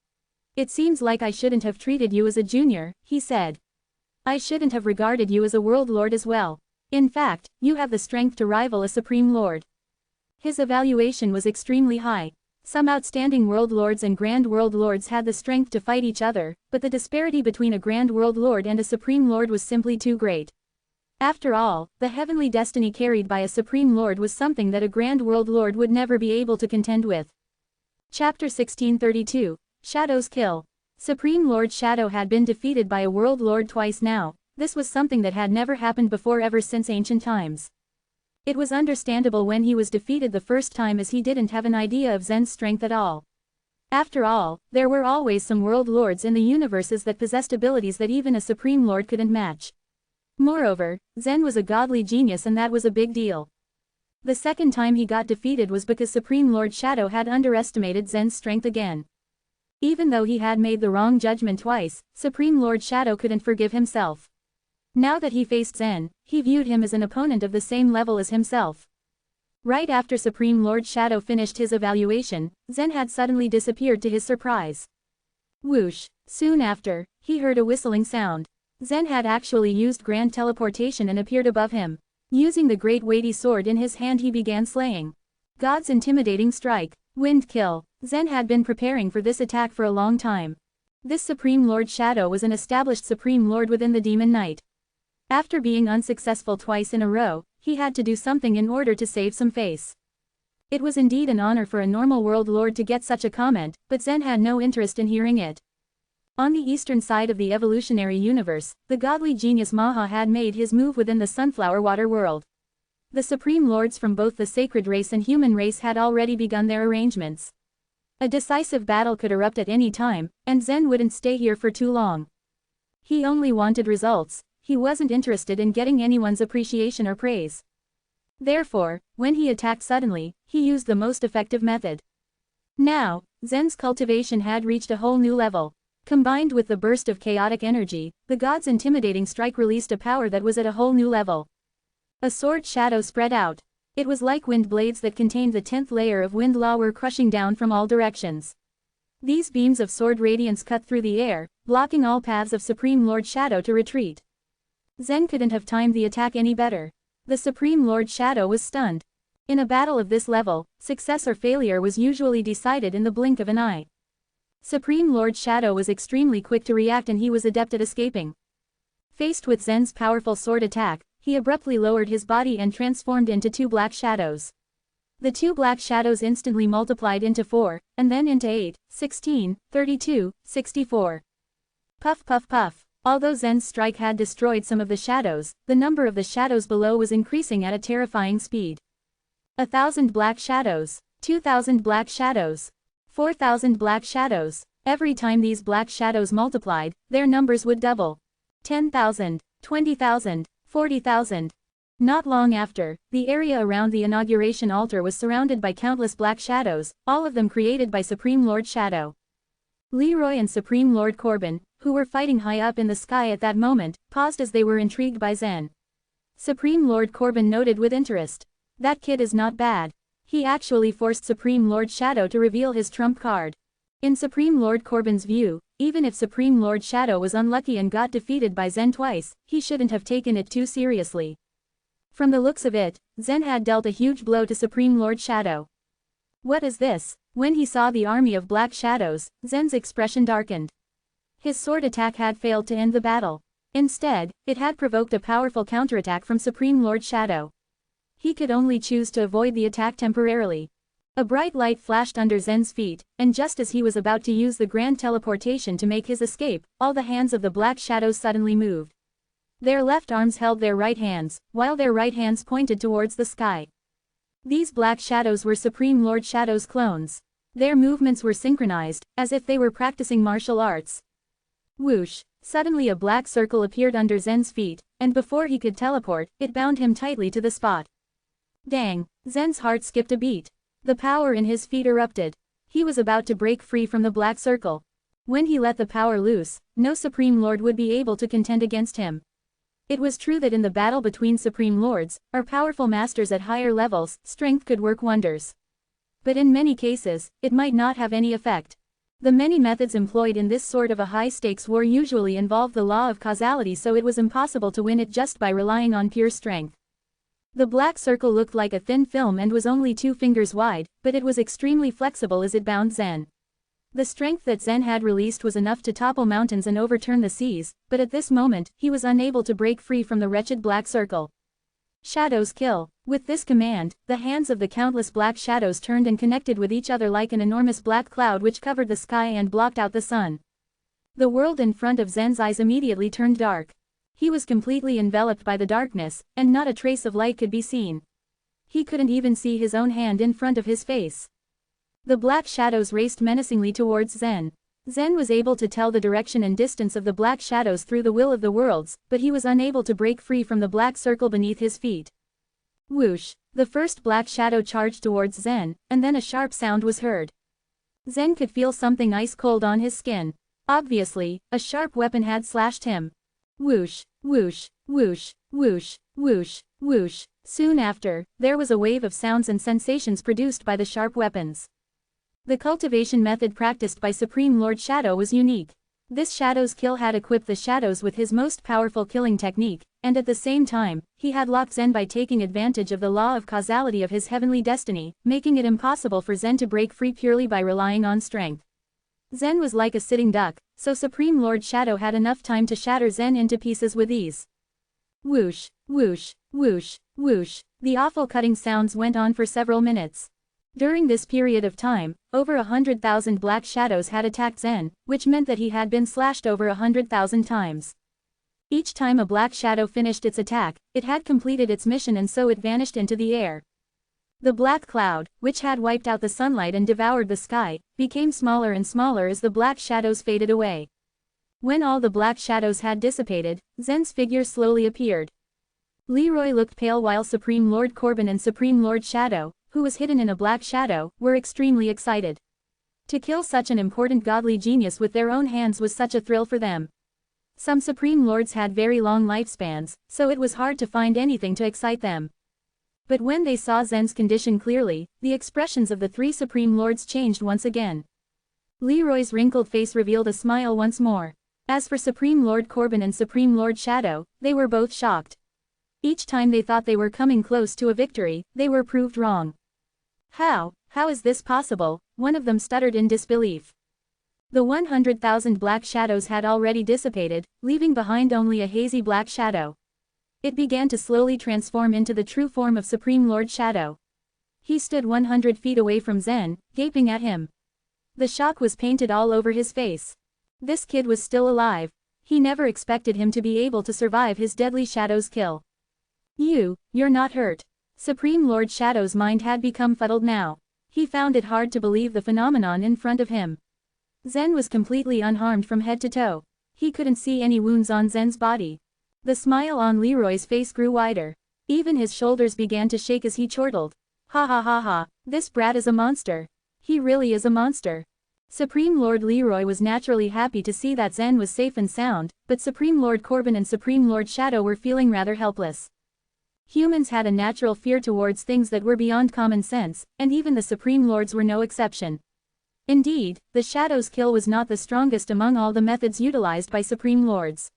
Speaker 1: It seems like I shouldn't have treated you as a junior, he said. I shouldn't have regarded you as a world lord as well. In fact, you have the strength to rival a Supreme Lord. His evaluation was extremely high. Some outstanding world lords and grand world lords had the strength to fight each other, but the disparity between a grand world lord and a Supreme Lord was simply too great. After all, the heavenly destiny carried by a Supreme Lord was something that a Grand World Lord would never be able to contend with. Chapter 1632, Shadow's Kill. Supreme Lord Shadow had been defeated by a World Lord twice now. This was something that had never happened before ever since ancient times. It was understandable when he was defeated the first time as he didn't have an idea of Zen's strength at all. After all, there were always some World Lords in the universes that possessed abilities that even a Supreme Lord couldn't match. Moreover, Zen was a godly genius and that was a big deal. The second time he got defeated was because Supreme Lord Shadow had underestimated Zen's strength again. Even though he had made the wrong judgment twice, Supreme Lord Shadow couldn't forgive himself. Now that he faced Zen, he viewed him as an opponent of the same level as himself. Right after Supreme Lord Shadow finished his evaluation, Zen had suddenly disappeared to his surprise. Whoosh! Soon after, he heard a whistling sound. Zen had actually used grand teleportation and appeared above him. Using the great weighty sword in his hand he began slaying. God's intimidating strike. Wind kill. Zen had been preparing for this attack for a long time. This Supreme Lord Shadow was an established Supreme Lord within the Demon Knight. After being unsuccessful twice in a row, he had to do something in order to save some face. It was indeed an honor for a normal World Lord to get such a comment, but Zen had no interest in hearing it. On the eastern side of the evolutionary universe, the godly genius Maha had made his move within the sunflower water world. The Supreme Lords from both the sacred race and human race had already begun their arrangements. A decisive battle could erupt at any time, and Zen wouldn't stay here for too long. He only wanted results. He wasn't interested in getting anyone's appreciation or praise. Therefore, when he attacked suddenly, he used the most effective method. Now, Zen's cultivation had reached a whole new level. Combined with the burst of chaotic energy, the god's intimidating strike released a power that was at a whole new level. A sword shadow spread out. It was like wind blades that contained the 10th layer of wind law were crushing down from all directions. These beams of sword radiance cut through the air, blocking all paths of Supreme Lord Shadow to retreat. Zen couldn't have timed the attack any better. The Supreme Lord Shadow was stunned. In a battle of this level, success or failure was usually decided in the blink of an eye. Supreme Lord Shadow was extremely quick to react and he was adept at escaping. Faced with Zen's powerful sword attack, he abruptly lowered his body and transformed into 2 black shadows. The 2 black shadows instantly multiplied into 4, and then into 8, 16, 32, 64. Puff puff puff. Although Zen's strike had destroyed some of the shadows, the number of the shadows below was increasing at a terrifying speed. 1,000 black shadows, 2,000 black shadows, 4,000 black shadows. Every time these black shadows multiplied, their numbers would double. 10,000, 20,000, 40,000. Not long after, the area around the inauguration altar was surrounded by countless black shadows, all of them created by Supreme Lord Shadow. Leroy and Supreme Lord Corbin, who were fighting high up in the sky at that moment, paused as they were intrigued by Zen. Supreme Lord Corbin noted with interest. That kid is not bad. He actually forced Supreme Lord Shadow to reveal his trump card. In Supreme Lord Corbin's view, even if Supreme Lord Shadow was unlucky and got defeated by Zen twice, he shouldn't have taken it too seriously. From the looks of it, Zen had dealt a huge blow to Supreme Lord Shadow. What is this? When he saw the army of black shadows, Zen's expression darkened. His sword attack had failed to end the battle. Instead, it had provoked a powerful counterattack from Supreme Lord Shadow. He could only choose to avoid the attack temporarily. A bright light flashed under Zen's feet, and just as he was about to use the grand teleportation to make his escape, all the hands of the black shadows suddenly moved. Their left arms held their right hands, while their right hands pointed towards the sky. These black shadows were Supreme Lord Shadow's clones. Their movements were synchronized, as if they were practicing martial arts. Whoosh! Suddenly a black circle appeared under Zen's feet, and before he could teleport, it bound him tightly to the spot. Dang! Zen's heart skipped a beat. The power in his feet erupted. He was about to break free from the black circle. When he let the power loose, no Supreme Lord would be able to contend against him. It was true that in the battle between Supreme Lords, or powerful masters at higher levels, strength could work wonders. But in many cases, it might not have any effect. The many methods employed in this sort of a high-stakes war usually involve the law of causality, so it was impossible to win it just by relying on pure strength. The black circle looked like a thin film and was only 2 fingers wide, but it was extremely flexible as it bound Zen. The strength that Zen had released was enough to topple mountains and overturn the seas, but at this moment, he was unable to break free from the wretched black circle. Shadows kill. With this command, the hands of the countless black shadows turned and connected with each other like an enormous black cloud which covered the sky and blocked out the sun. The world in front of Zen's eyes immediately turned dark. He was completely enveloped by the darkness, and not a trace of light could be seen. He couldn't even see his own hand in front of his face. The black shadows raced menacingly towards Zen. Zen was able to tell the direction and distance of the black shadows through the will of the worlds, but he was unable to break free from the black circle beneath his feet. Whoosh! The first black shadow charged towards Zen, and then a sharp sound was heard. Zen could feel something ice cold on his skin. Obviously, a sharp weapon had slashed him. Whoosh! Whoosh! Whoosh! Whoosh! Whoosh! Whoosh! Soon after, there was a wave of sounds and sensations produced by the sharp weapons. The cultivation method practiced by Supreme Lord Shadow was unique. This Shadow's kill had equipped the shadows with his most powerful killing technique, and at the same time, he had locked Zen by taking advantage of the law of causality of his heavenly destiny, making it impossible for Zen to break free purely by relying on strength. Zen was like a sitting duck, so Supreme Lord Shadow had enough time to shatter Zen into pieces with ease. Whoosh! Whoosh! Whoosh! Whoosh! The awful cutting sounds went on for several minutes. During this period of time, over 100,000 black shadows had attacked Zen, which meant that he had been slashed over 100,000 times. Each time a black shadow finished its attack, it had completed its mission and so it vanished into the air. The black cloud, which had wiped out the sunlight and devoured the sky, became smaller and smaller as the black shadows faded away. When all the black shadows had dissipated, Zen's figure slowly appeared. Leroy looked pale while Supreme Lord Corbin and Supreme Lord Shadow, who was hidden in a black shadow, were extremely excited. To kill such an important godly genius with their own hands was such a thrill for them. Some Supreme Lords had very long lifespans, so it was hard to find anything to excite them. But when they saw Zen's condition clearly, the expressions of the 3 Supreme Lords changed once again. Leroy's wrinkled face revealed a smile once more. As for Supreme Lord Corbin and Supreme Lord Shadow, they were both shocked. Each time they thought they were coming close to a victory, they were proved wrong. How is this possible? One of them stuttered in disbelief. The 100,000 black shadows had already dissipated, leaving behind only a hazy black shadow. It began to slowly transform into the true form of Supreme Lord Shadow. He stood 100 feet away from Zen, gaping at him. The shock was painted all over his face. This kid was still alive. He never expected him to be able to survive his deadly Shadow's kill. You're not hurt. Supreme Lord Shadow's mind had become fuddled now. He found it hard to believe the phenomenon in front of him. Zen was completely unharmed from head to toe. He couldn't see any wounds on Zen's body. The smile on Leroy's face grew wider. Even his shoulders began to shake as he chortled. Ha ha ha ha, this brat is a monster. He really is a monster. Supreme Lord Leroy was naturally happy to see that Zen was safe and sound, but Supreme Lord Corbin and Supreme Lord Shadow were feeling rather helpless. Humans had a natural fear towards things that were beyond common sense, and even the Supreme Lords were no exception. Indeed, the Shadow's kill was not the strongest among all the methods utilized by Supreme Lords.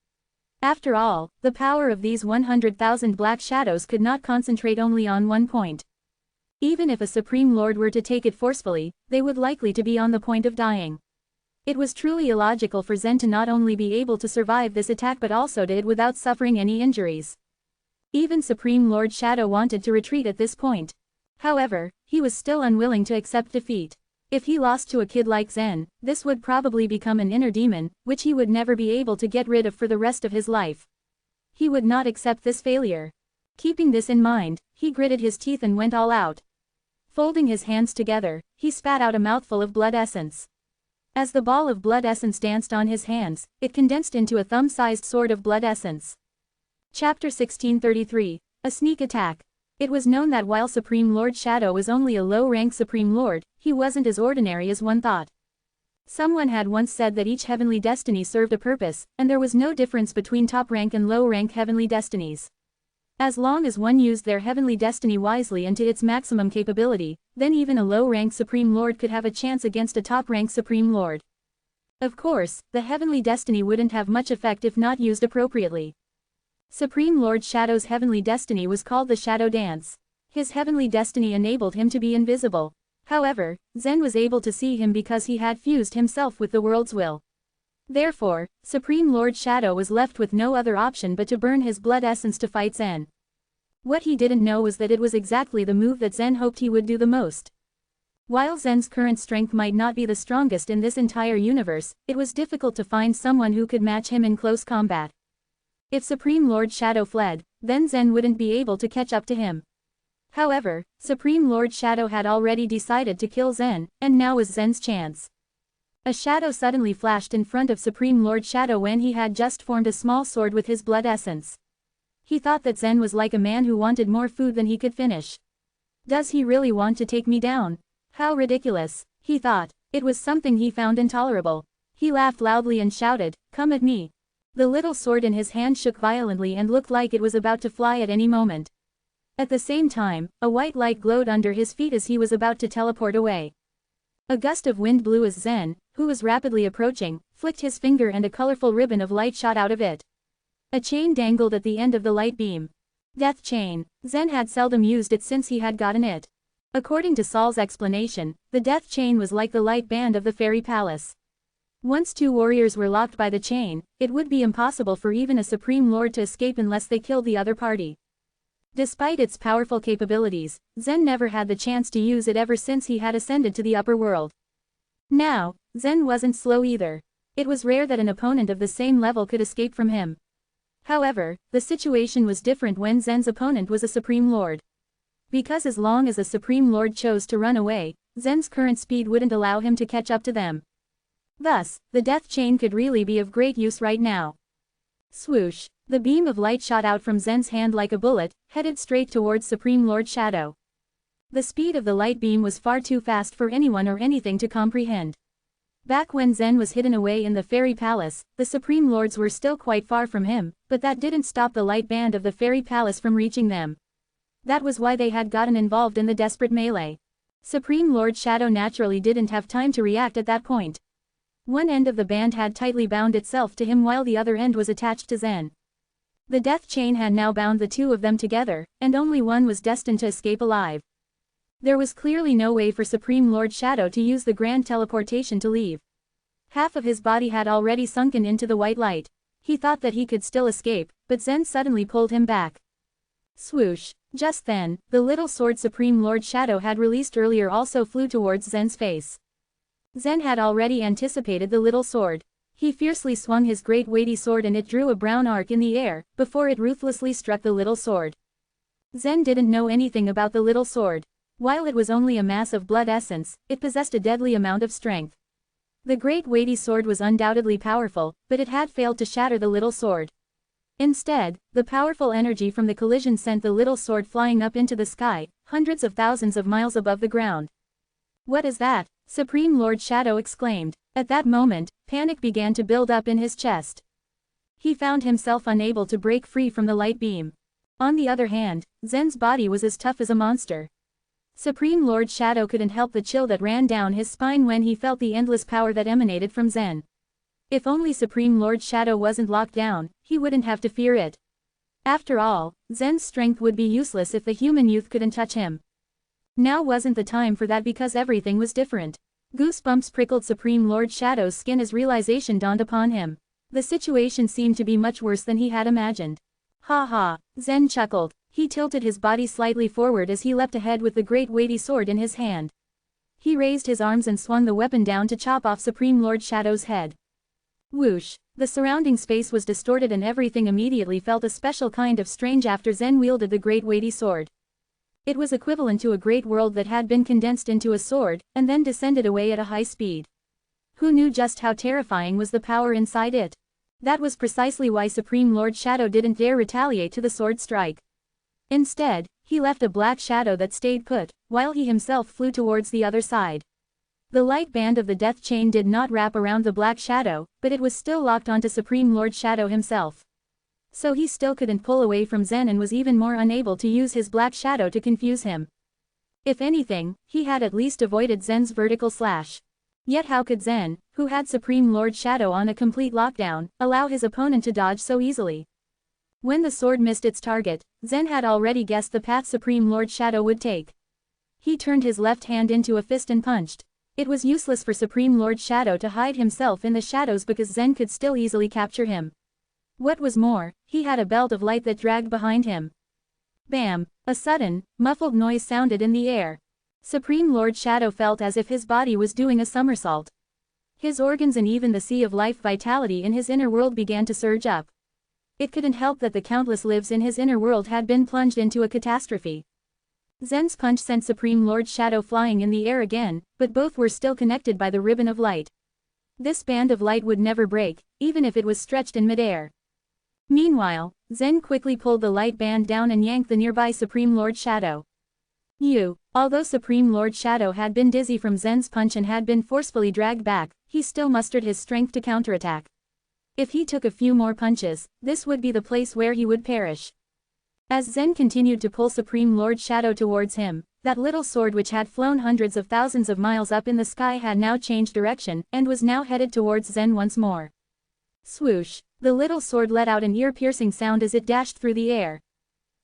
Speaker 1: After all, the power of these 100,000 Black Shadows could not concentrate only on one point. Even if a Supreme Lord were to take it forcefully, they would likely to be on the point of dying. It was truly illogical for Zen to not only be able to survive this attack but also did without suffering any injuries. Even Supreme Lord Shadow wanted to retreat at this point. However, he was still unwilling to accept defeat. If he lost to a kid like Zen, this would probably become an inner demon, which he would never be able to get rid of for the rest of his life. He would not accept this failure. Keeping this in mind, he gritted his teeth and went all out. Folding his hands together, he spat out a mouthful of blood essence. As the ball of blood essence danced on his hands, it condensed into a thumb-sized sword of blood essence. Chapter 1633, A Sneak Attack. It was known that while Supreme Lord Shadow was only a low-rank Supreme Lord, he wasn't as ordinary as one thought. Someone had once said that each heavenly destiny served a purpose, and there was no difference between top-rank and low-rank heavenly destinies. As long as one used their heavenly destiny wisely and to its maximum capability, then even a low-rank Supreme Lord could have a chance against a top-rank Supreme Lord. Of course, the heavenly destiny wouldn't have much effect if not used appropriately. Supreme Lord Shadow's heavenly destiny was called the Shadow Dance. His heavenly destiny enabled him to be invisible. However, Zen was able to see him because he had fused himself with the world's will. Therefore, Supreme Lord Shadow was left with no other option but to burn his blood essence to fight Zen. What he didn't know was that it was exactly the move that Zen hoped he would do the most. While Zen's current strength might not be the strongest in this entire universe, it was difficult to find someone who could match him in close combat. If Supreme Lord Shadow fled, then Zen wouldn't be able to catch up to him. However, Supreme Lord Shadow had already decided to kill Zen, and now was Zen's chance. A shadow suddenly flashed in front of Supreme Lord Shadow when he had just formed a small sword with his blood essence. He thought that Zen was like a man who wanted more food than he could finish. Does he really want to take me down? How ridiculous, he thought. It was something he found intolerable. He laughed loudly and shouted, "Come at me." The little sword in his hand shook violently and looked like it was about to fly at any moment. At the same time, a white light glowed under his feet as he was about to teleport away. A gust of wind blew as Zen, who was rapidly approaching, flicked his finger and a colorful ribbon of light shot out of it. A chain dangled at the end of the light beam. Death chain. Zen had seldom used it since he had gotten it. According to Saul's explanation, the death chain was like the light band of the fairy palace. Once two warriors were locked by the chain, it would be impossible for even a Supreme Lord to escape unless they killed the other party. Despite its powerful capabilities, Zen never had the chance to use it ever since he had ascended to the upper world. Now, Zen wasn't slow either. It was rare that an opponent of the same level could escape from him. However, the situation was different when Zen's opponent was a Supreme Lord. Because as long as a Supreme Lord chose to run away, Zen's current speed wouldn't allow him to catch up to them. Thus, the death chain could really be of great use right now. Swoosh! The beam of light shot out from Zen's hand like a bullet, headed straight towards Supreme Lord Shadow. The speed of the light beam was far too fast for anyone or anything to comprehend. Back when Zen was hidden away in the fairy palace, the Supreme Lords were still quite far from him, but that didn't stop the light band of the fairy palace from reaching them. That was why they had gotten involved in the desperate melee. Supreme Lord Shadow naturally didn't have time to react at that point. One end of the band had tightly bound itself to him while the other end was attached to Zen. The death chain had now bound the two of them together, and only one was destined to escape alive. There was clearly no way for Supreme Lord Shadow to use the grand teleportation to leave. Half of his body had already sunken into the white light. He thought that he could still escape, but Zen suddenly pulled him back. Swoosh! Just then, the little sword Supreme Lord Shadow had released earlier also flew towards Zen's face. Zen had already anticipated the little sword. He fiercely swung his great weighty sword and it drew a brown arc in the air, before it ruthlessly struck the little sword. Zen didn't know anything about the little sword. While it was only a mass of blood essence, it possessed a deadly amount of strength. The great weighty sword was undoubtedly powerful, but it had failed to shatter the little sword. Instead, the powerful energy from the collision sent the little sword flying up into the sky, hundreds of thousands of miles above the ground. "What is that?" Supreme Lord Shadow exclaimed. At that moment, panic began to build up in his chest. He found himself unable to break free from the light beam. On the other hand, Zen's body was as tough as a monster. Supreme Lord Shadow couldn't help the chill that ran down his spine when he felt the endless power that emanated from Zen. If only Supreme Lord Shadow wasn't locked down, he wouldn't have to fear it. After all, Zen's strength would be useless if the human youth couldn't touch him. Now wasn't the time for that because everything was different. Goosebumps prickled Supreme Lord Shadow's skin as realization dawned upon him. The situation seemed to be much worse than he had imagined. "Ha ha," Zen chuckled. He tilted his body slightly forward as he leapt ahead with the great weighty sword in his hand. He raised his arms and swung the weapon down to chop off Supreme Lord Shadow's head. Whoosh! The surrounding space was distorted and everything immediately felt a special kind of strange after Zen wielded the great weighty sword. It was equivalent to a great world that had been condensed into a sword, and then descended away at a high speed. Who knew just how terrifying was the power inside it? That was precisely why Supreme Lord Shadow didn't dare retaliate to the sword strike. Instead, he left a black shadow that stayed put, while he himself flew towards the other side. The light band of the death chain did not wrap around the black shadow, but it was still locked onto Supreme Lord Shadow himself. So he still couldn't pull away from Zen and was even more unable to use his black shadow to confuse him. If anything, he had at least avoided Zen's vertical slash. Yet how could Zen, who had Supreme Lord Shadow on a complete lockdown, allow his opponent to dodge so easily? When the sword missed its target, Zen had already guessed the path Supreme Lord Shadow would take. He turned his left hand into a fist and punched. It was useless for Supreme Lord Shadow to hide himself in the shadows because Zen could still easily capture him. What was more, he had a belt of light that dragged behind him. Bam! A sudden, muffled noise sounded in the air. Supreme Lord Shadow felt as if his body was doing a somersault. His organs and even the sea of life vitality in his inner world began to surge up. It couldn't help that the countless lives in his inner world had been plunged into a catastrophe. Zen's punch sent Supreme Lord Shadow flying in the air again, but both were still connected by the ribbon of light. This band of light would never break, even if it was stretched in midair. Meanwhile, Zen quickly pulled the light band down and yanked the nearby Supreme Lord Shadow. Although Supreme Lord Shadow had been dizzy from Zen's punch and had been forcefully dragged back, he still mustered his strength to counterattack. If he took a few more punches, this would be the place where he would perish. As Zen continued to pull Supreme Lord Shadow towards him, that little sword which had flown hundreds of thousands of miles up in the sky had now changed direction and was now headed towards Zen once more. Swoosh! The little sword let out an ear-piercing sound as it dashed through the air.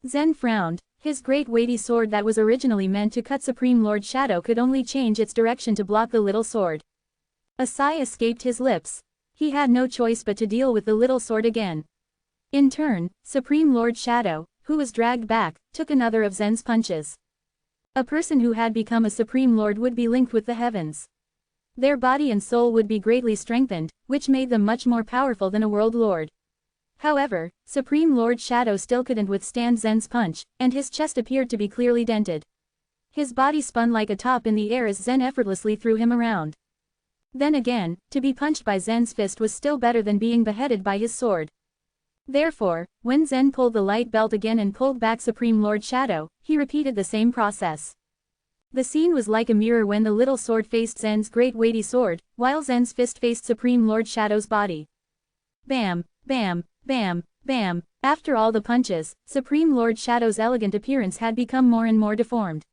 Speaker 1: Zen frowned. His great weighty sword that was originally meant to cut Supreme Lord Shadow could only change its direction to block the little sword. A sigh escaped his lips. He had no choice but to deal with the little sword again. In turn, Supreme Lord Shadow, who was dragged back, took another of Zen's punches. A person who had become a Supreme Lord would be linked with the heavens. Their body and soul would be greatly strengthened, which made them much more powerful than a world lord. However, Supreme Lord Shadow still couldn't withstand Zen's punch, and his chest appeared to be clearly dented. His body spun like a top in the air as Zen effortlessly threw him around. Then again, to be punched by Zen's fist was still better than being beheaded by his sword. Therefore, when Zen pulled the light belt again and pulled back Supreme Lord Shadow, he repeated the same process. The scene was like a mirror when the little sword faced Zen's great weighty sword, while Zen's fist faced Supreme Lord Shadow's body. Bam, bam, bam, bam. After all the punches, Supreme Lord Shadow's elegant appearance had become more and more deformed.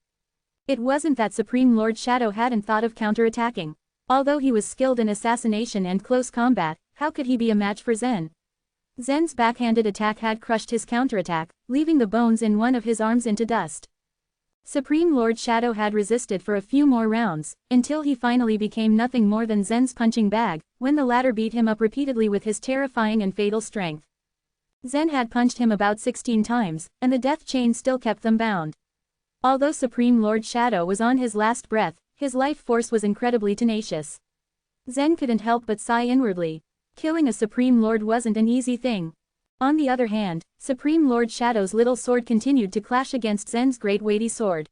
Speaker 1: It wasn't that Supreme Lord Shadow hadn't thought of counterattacking. Although he was skilled in assassination and close combat, how could he be a match for Zen? Zen's backhanded attack had crushed his counterattack, leaving the bones in one of his arms into dust. Supreme Lord Shadow had resisted for a few more rounds, until he finally became nothing more than Zen's punching bag, when the latter beat him up repeatedly with his terrifying and fatal strength. Zen had punched him about 16 times, and the death chain still kept them bound. Although Supreme Lord Shadow was on his last breath, his life force was incredibly tenacious. Zen couldn't help but sigh inwardly. Killing a Supreme Lord wasn't an easy thing. On the other hand, Supreme Lord Shadow's little sword continued to clash against Zen's great weighty sword.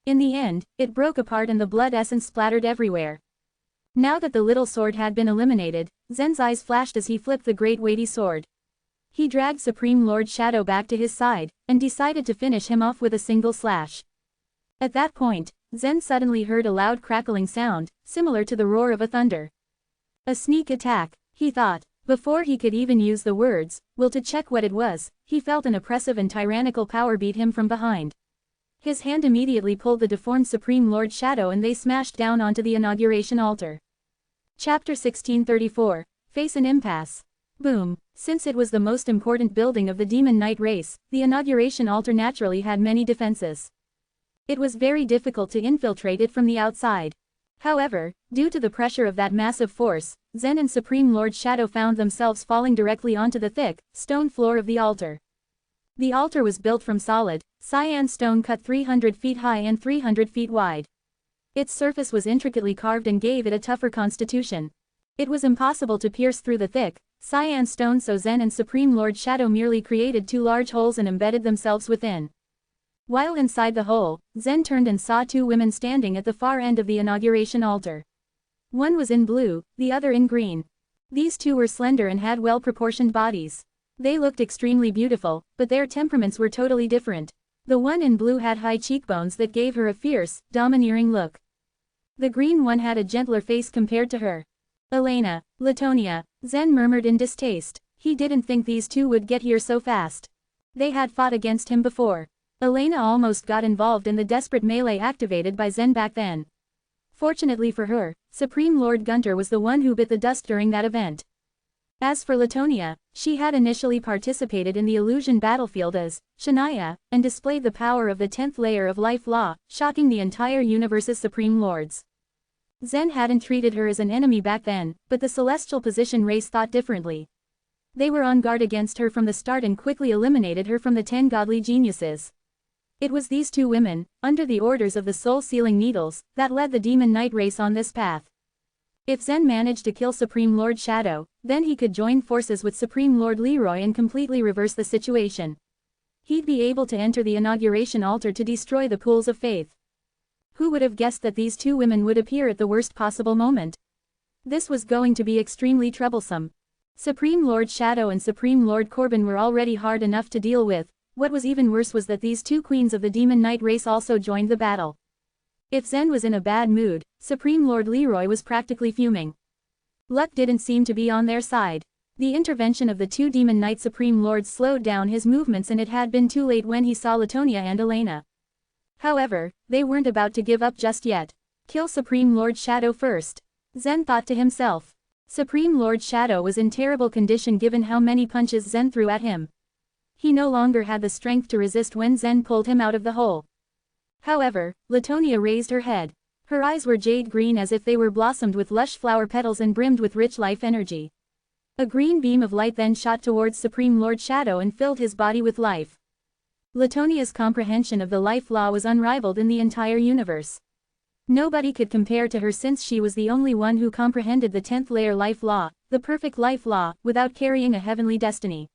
Speaker 1: In the end, it broke apart and the blood essence splattered everywhere. Now that the little sword had been eliminated, Zen's eyes flashed as he flipped the great weighty sword. He dragged Supreme Lord Shadow back to his side, and decided to finish him off with a single slash. At that point, Zen suddenly heard a loud crackling sound, similar to the roar of a thunder. A sneak attack, he thought. Before he could even use the words, will to check what it was, he felt an oppressive and tyrannical power beat him from behind. His hand immediately pulled the deformed Supreme Lord Shadow and they smashed down onto the inauguration altar. Chapter 1634, Face an Impasse. Boom. Since it was the most important building of the Demon Knight race, the inauguration altar naturally had many defenses. It was very difficult to infiltrate it from the outside. However, due to the pressure of that massive force, Zen and Supreme Lord Shadow found themselves falling directly onto the thick, stone floor of the altar. The altar was built from solid, cyan stone cut 300 feet high and 300 feet wide. Its surface was intricately carved and gave it a tougher constitution. It was impossible to pierce through the thick, cyan stone, so Zen and Supreme Lord Shadow merely created two large holes and embedded themselves within. While inside the hole, Zen turned and saw two women standing at the far end of the inauguration altar. One was in blue, the other in green. These two were slender and had well-proportioned bodies. They looked extremely beautiful, but their temperaments were totally different. The one in blue had high cheekbones that gave her a fierce, domineering look. The green one had a gentler face compared to her. Elena, Latonia, Zen murmured in distaste. He didn't think these two would get here so fast. They had fought against him before. Elena almost got involved in the desperate melee activated by Zen back then. Fortunately for her, Supreme Lord Gunter was the one who bit the dust during that event. As for Latonia, she had initially participated in the illusion battlefield as Shania, and displayed the power of the 10th layer of life law, shocking the entire universe's Supreme Lords. Zen hadn't treated her as an enemy back then, but the Celestial Position race thought differently. They were on guard against her from the start and quickly eliminated her from the 10 godly geniuses. It was these two women, under the orders of the soul-sealing needles, that led the Demon Knight race on this path. If Zen managed to kill Supreme Lord Shadow, then he could join forces with Supreme Lord Leroy and completely reverse the situation. He'd be able to enter the inauguration altar to destroy the pools of faith. Who would have guessed that these two women would appear at the worst possible moment? This was going to be extremely troublesome. Supreme Lord Shadow and Supreme Lord Corbin were already hard enough to deal with. What was even worse was that these two queens of the Demon Knight race also joined the battle. If Zen was in a bad mood, Supreme Lord Leroy was practically fuming. Luck didn't seem to be on their side. The intervention of the two Demon Knight Supreme Lords slowed down his movements, and it had been too late when he saw Latonia and Elena. However, they weren't about to give up just yet. Kill Supreme Lord Shadow first, Zen thought to himself. Supreme Lord Shadow was in terrible condition given how many punches Zen threw at him. He no longer had the strength to resist when Zen pulled him out of the hole. However, Latonia raised her head. Her eyes were jade green as if they were blossomed with lush flower petals and brimmed with rich life energy. A green beam of light then shot towards Supreme Lord Shadow and filled his body with life. Latonia's comprehension of the life law was unrivaled in the entire universe. Nobody could compare to her since she was the only one who comprehended the 10th layer life law, the perfect life law, without carrying a heavenly destiny.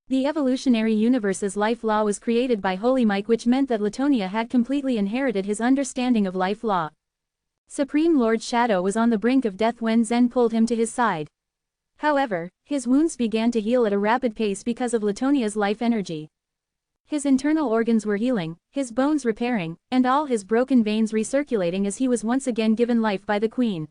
Speaker 1: The evolutionary universe's life law was created by Holy Mike, which meant that Latonia had completely inherited his understanding of life law. Supreme Lord Shadow was on the brink of death when Zen pulled him to his side. However, his wounds began to heal at a rapid pace because of Latonia's life energy. His internal organs were healing, his bones repairing, and all his broken veins recirculating as he was once again given life by the Queen.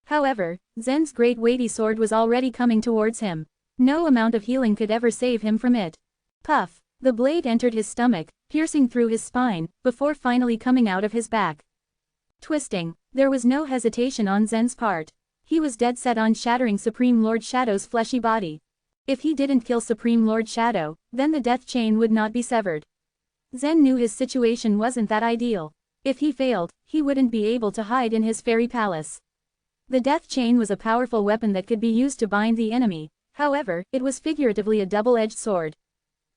Speaker 1: However, Zen's great weighty sword was already coming towards him. No amount of healing could ever save him from it. Puff! The blade entered his stomach, piercing through his spine, before finally coming out of his back. Twisting, there was no hesitation on Zen's part. He was dead set on shattering Supreme Lord Shadow's fleshy body. If he didn't kill Supreme Lord Shadow, then the death chain would not be severed. Zen knew his situation wasn't that ideal. If he failed, he wouldn't be able to hide in his fairy palace. The death chain was a powerful weapon that could be used to bind the enemy. However, it was figuratively a double-edged sword.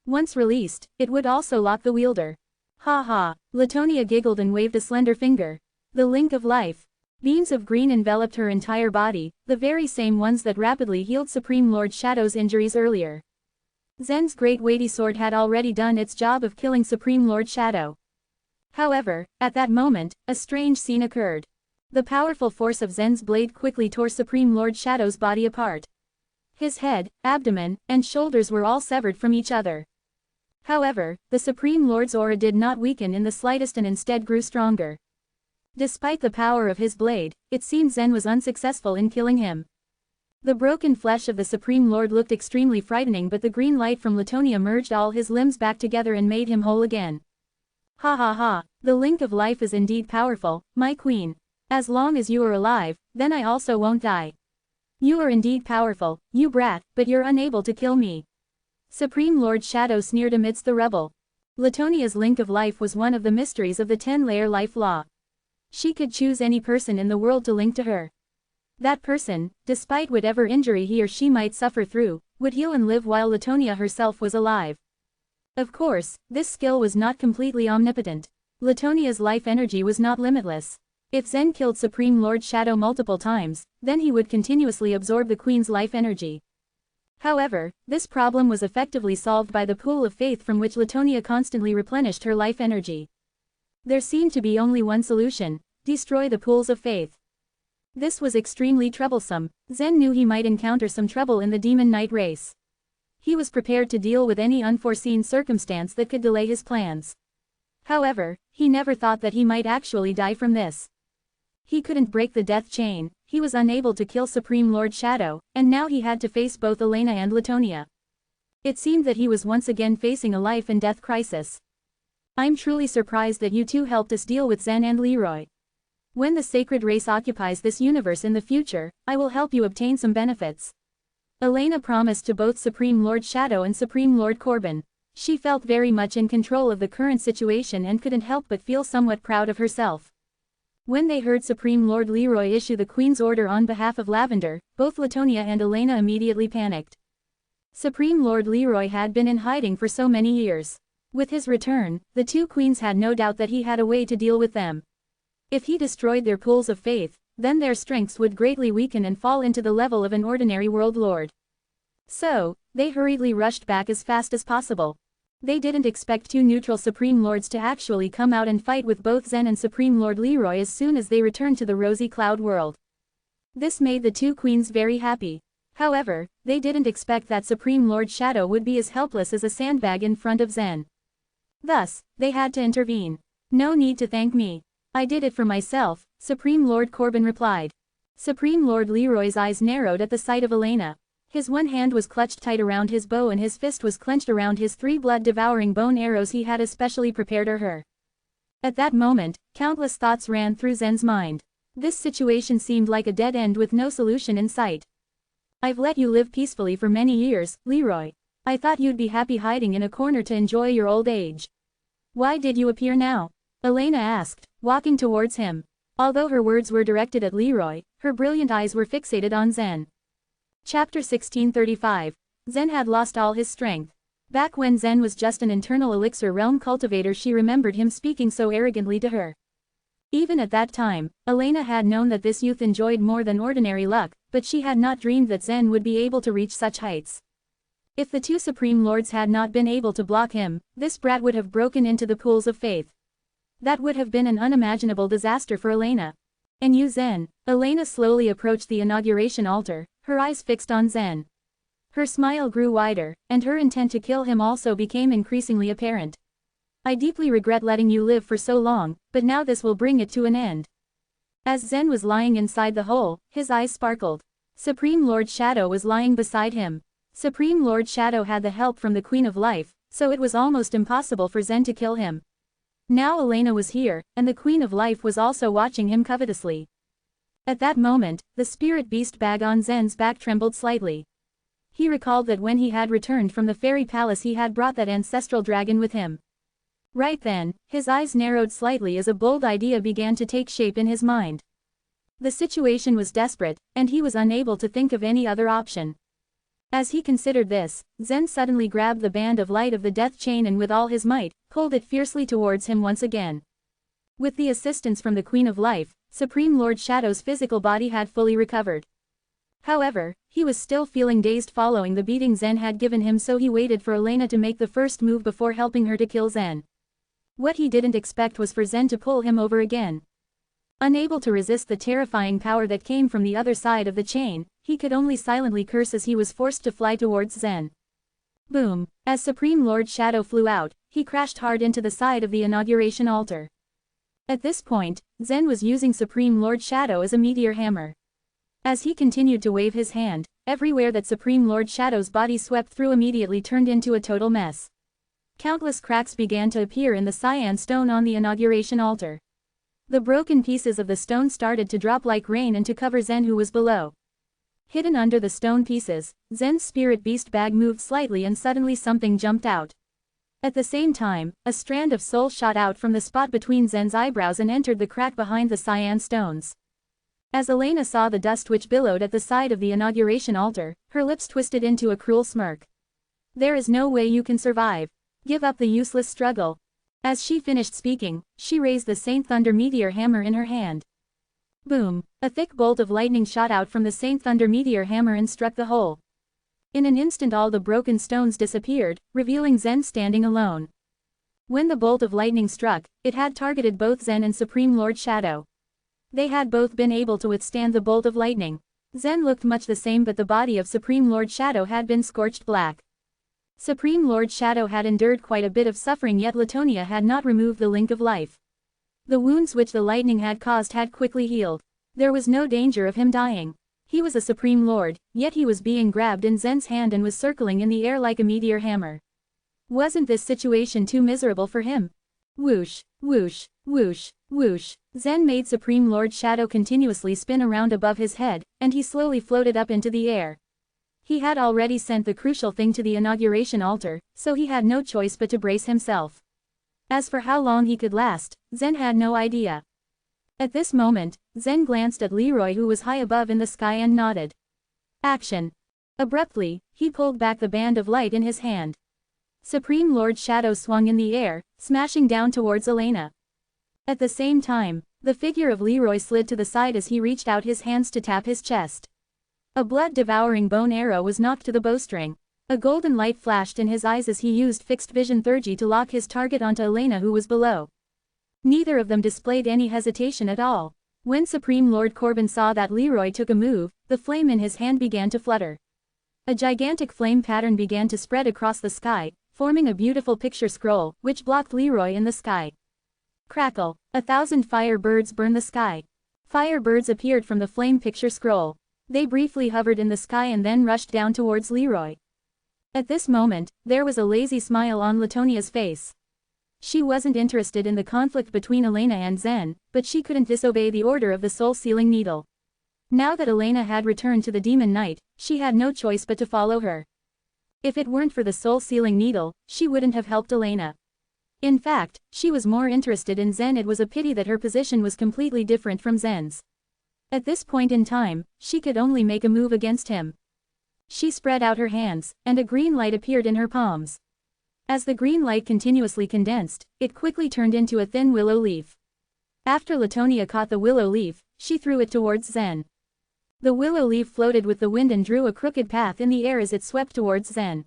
Speaker 1: Once released, it would also lock the wielder. Ha ha! Latonia giggled and waved a slender finger. The link of life. Beams of green enveloped her entire body, the very same ones that rapidly healed Supreme Lord Shadow's injuries earlier. Zen's great weighty sword had already done its job of killing Supreme Lord Shadow. However, at that moment, a strange scene occurred. The powerful force of Zen's blade quickly tore Supreme Lord Shadow's body apart. His head, abdomen, and shoulders were all severed from each other. However, the Supreme Lord's aura did not weaken in the slightest and instead grew stronger. Despite the power of his blade, it seemed Zen was unsuccessful in killing him. The broken flesh of the Supreme Lord looked extremely frightening, but the green light from Latonia merged all his limbs back together and made him whole again. Ha ha ha, the link of life is indeed powerful, my queen. As long as you are alive, then I also won't die. You are indeed powerful, you brat, but you're unable to kill me. Supreme Lord Shadow sneered amidst the rubble. Latonia's link of life was one of the mysteries of the 10-layer life law. She could choose any person in the world to link to her. That person, despite whatever injury he or she might suffer through, would heal and live while Latonia herself was alive. Of course, this skill was not completely omnipotent. Latonia's life energy was not limitless. If Zen killed Supreme Lord Shadow multiple times, then he would continuously absorb the Queen's life energy. However, this problem was effectively solved by the pool of faith from which Latonia constantly replenished her life energy. There seemed to be only one solution: destroy the pools of faith. This was extremely troublesome. Zen knew he might encounter some trouble in the Demon Knight race. He was prepared to deal with any unforeseen circumstance that could delay his plans. However, he never thought that he might actually die from this. He couldn't break the death chain, he was unable to kill Supreme Lord Shadow, and now he had to face both Elena and Latonia. It seemed that he was once again facing a life and death crisis. I'm truly surprised that you two helped us deal with Zen and Leroy. When the sacred race occupies this universe in the future, I will help you obtain some benefits. Elena promised to both Supreme Lord Shadow and Supreme Lord Corbin. She felt very much in control of the current situation and couldn't help but feel somewhat proud of herself. When they heard Supreme Lord Leroy issue the Queen's order on behalf of Lavender, both Latonia and Elena immediately panicked. Supreme Lord Leroy had been in hiding for so many years. With his return, the two queens had no doubt that he had a way to deal with them. If he destroyed their pools of faith, then their strengths would greatly weaken and fall into the level of an ordinary world lord. So, they hurriedly rushed back as fast as possible. They didn't expect two neutral Supreme Lords to actually come out and fight with both Zen and Supreme Lord Leroy as soon as they returned to the Rosy Cloud world. This made the two queens very happy. However, they didn't expect that Supreme Lord Shadow would be as helpless as a sandbag in front of Zen. Thus, they had to intervene. No need to thank me. I did it for myself, Supreme Lord Corbin replied. Supreme Lord Leroy's eyes narrowed at the sight of Elena. His one hand was clutched tight around his bow and his fist was clenched around his 3 blood-devouring bone arrows he had especially prepared for her. At that moment, countless thoughts ran through Zen's mind. This situation seemed like a dead end with no solution in sight. I've let you live peacefully for many years, Leroy. I thought you'd be happy hiding in a corner to enjoy your old age. Why did you appear now? Elena asked, walking towards him. Although her words were directed at Leroy, her brilliant eyes were fixated on Zen. Chapter 1635. Zen had lost all his strength. Back when Zen was just an internal elixir realm cultivator, she remembered him speaking so arrogantly to her. Even at that time, Elena had known that this youth enjoyed more than ordinary luck, but she had not dreamed that Zen would be able to reach such heights. If the two Supreme Lords had not been able to block him, this brat would have broken into the pools of faith. That would have been an unimaginable disaster for Elena. And you Zen? Elena slowly approached the inauguration altar, her eyes fixed on Zen. Her smile grew wider, and her intent to kill him also became increasingly apparent. I deeply regret letting you live for so long, but now this will bring it to an end. As Zen was lying inside the hole, his eyes sparkled. Supreme Lord Shadow was lying beside him. Supreme Lord Shadow had the help from the Queen of Life, so it was almost impossible for Zen to kill him. Now Elena was here, and the Queen of Life was also watching him covetously. At that moment, the spirit beast bag on Zen's back trembled slightly. He recalled that when he had returned from the fairy palace he had brought that ancestral dragon with him. Right then, his eyes narrowed slightly as a bold idea began to take shape in his mind. The situation was desperate, and he was unable to think of any other option. As he considered this, Zen suddenly grabbed the band of light of the death chain and with all his might, pulled it fiercely towards him once again. With the assistance from the Queen of Life, Supreme Lord Shadow's physical body had fully recovered. However, he was still feeling dazed following the beating Zen had given him, so he waited for Elena to make the first move before helping her to kill Zen. What he didn't expect was for Zen to pull him over again. Unable to resist the terrifying power that came from the other side of the chain, he could only silently curse as he was forced to fly towards Zen. Boom! As Supreme Lord Shadow flew out, he crashed hard into the side of the inauguration altar. At this point, Zen was using Supreme Lord Shadow as a meteor hammer. As he continued to wave his hand, everywhere that Supreme Lord Shadow's body swept through immediately turned into a total mess. Countless cracks began to appear in the cyan stone on the inauguration altar. The broken pieces of the stone started to drop like rain and to cover Zen, who was below. Hidden under the stone pieces, Zen's spirit beast bag moved slightly and suddenly something jumped out. At the same time, a strand of soul shot out from the spot between Zen's eyebrows and entered the crack behind the cyan stones. As Elena saw the dust which billowed at the side of the inauguration altar, her lips twisted into a cruel smirk. "There is no way you can survive. Give up the useless struggle." As she finished speaking, she raised the Saint Thunder meteor hammer in her hand. Boom! A thick bolt of lightning shot out from the Saint Thunder meteor hammer and struck the hole. In an instant all the broken stones disappeared, revealing Zen standing alone. When the bolt of lightning struck, it had targeted both Zen and Supreme Lord Shadow. They had both been able to withstand the bolt of lightning. Zen looked much the same, but the body of Supreme Lord Shadow had been scorched black. Supreme Lord Shadow had endured quite a bit of suffering, yet Latonia had not removed the link of life. The wounds which the lightning had caused had quickly healed. There was no danger of him dying. He was a Supreme Lord, yet he was being grabbed in Zen's hand and was circling in the air like a meteor hammer. Wasn't this situation too miserable for him? Whoosh, whoosh, whoosh, whoosh. Zen made Supreme Lord Shadow continuously spin around above his head, and he slowly floated up into the air. He had already sent the crucial thing to the inauguration altar, so he had no choice but to brace himself. As for how long he could last, Zen had no idea. At this moment, Zen glanced at Leroy, who was high above in the sky, and nodded. Action! Abruptly, he pulled back the band of light in his hand. Supreme Lord Shadow swung in the air, smashing down towards Elena. At the same time, the figure of Leroy slid to the side as he reached out his hands to tap his chest. A blood-devouring bone arrow was knocked to the bowstring. A golden light flashed in his eyes as he used fixed vision 3G to lock his target onto Elena, who was below. Neither of them displayed any hesitation at all. When Supreme Lord Corbin saw that Leroy took a move, the flame in his hand began to flutter. A gigantic flame pattern began to spread across the sky, forming a beautiful picture scroll, which blocked Leroy in the sky. Crackle! 1,000 fire birds burned the sky. Fire birds appeared from the flame picture scroll. They briefly hovered in the sky and then rushed down towards Leroy. At this moment, there was a lazy smile on Latonia's face. She wasn't interested in the conflict between Elena and Zen, but she couldn't disobey the order of the soul-sealing needle. Now that Elena had returned to the Demon Knight, she had no choice but to follow her. If it weren't for the soul-sealing needle, she wouldn't have helped Elena. In fact, she was more interested in Zen. It was a pity that her position was completely different from Zen's. At this point in time, she could only make a move against him. She spread out her hands, and a green light appeared in her palms. As the green light continuously condensed, it quickly turned into a thin willow leaf. After Latonia caught the willow leaf, she threw it towards Zen. The willow leaf floated with the wind and drew a crooked path in the air as it swept towards Zen.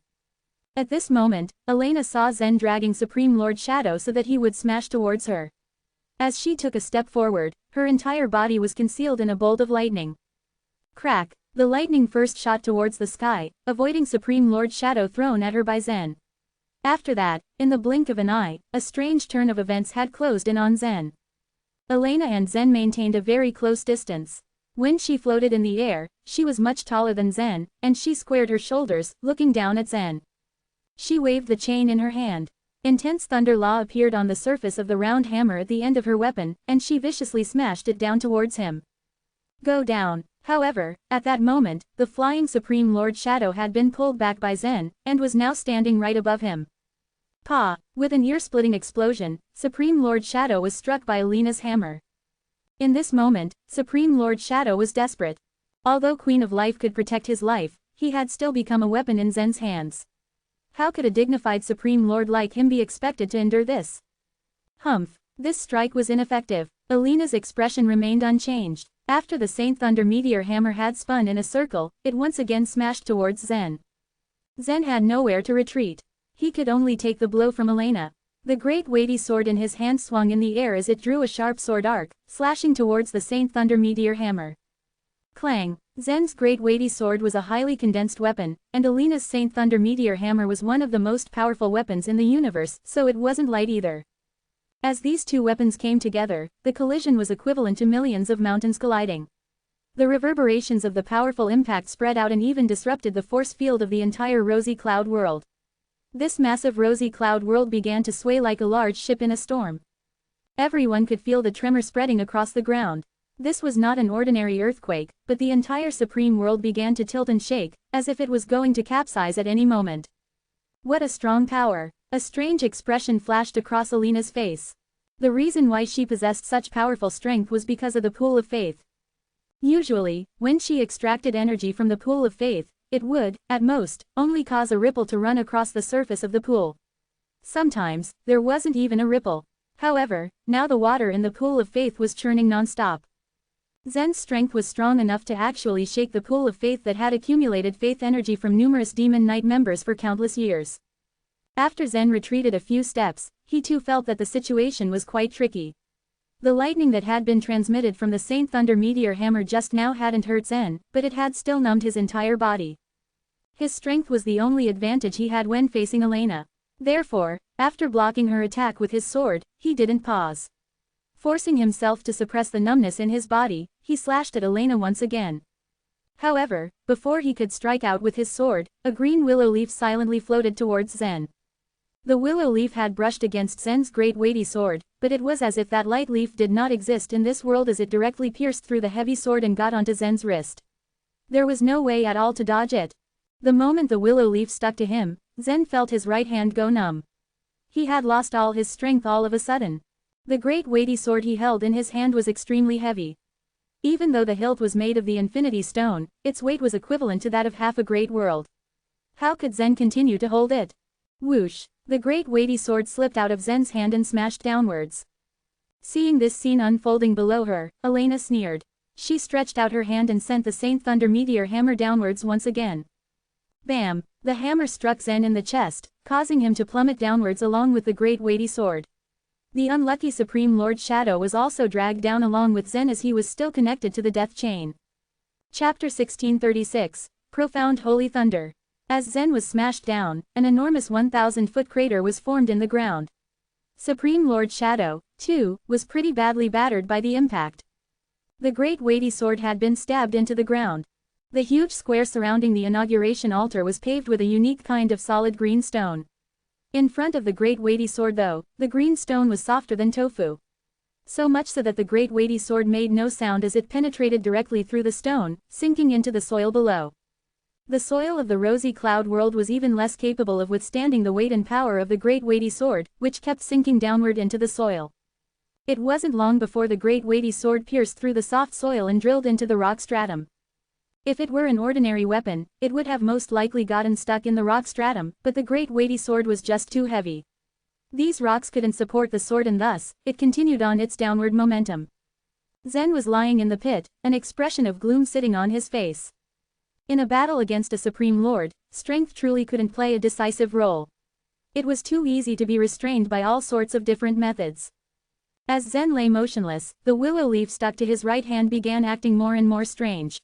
Speaker 1: At this moment, Elena saw Zen dragging Supreme Lord Shadow so that he would smash towards her. As she took a step forward, her entire body was concealed in a bolt of lightning. Crack! The lightning first shot towards the sky, avoiding Supreme Lord Shadow thrown at her by Zen. After that, in the blink of an eye, a strange turn of events had closed in on Zen. Elena and Zen maintained a very close distance. When she floated in the air, she was much taller than Zen, and she squared her shoulders, looking down at Zen. She waved the chain in her hand. Intense thunder law appeared on the surface of the round hammer at the end of her weapon, and she viciously smashed it down towards him. Go down! However, at that moment, the flying Supreme Lord Shadow had been pulled back by Zen, and was now standing right above him. Pa! With an ear-splitting explosion, Supreme Lord Shadow was struck by Elena's hammer. In this moment, Supreme Lord Shadow was desperate. Although Queen of Life could protect his life, he had still become a weapon in Zen's hands. How could a dignified Supreme Lord like him be expected to endure this? Humph! This strike was ineffective. Alina's expression remained unchanged. After the Saint Thunder meteor hammer had spun in a circle, it once again smashed towards Zen. Zen had nowhere to retreat. He could only take the blow from Elena. The great weighty sword in his hand swung in the air as it drew a sharp sword arc, slashing towards the Saint Thunder meteor hammer. Clang! Zen's great weighty sword was a highly condensed weapon, and Elena's Saint Thunder meteor hammer was one of the most powerful weapons in the universe, so it wasn't light either. As these two weapons came together, the collision was equivalent to millions of mountains colliding. The reverberations of the powerful impact spread out and even disrupted the force field of the entire rosy cloud world. This massive rosy cloud world began to sway like a large ship in a storm. Everyone could feel the tremor spreading across the ground. This was not an ordinary earthquake, but the entire supreme world began to tilt and shake, as if it was going to capsize at any moment. What a strong power! A strange expression flashed across Elena's face. The reason why she possessed such powerful strength was because of the pool of faith. Usually, when she extracted energy from the pool of faith, it would, at most, only cause a ripple to run across the surface of the pool. Sometimes, there wasn't even a ripple. However, now the water in the pool of faith was churning non-stop. Zen's strength was strong enough to actually shake the pool of faith that had accumulated faith energy from numerous Demon Knight members for countless years. After Zen retreated a few steps, he too felt that the situation was quite tricky. The lightning that had been transmitted from the Saint Thunder meteor hammer just now hadn't hurt Zen, but it had still numbed his entire body. His strength was the only advantage he had when facing Elena. Therefore, after blocking her attack with his sword, he didn't pause. Forcing himself to suppress the numbness in his body, he slashed at Elena once again. However, before he could strike out with his sword, a green willow leaf silently floated towards Zen. The willow leaf had brushed against Zen's great weighty sword, but it was as if that light leaf did not exist in this world as it directly pierced through the heavy sword and got onto Zen's wrist. There was no way at all to dodge it. The moment the willow leaf stuck to him, Zen felt his right hand go numb. He had lost all his strength all of a sudden. The great weighty sword he held in his hand was extremely heavy. Even though the hilt was made of the Infinity Stone, its weight was equivalent to that of half a great world. How could Zen continue to hold it? Whoosh! The great weighty sword slipped out of Zen's hand and smashed downwards. Seeing this scene unfolding below her, Elena sneered. She stretched out her hand and sent the Saint Thunder meteor hammer downwards once again. Bam! The hammer struck Zen in the chest, causing him to plummet downwards along with the great weighty sword. The unlucky Supreme Lord Shadow was also dragged down along with Zen as he was still connected to the death chain. Chapter 1636, Profound Holy Thunder. As Zen was smashed down, an enormous 1,000-foot crater was formed in the ground. Supreme Lord Shadow, too, was pretty badly battered by the impact. The great weighty sword had been stabbed into the ground. The huge square surrounding the inauguration altar was paved with a unique kind of solid green stone. In front of the great weighty sword though, the green stone was softer than tofu. So much so that the great weighty sword made no sound as it penetrated directly through the stone, sinking into the soil below. The soil of the rosy cloud world was even less capable of withstanding the weight and power of the great weighty sword, which kept sinking downward into the soil. It wasn't long before the great weighty sword pierced through the soft soil and drilled into the rock stratum. If it were an ordinary weapon, it would have most likely gotten stuck in the rock stratum, but the great weighty sword was just too heavy. These rocks couldn't support the sword and thus, it continued on its downward momentum. Zen was lying in the pit, an expression of gloom sitting on his face. In a battle against a Supreme Lord, strength truly couldn't play a decisive role. It was too easy to be restrained by all sorts of different methods. As Zen lay motionless, the willow leaf stuck to his right hand began acting more and more strange.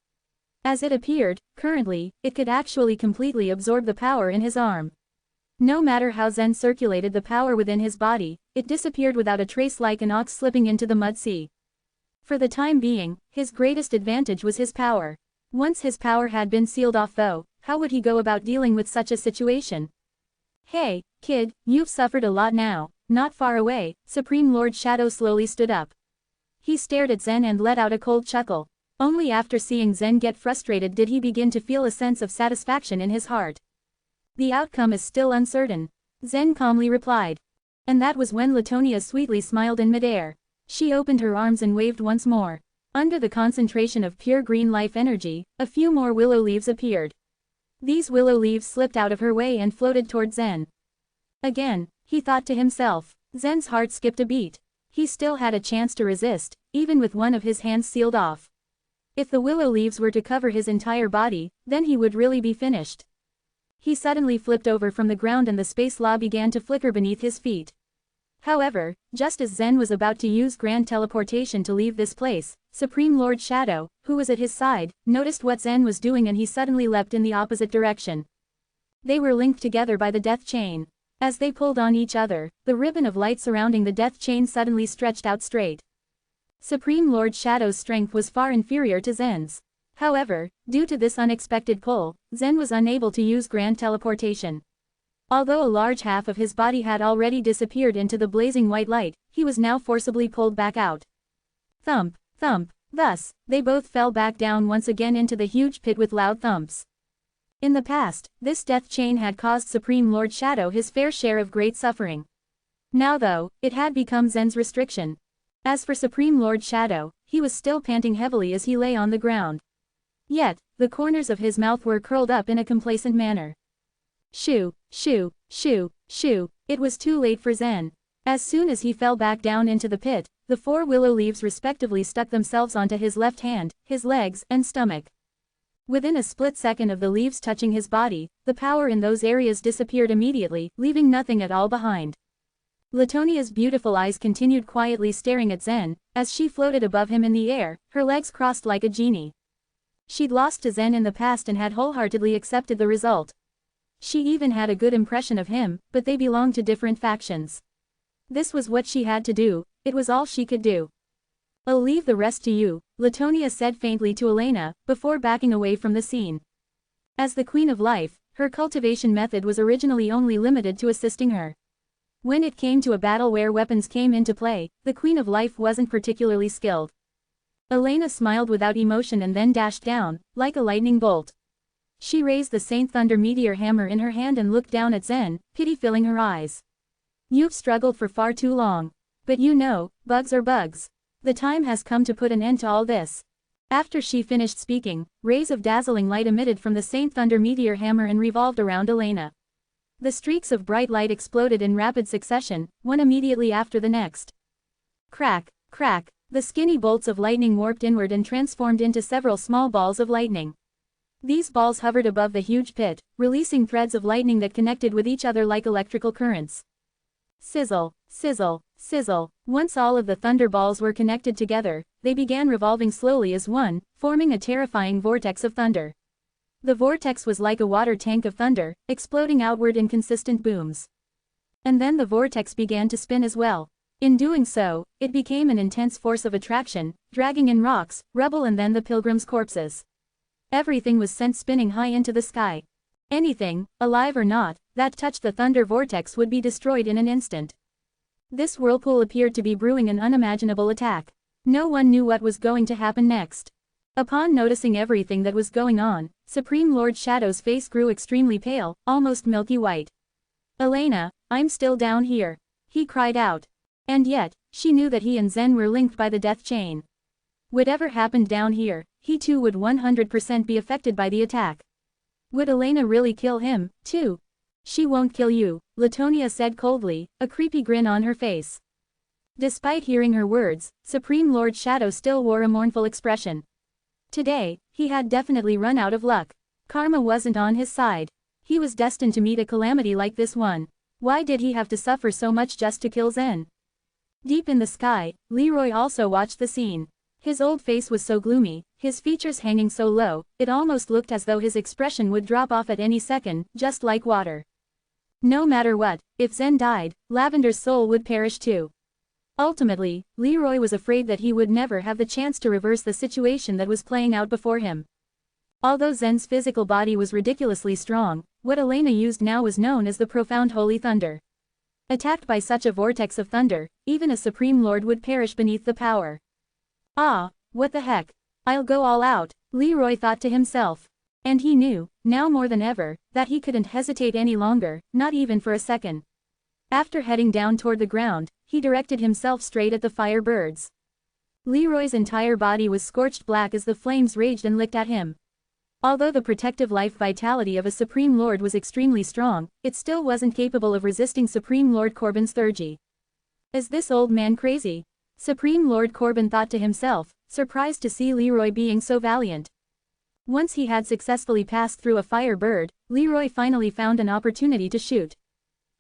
Speaker 1: As it appeared, currently, it could actually completely absorb the power in his arm. No matter how Zen circulated the power within his body, it disappeared without a trace like an ox slipping into the mud sea. For the time being, his greatest advantage was his power. Once his power had been sealed off though, how would he go about dealing with such a situation? Hey, kid, you've suffered a lot now. Not far away, Supreme Lord Shadow slowly stood up. He stared at Zen and let out a cold chuckle. Only after seeing Zen get frustrated did he begin to feel a sense of satisfaction in his heart. The outcome is still uncertain, Zen calmly replied. And that was when Latonia sweetly smiled in midair. She opened her arms and waved once more. Under the concentration of pure green life energy, a few more willow leaves appeared. These willow leaves slipped out of her way and floated toward Zen. Again, he thought to himself. Zen's heart skipped a beat. he still had a chance to resist, even with one of his hands sealed off. If the willow leaves were to cover his entire body, then he would really be finished. He suddenly flipped over from the ground and the space law began to flicker beneath his feet. However, just as Zen was about to use grand teleportation to leave this place, Supreme Lord Shadow, who was at his side, noticed what Zen was doing and he suddenly leapt in the opposite direction. They were linked together by the death chain. As they pulled on each other, the ribbon of light surrounding the death chain suddenly stretched out straight. Supreme Lord Shadow's strength was far inferior to Zen's. However, due to this unexpected pull, Zen was unable to use grand teleportation. Although a large half of his body had already disappeared into the blazing white light, he was now forcibly pulled back out. Thump, thump, thus, they both fell back down once again into the huge pit with loud thumps. In the past, this death chain had caused Supreme Lord Shadow his fair share of great suffering. Now though, it had become Zen's restriction. As for Supreme Lord Shadow, he was still panting heavily as he lay on the ground. Yet, the corners of his mouth were curled up in a complacent manner. Shoo, shoo, shoo, shoo, it was too late for Zen. As soon as he fell back down into the pit, the 4 willow leaves respectively stuck themselves onto his left hand, his legs, and stomach. Within a split second of the leaves touching his body, the power in those areas disappeared immediately, leaving nothing at all behind. Latonia's beautiful eyes continued quietly staring at Zen, as she floated above him in the air, her legs crossed like a genie. She'd lost to Zen in the past and had wholeheartedly accepted the result. She even had a good impression of him, but they belonged to different factions. This was what she had to do, it was all she could do. "I'll leave the rest to you," Latonia said faintly to Elena, before backing away from the scene. As the Queen of Life, her cultivation method was originally only limited to assisting her. When it came to a battle where weapons came into play, the Queen of Life wasn't particularly skilled. Elena smiled without emotion and then dashed down, like a lightning bolt. She raised the Saint Thunder Meteor Hammer in her hand and looked down at Zen, pity filling her eyes. "You've struggled for far too long. But you know, bugs are bugs. The time has come to put an end to all this." After she finished speaking, rays of dazzling light emitted from the Saint Thunder Meteor Hammer and revolved around Elena. The streaks of bright light exploded in rapid succession, one immediately after the next. Crack, crack, the skinny bolts of lightning warped inward and transformed into several small balls of lightning. These balls hovered above the huge pit, releasing threads of lightning that connected with each other like electrical currents. Sizzle, sizzle, sizzle. Once all of the thunder balls were connected together, they began revolving slowly as one, forming a terrifying vortex of thunder. The vortex was like a water tank of thunder, exploding outward in consistent booms. And then the vortex began to spin as well. In doing so, it became an intense force of attraction, dragging in rocks, rubble and then the pilgrims' corpses. Everything was sent spinning high into the sky. Anything, alive or not, that touched the thunder vortex would be destroyed in an instant. This whirlpool appeared to be brewing an unimaginable attack. No one knew what was going to happen next. Upon noticing everything that was going on, Supreme Lord Shadow's face grew extremely pale, almost milky white. "Elena, I'm still down here," he cried out. And yet, she knew that he and Zen were linked by the death chain. Whatever happened down here, he too would 100% be affected by the attack. Would Elena really kill him, too? "She won't kill you," Latonia said coldly, a creepy grin on her face. Despite hearing her words, Supreme Lord Shadow still wore a mournful expression. Today, he had definitely run out of luck. Karma wasn't on his side. He was destined to meet a calamity like this one. Why did he have to suffer so much just to kill Zen? Deep in the sky, Leroy also watched the scene. His old face was so gloomy, his features hanging so low, it almost looked as though his expression would drop off at any second, just like water. No matter what, if Zen died, Lavender's soul would perish too. Ultimately, Leroy was afraid that he would never have the chance to reverse the situation that was playing out before him. Although Zen's physical body was ridiculously strong, what Elena used now was known as the profound holy thunder. Attacked by such a vortex of thunder, even a supreme lord would perish beneath the power. "Ah, what the heck? I'll go all out," Leroy thought to himself. And he knew, now more than ever, that he couldn't hesitate any longer, not even for a second. After heading down toward the ground, he directed himself straight at the fire birds. Leroy's entire body was scorched black as the flames raged and licked at him. Although the protective life vitality of a Supreme Lord was extremely strong, it still wasn't capable of resisting Supreme Lord Corbin's Thurgy. Is this old man crazy? Supreme Lord Corbin thought to himself, surprised to see Leroy being so valiant. Once he had successfully passed through a fire bird, Leroy finally found an opportunity to shoot.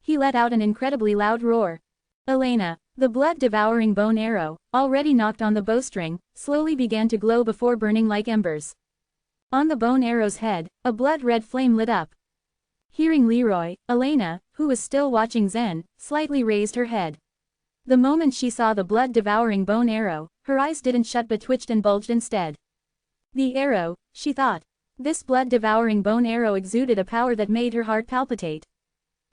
Speaker 1: He let out an incredibly loud roar. Elena, the blood-devouring bone arrow, already knocked on the bowstring, slowly began to glow before burning like embers. On the bone arrow's head, a blood-red flame lit up. Hearing Leroy, Elena, who was still watching Zen, slightly raised her head. The moment she saw the blood-devouring bone arrow, her eyes didn't shut but twitched and bulged instead. The arrow, she thought. This blood-devouring bone arrow exuded a power that made her heart palpitate.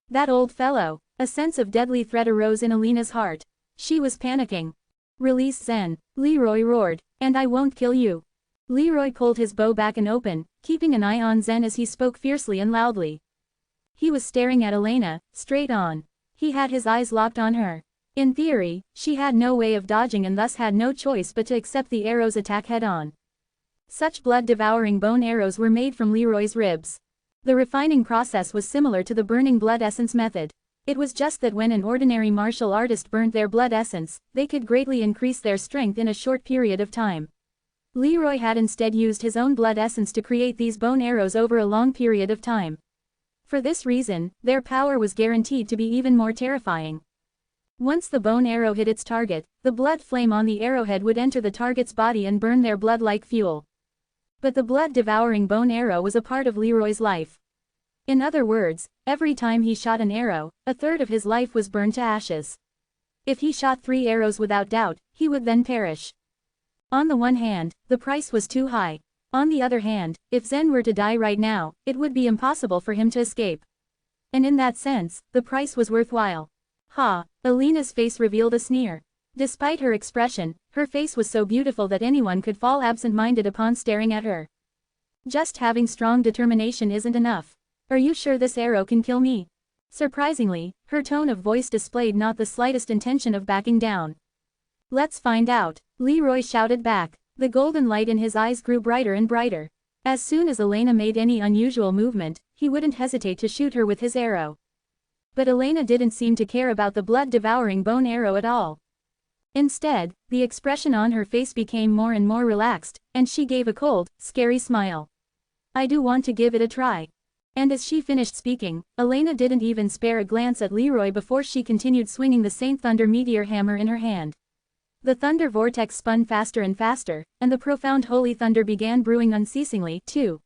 Speaker 1: That old fellow! A sense of deadly threat arose in Elena's heart. She was panicking. Release Zen, Leroy roared, and I won't kill you. Leroy pulled his bow back and open, keeping an eye on Zen as he spoke fiercely and loudly. He was staring at Elena, straight on. He had his eyes locked on her. In theory, she had no way of dodging and thus had no choice but to accept the arrow's attack head-on. Such blood-devouring bone arrows were made from Leroy's ribs. The refining process was similar to the burning blood essence method. It was just that when an ordinary martial artist burnt their blood essence, they could greatly increase their strength in a short period of time. Leroy had instead used his own blood essence to create these bone arrows over a long period of time. For this reason, their power was guaranteed to be even more terrifying. Once the bone arrow hit its target, the blood flame on the arrowhead would enter the target's body and burn their blood like fuel. But the blood-devouring bone arrow was a part of Leroy's life. In other words, every time he shot an arrow, a third of his life was burned to ashes. If he shot 3 arrows without doubt, he would then perish. On the one hand, the price was too high. On the other hand, if Zen were to die right now, it would be impossible for him to escape. And in that sense, the price was worthwhile. Ha! Elena's face revealed a sneer. Despite her expression, her face was so beautiful that anyone could fall absent-minded upon staring at her. Just having strong determination isn't enough. Are you sure this arrow can kill me? Surprisingly, her tone of voice displayed not the slightest intention of backing down. Let's find out, Leroy shouted back. The golden light in his eyes grew brighter and brighter. As soon as Elena made any unusual movement, he wouldn't hesitate to shoot her with his arrow. But Elena didn't seem to care about the blood-devouring bone arrow at all. Instead, the expression on her face became more and more relaxed, and she gave a cold, scary smile. I do want to give it a try. And as she finished speaking, Elena didn't even spare a glance at Leroy before she continued swinging the Saint Thunder meteor hammer in her hand. The thunder vortex spun faster and faster, and the profound holy thunder began brewing unceasingly, too.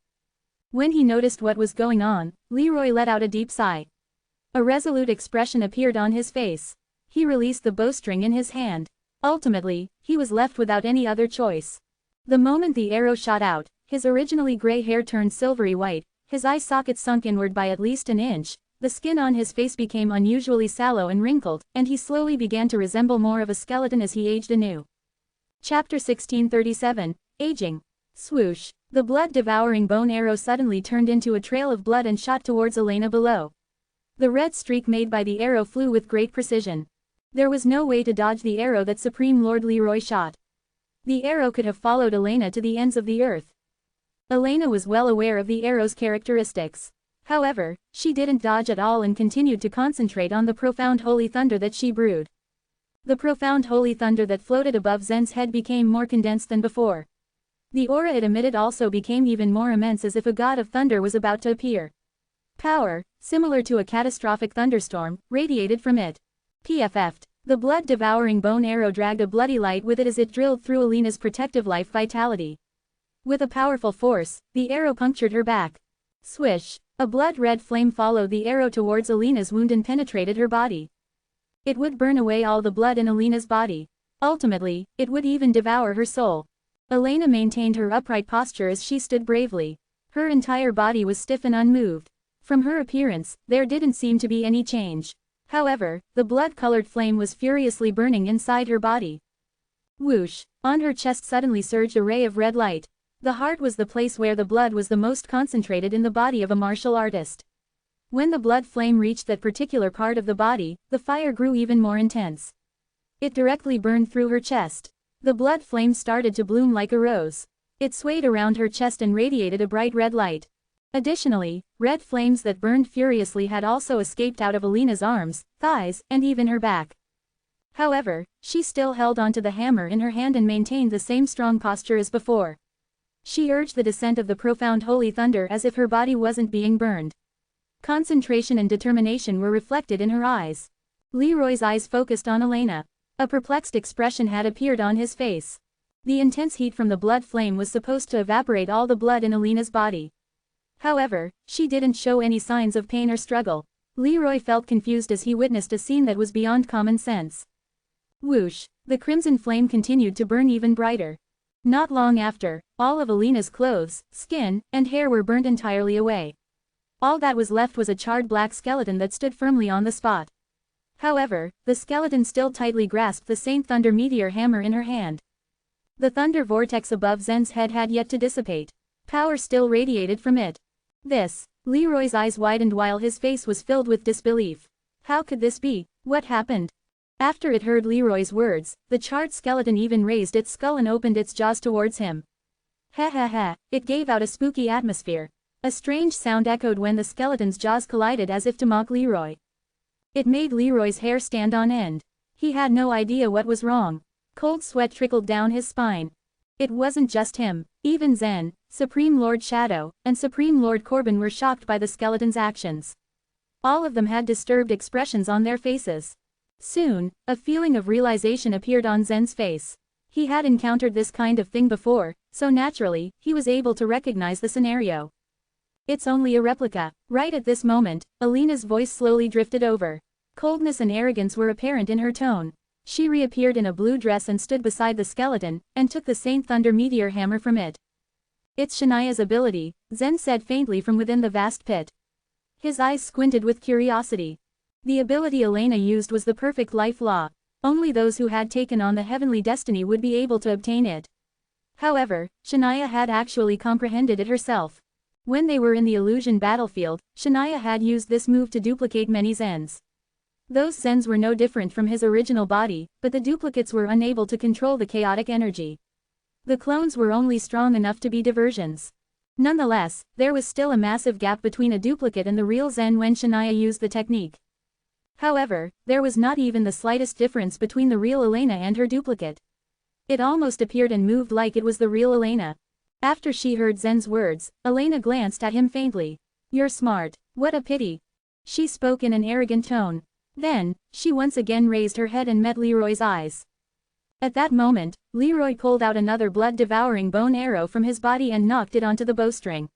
Speaker 1: When he noticed what was going on, Leroy let out a deep sigh. A resolute expression appeared on his face. He released the bowstring in his hand. Ultimately, he was left without any other choice. The moment the arrow shot out, his originally gray hair turned silvery white, his eye sockets sunk inward by at least an inch, the skin on his face became unusually sallow and wrinkled, and he slowly began to resemble more of a skeleton as he aged anew. Chapter 1637, Aging. Swoosh. The blood-devouring bone arrow suddenly turned into a trail of blood and shot towards Elena below. The red streak made by the arrow flew with great precision. There was no way to dodge the arrow that Supreme Lord Leroy shot. The arrow could have followed Elena to the ends of the earth. Elena was well aware of the arrow's characteristics. However, she didn't dodge at all and continued to concentrate on the profound holy thunder that she brewed. The profound holy thunder that floated above Zen's head became more condensed than before. The aura it emitted also became even more immense, as if a god of thunder was about to appear. Power, similar to a catastrophic thunderstorm, radiated from it. PFF'd. The blood-devouring bone arrow dragged a bloody light with it as it drilled through Elena's protective life vitality. With a powerful force, the arrow punctured her back. Swish. A blood-red flame followed the arrow towards Elena's wound and penetrated her body. It would burn away all the blood in Elena's body. Ultimately, it would even devour her soul. Elena maintained her upright posture as she stood bravely. Her entire body was stiff and unmoved. From her appearance, there didn't seem to be any change. However, the blood-colored flame was furiously burning inside her body. Whoosh! On her chest suddenly surged a ray of red light. The heart was the place where the blood was the most concentrated in the body of a martial artist. When the blood flame reached that particular part of the body, the fire grew even more intense. It directly burned through her chest. The blood flame started to bloom like a rose. It swayed around her chest and radiated a bright red light. Additionally, red flames that burned furiously had also escaped out of Elena's arms, thighs, and even her back. However, she still held onto the hammer in her hand and maintained the same strong posture as before. She urged the descent of the profound holy thunder as if her body wasn't being burned. Concentration and determination were reflected in her eyes. Leroy's eyes focused on Elena. A perplexed expression had appeared on his face. The intense heat from the blood flame was supposed to evaporate all the blood in Elena's body. However, she didn't show any signs of pain or struggle. Leroy felt confused as he witnessed a scene that was beyond common sense. Whoosh! The crimson flame continued to burn even brighter. Not long after, all of Elena's clothes, skin, and hair were burnt entirely away. All that was left was a charred black skeleton that stood firmly on the spot. However, the skeleton still tightly grasped the Saint Thunder meteor hammer in her hand. The thunder vortex above Zen's head had yet to dissipate. Power still radiated from it. Leroy's eyes widened while his face was filled with disbelief. How could this be? What happened? After it heard Leroy's words, the charred skeleton even raised its skull and opened its jaws towards him. Ha ha ha, it gave out a spooky atmosphere. A strange sound echoed when the skeleton's jaws collided as if to mock Leroy. It made Leroy's hair stand on end. He had no idea what was wrong. Cold sweat trickled down his spine. It wasn't just him. Even Zen, Supreme Lord Shadow, and Supreme Lord Corbin were shocked by the skeleton's actions. All of them had disturbed expressions on their faces. Soon, a feeling of realization appeared on Zen's face. He had encountered this kind of thing before, so naturally, he was able to recognize the scenario. It's only a replica. Right at this moment, Elena's voice slowly drifted over. Coldness and arrogance were apparent in her tone. She reappeared in a blue dress and stood beside the skeleton, and took the Saint Thunder meteor hammer from it. It's Shania's ability, Zen said faintly from within the vast pit. His eyes squinted with curiosity. The ability Elena used was the perfect life law. Only those who had taken on the heavenly destiny would be able to obtain it. However, Shania had actually comprehended it herself. When they were in the illusion battlefield, Shania had used this move to duplicate many Zens. Those Zens were no different from his original body, but the duplicates were unable to control the chaotic energy. The clones were only strong enough to be diversions. Nonetheless, there was still a massive gap between a duplicate and the real Zen when Shania used the technique. However, there was not even the slightest difference between the real Elena and her duplicate. It almost appeared and moved like it was the real Elena. After she heard Zen's words, Elena glanced at him faintly. You're smart. What a pity. She spoke in an arrogant tone. Then, she once again raised her head and met Leroy's eyes. At that moment, Leroy pulled out another blood-devouring bone arrow from his body and knocked it onto the bowstring.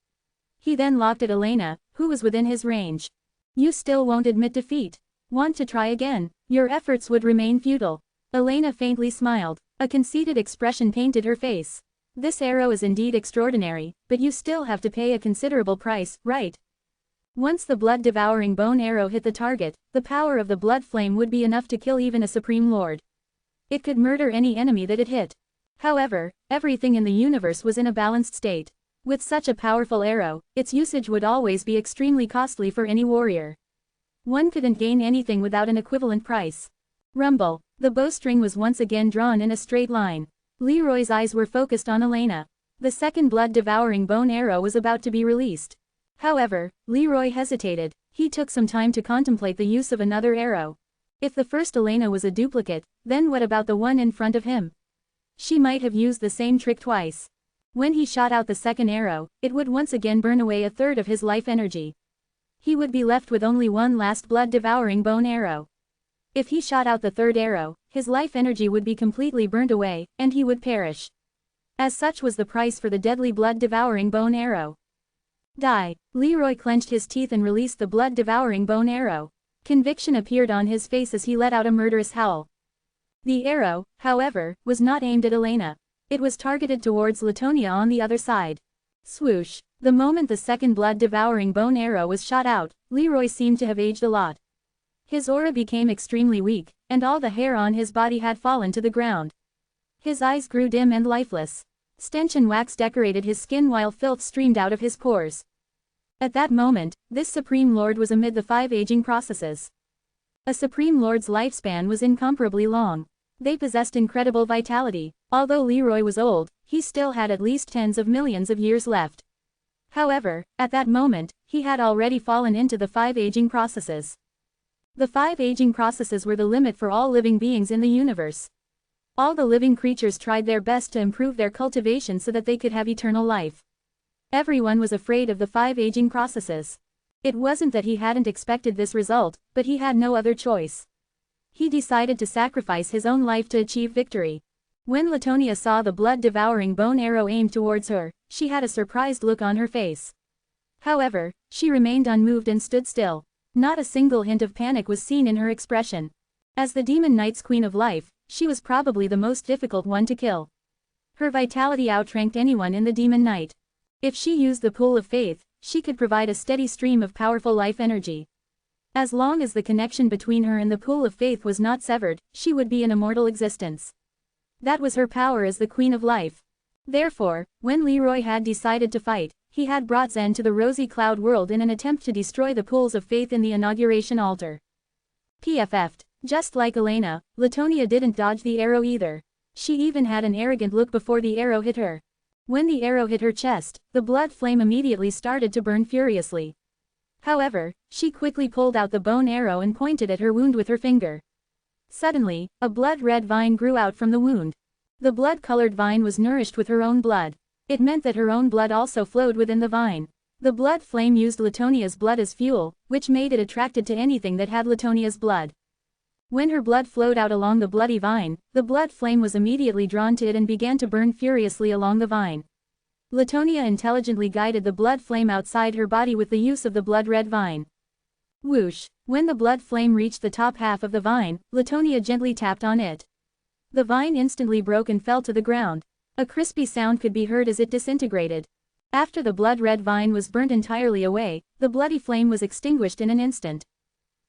Speaker 1: He then locked at Elena, who was within his range. You still won't admit defeat. Want to try again? Your efforts would remain futile. Elena faintly smiled. A conceited expression painted her face. This arrow is indeed extraordinary, but you still have to pay a considerable price, right? Once the blood-devouring bone arrow hit the target, the power of the blood flame would be enough to kill even a Supreme Lord. It could murder any enemy that it hit. However, everything in the universe was in a balanced state. With such a powerful arrow, its usage would always be extremely costly for any warrior. One couldn't gain anything without an equivalent price. Rumble. The bowstring was once again drawn in a straight line. Leroy's eyes were focused on Elena. The second blood-devouring bone arrow was about to be released. However, Leroy hesitated. He took some time to contemplate the use of another arrow. If the first Elena was a duplicate, then what about the one in front of him? She might have used the same trick twice. When he shot out the second arrow, it would once again burn away a third of his life energy. He would be left with only one last blood-devouring bone arrow. If he shot out the third arrow, his life energy would be completely burned away, and he would perish. As such was the price for the deadly blood-devouring bone arrow. Die. Leroy clenched his teeth and released the blood-devouring bone arrow. Conviction appeared on his face as he let out a murderous howl. The arrow, however, was not aimed at Elena. It was targeted towards Latonia on the other side. Swoosh. The moment the second blood-devouring bone arrow was shot out, Leroy seemed to have aged a lot. His aura became extremely weak, and all the hair on his body had fallen to the ground. His eyes grew dim and lifeless. Stench and wax decorated his skin while filth streamed out of his pores. At that moment, this Supreme Lord was amid the 5 aging processes. A Supreme Lord's lifespan was incomparably long. They possessed incredible vitality. Although Leroy was old, he still had at least tens of millions of years left. However, at that moment, he had already fallen into the 5 aging processes. The 5 aging processes were the limit for all living beings in the universe. All the living creatures tried their best to improve their cultivation so that they could have eternal life. Everyone was afraid of the 5 aging processes. It wasn't that he hadn't expected this result, but he had no other choice. He decided to sacrifice his own life to achieve victory. When Latonia saw the blood-devouring bone arrow aimed towards her, she had a surprised look on her face. However, she remained unmoved and stood still. Not a single hint of panic was seen in her expression. As the Demon Knight's Queen of Life, she was probably the most difficult one to kill. Her vitality outranked anyone in the Demon Knight. If she used the pool of faith, she could provide a steady stream of powerful life energy. As long as the connection between her and the pool of faith was not severed, she would be in immortal existence. That was her power as the Queen of Life. Therefore, when Leroy had decided to fight, he had brought Zen to the Rosy Cloud world in an attempt to destroy the pools of faith in the inauguration altar. PFF'd. Just like Elena, Latonia didn't dodge the arrow either. She even had an arrogant look before the arrow hit her. When the arrow hit her chest, the blood flame immediately started to burn furiously. However, she quickly pulled out the bone arrow and pointed at her wound with her finger. Suddenly, a blood-red vine grew out from the wound. The blood-colored vine was nourished with her own blood. It meant that her own blood also flowed within the vine. The blood flame used Latonia's blood as fuel, which made it attracted to anything that had Latonia's blood. When her blood flowed out along the bloody vine, the blood flame was immediately drawn to it and began to burn furiously along the vine. Latonia intelligently guided the blood flame outside her body with the use of the blood-red vine. Whoosh! When the blood flame reached the top half of the vine, Latonia gently tapped on it. The vine instantly broke and fell to the ground. A crispy sound could be heard as it disintegrated. After the blood-red vine was burnt entirely away, the bloody flame was extinguished in an instant.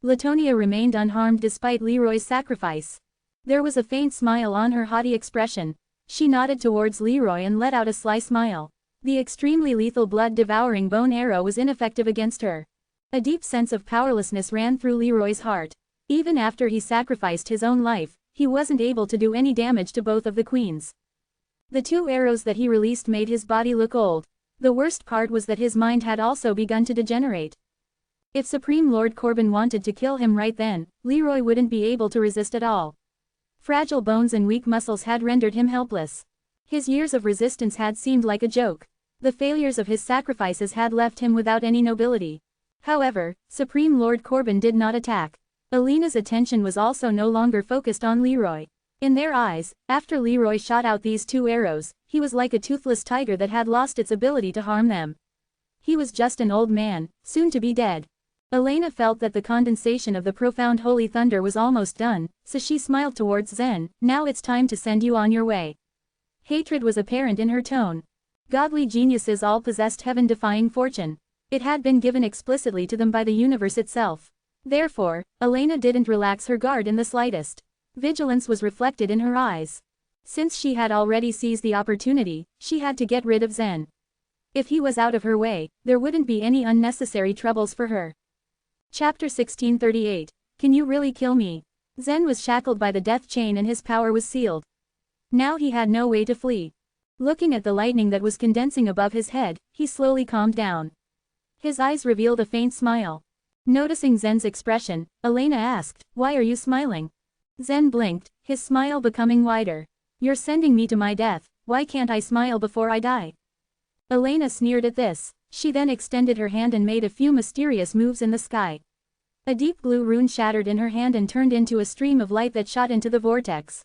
Speaker 1: Latonia remained unharmed despite Leroy's sacrifice. There was a faint smile on her haughty expression. She nodded towards Leroy and let out a sly smile. The extremely lethal blood-devouring bone arrow was ineffective against her. A deep sense of powerlessness ran through Leroy's heart. Even after he sacrificed his own life, he wasn't able to do any damage to both of the queens. The 2 arrows that he released made his body look old. The worst part was that his mind had also begun to degenerate. If Supreme Lord Corbin wanted to kill him right then, Leroy wouldn't be able to resist at all. Fragile bones and weak muscles had rendered him helpless. His years of resistance had seemed like a joke. The failures of his sacrifices had left him without any nobility. However, Supreme Lord Corbin did not attack. Elena's attention was also no longer focused on Leroy. In their eyes, after Leroy shot out these 2 arrows, he was like a toothless tiger that had lost its ability to harm them. He was just an old man, soon to be dead. Elena felt that the condensation of the profound holy thunder was almost done, so she smiled towards Zen. Now it's time to send you on your way. Hatred was apparent in her tone. Godly geniuses all possessed heaven-defying fortune. It had been given explicitly to them by the universe itself. Therefore, Elena didn't relax her guard in the slightest. Vigilance was reflected in her eyes. Since she had already seized the opportunity, she had to get rid of Zen. If he was out of her way, there wouldn't be any unnecessary troubles for her. Chapter 1638. Can you really kill me? Zen was shackled by the death chain and his power was sealed. Now he had no way to flee. Looking at the lightning that was condensing above his head, he slowly calmed down. His eyes revealed a faint smile. Noticing Zen's expression, Elena asked, "Why are you smiling?" Zen blinked, his smile becoming wider. "You're sending me to my death, why can't I smile before I die?" Elena sneered at this. She then extended her hand and made a few mysterious moves in the sky. A deep blue rune shattered in her hand and turned into a stream of light that shot into the vortex.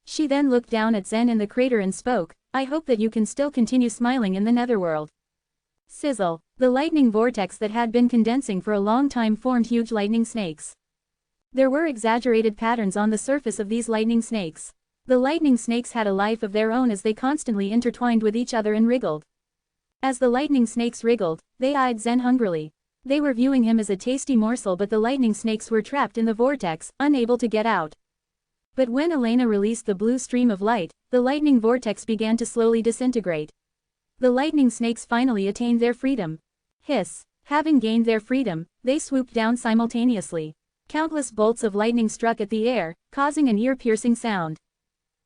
Speaker 1: She then looked down at Zen in the crater and spoke, "I hope that you can still continue smiling in the netherworld." Sizzle. The lightning vortex that had been condensing for a long time formed huge lightning snakes. There were exaggerated patterns on the surface of these lightning snakes. The lightning snakes had a life of their own as they constantly intertwined with each other and wriggled. As the lightning snakes wriggled, they eyed Zen hungrily. They were viewing him as a tasty morsel, but the lightning snakes were trapped in the vortex, unable to get out. But when Elena released the blue stream of light, the lightning vortex began to slowly disintegrate. The lightning snakes finally attained their freedom. Hiss. Having gained their freedom, they swooped down simultaneously. Countless bolts of lightning struck at the air, causing an ear-piercing sound.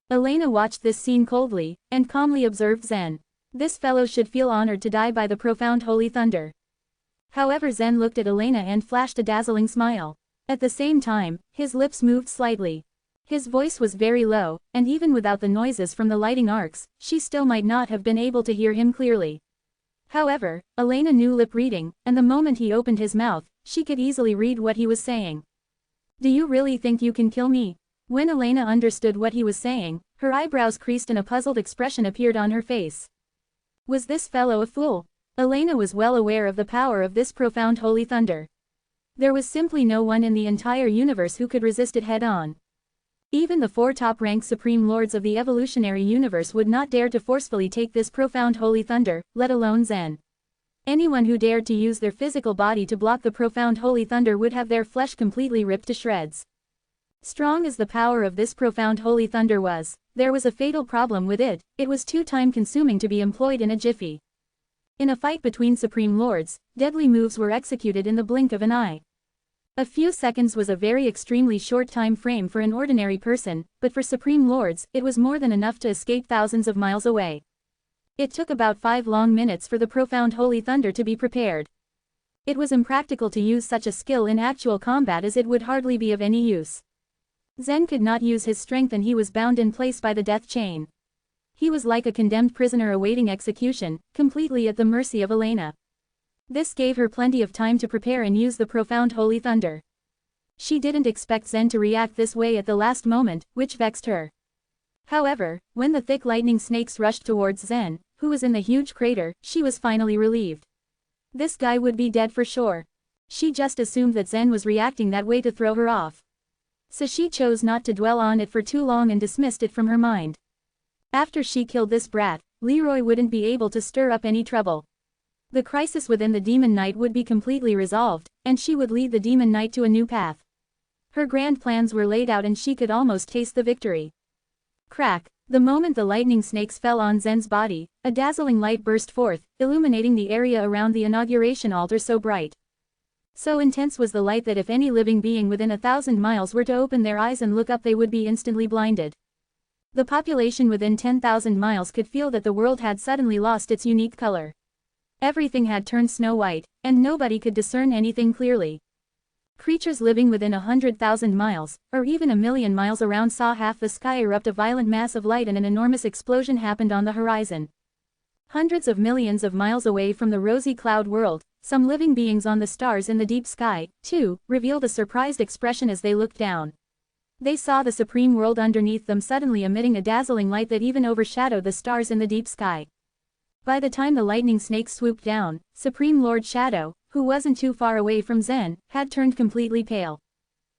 Speaker 1: Elena watched this scene coldly, and calmly observed Zen. This fellow should feel honored to die by the profound holy thunder. However, Zen looked at Elena and flashed a dazzling smile. At the same time, his lips moved slightly. His voice was very low, and even without the noises from the lighting arcs, she still might not have been able to hear him clearly. However, Elena knew lip reading, and the moment he opened his mouth, she could easily read what he was saying. "Do you really think you can kill me?" When Elena understood what he was saying, her eyebrows creased and a puzzled expression appeared on her face. Was this fellow a fool? Elena was well aware of the power of this profound holy thunder. There was simply no one in the entire universe who could resist it head-on. Even the 4 top-ranked Supreme Lords of the evolutionary universe would not dare to forcefully take this profound holy thunder, let alone Zen. Anyone who dared to use their physical body to block the profound holy thunder would have their flesh completely ripped to shreds. Strong as the power of this profound holy thunder was, there was a fatal problem with it: it was too time-consuming to be employed in a jiffy. In a fight between Supreme Lords, deadly moves were executed in the blink of an eye. A few seconds was a very extremely short time frame for an ordinary person, but for Supreme Lords, it was more than enough to escape thousands of miles away. It took about 5 long minutes for the profound holy thunder to be prepared. It was impractical to use such a skill in actual combat, as it would hardly be of any use. Zen could not use his strength, and he was bound in place by the death chain. He was like a condemned prisoner awaiting execution, completely at the mercy of Elena. This gave her plenty of time to prepare and use the profound holy thunder. She didn't expect Zen to react this way at the last moment, which vexed her. However, when the thick lightning snakes rushed towards Zen, who was in the huge crater, she was finally relieved. This guy would be dead for sure. She just assumed that Zen was reacting that way to throw her off. So she chose not to dwell on it for too long and dismissed it from her mind. After she killed this brat, Leroy wouldn't be able to stir up any trouble. The crisis within the Demon Knight would be completely resolved, and she would lead the Demon Knight to a new path. Her grand plans were laid out and she could almost taste the victory. Crack! The moment the lightning snakes fell on Zen's body, a dazzling light burst forth, illuminating the area around the inauguration altar so bright. So intense was the light that if any living being within 1,000 miles were to open their eyes and look up, they would be instantly blinded. The population within 10,000 miles could feel that the world had suddenly lost its unique color. Everything had turned snow white, and nobody could discern anything clearly. Creatures living within 100,000 miles, or even 1,000,000 miles around, saw half the sky erupt a violent mass of light, and an enormous explosion happened on the horizon. Hundreds of millions of miles away from the rosy cloud world, some living beings on the stars in the deep sky, too, revealed a surprised expression as they looked down. They saw the supreme world underneath them suddenly emitting a dazzling light that even overshadowed the stars in the deep sky. By the time the lightning snakes swooped down, Supreme Lord Shadow, who wasn't too far away from Zen, had turned completely pale.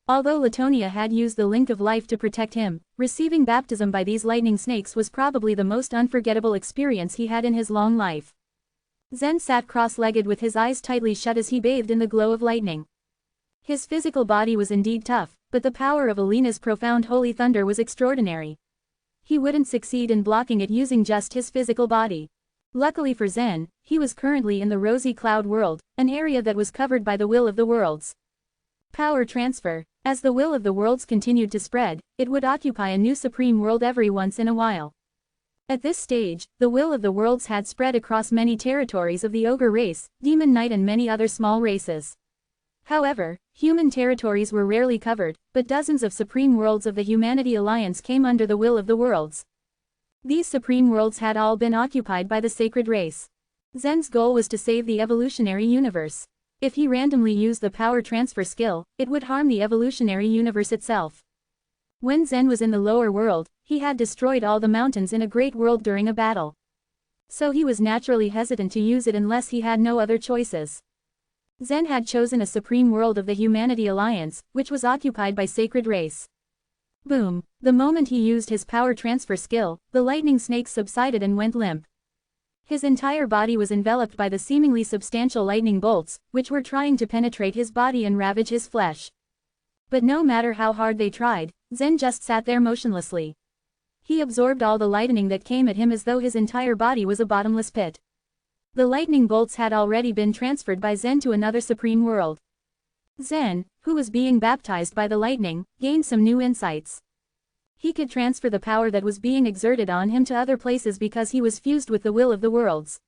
Speaker 1: Although Latonia had used the link of life to protect him, receiving baptism by these lightning snakes was probably the most unforgettable experience he had in his long life. Zen sat cross-legged with his eyes tightly shut as he bathed in the glow of lightning. His physical body was indeed tough, but the power of Elena's profound holy thunder was extraordinary. He wouldn't succeed in blocking it using just his physical body. Luckily for Zen, he was currently in the rosy cloud world, an area that was covered by the will of the worlds. Power transfer. As the will of the worlds continued to spread, it would occupy a new supreme world every once in a while. At this stage, the will of the worlds had spread across many territories of the ogre race, demon knight and many other small races. However, human territories were rarely covered, but dozens of supreme worlds of the Humanity Alliance came under the will of the worlds. These supreme worlds had all been occupied by the sacred race. Zen's goal was to save the evolutionary universe. If he randomly used the power transfer skill, it would harm the evolutionary universe itself. When Zen was in the lower world, he had destroyed all the mountains in a great world during a battle. So he was naturally hesitant to use it unless he had no other choices. Zen had chosen a supreme world of the Humanity Alliance, which was occupied by sacred race. Boom! The moment he used his power transfer skill, the lightning snakes subsided and went limp. His entire body was enveloped by the seemingly substantial lightning bolts, which were trying to penetrate his body and ravage his flesh. But no matter how hard they tried, Zen just sat there motionlessly. He absorbed all the lightning that came at him as though his entire body was a bottomless pit. The lightning bolts had already been transferred by Zen to another supreme world. Zen, who was being baptized by the lightning, gained some new insights. He could transfer the power that was being exerted on him to other places because he was fused with the will of the worlds.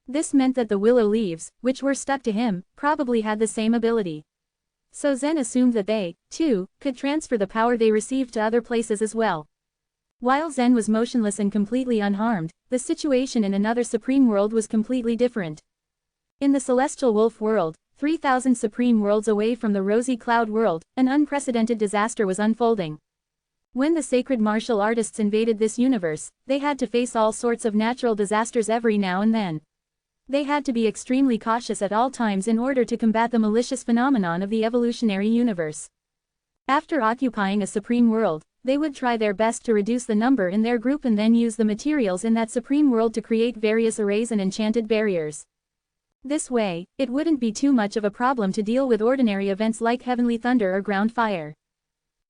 Speaker 1: This meant that the willow leaves, which were stuck to him, probably had the same ability. So Zen assumed that they, too, could transfer the power they received to other places as well. While Zen was motionless and completely unharmed, the situation in another supreme world was completely different. In the celestial wolf world, 3,000 supreme worlds away from the rosy cloud world, an unprecedented disaster was unfolding. When the sacred martial artists invaded this universe, they had to face all sorts of natural disasters every now and then. They had to be extremely cautious at all times in order to combat the malicious phenomenon of the evolutionary universe. After occupying a supreme world, they would try their best to reduce the number in their group and then use the materials in that supreme world to create various arrays and enchanted barriers. This way, it wouldn't be too much of a problem to deal with ordinary events like heavenly thunder or ground fire.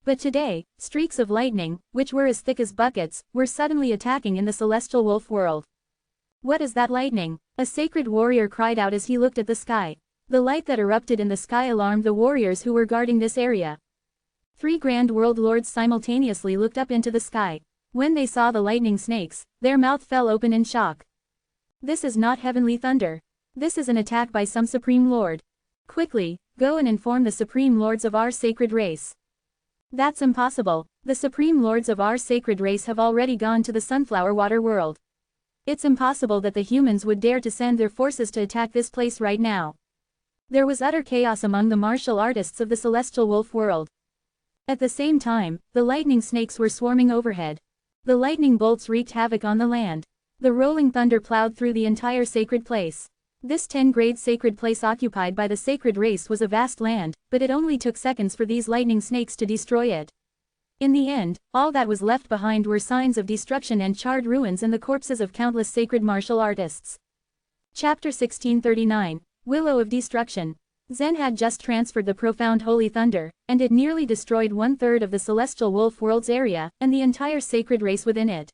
Speaker 1: But today, streaks of lightning, which were as thick as buckets, were suddenly attacking in the celestial wolf world. "What is that lightning?" a sacred warrior cried out as he looked at the sky. The light that erupted in the sky alarmed the warriors who were guarding this area. 3 grand world lords simultaneously looked up into the sky. When they saw the lightning snakes, their mouth fell open in shock. "This is not heavenly thunder. This is an attack by some supreme lord. Quickly, go and inform the supreme lords of our sacred race." "That's impossible. The supreme lords of our sacred race have already gone to the sunflower water world. It's impossible that the humans would dare to send their forces to attack this place right now." There was utter chaos among the martial artists of the celestial wolf world. At the same time, the lightning snakes were swarming overhead. The lightning bolts wreaked havoc on the land. The rolling thunder plowed through the entire sacred place. This 10-grade sacred place occupied by the sacred race was a vast land, but it only took seconds for these lightning snakes to destroy it. In the end, all that was left behind were signs of destruction and charred ruins and the corpses of countless sacred martial artists. Chapter 1639, Willow of Destruction. Zen had just transferred the profound holy thunder, and it nearly destroyed 1/3 of the celestial wolf world's area, and the entire sacred race within it.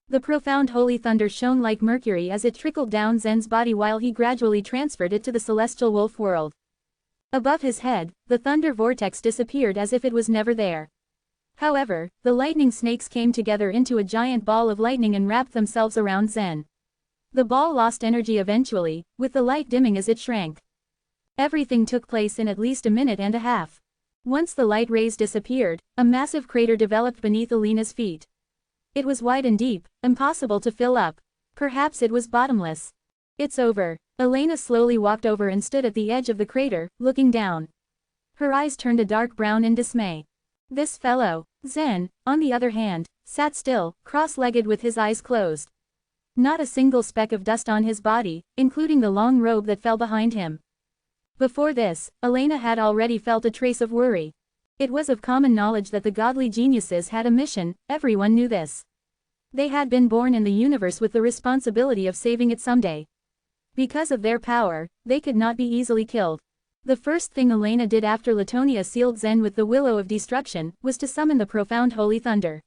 Speaker 1: The profound holy thunder shone like mercury as it trickled down Zen's body while he gradually transferred it to the celestial wolf world. Above his head, the thunder vortex disappeared as if it was never there. However, the lightning snakes came together into a giant ball of lightning and wrapped themselves around Zen. The ball lost energy eventually, with the light dimming as it shrank. Everything took place in at least a minute and a half. Once the light rays disappeared, a massive crater developed beneath Alina's feet. It was wide and deep, impossible to fill up. Perhaps it was bottomless. "It's over." Elena slowly walked over and stood at the edge of the crater, looking down. Her eyes turned a dark brown in dismay. This fellow, Zen, on the other hand, sat still, cross-legged with his eyes closed. Not a single speck of dust on his body, including the long robe that fell behind him. Before this, Elena had already felt a trace of worry. It was of common knowledge that the godly geniuses had a mission, everyone knew this. They had been born in the universe with the responsibility of saving it someday. Because of their power, they could not be easily killed. The first thing Elena did after Latonia sealed Zen with the Willow of Destruction was to summon the profound holy thunder.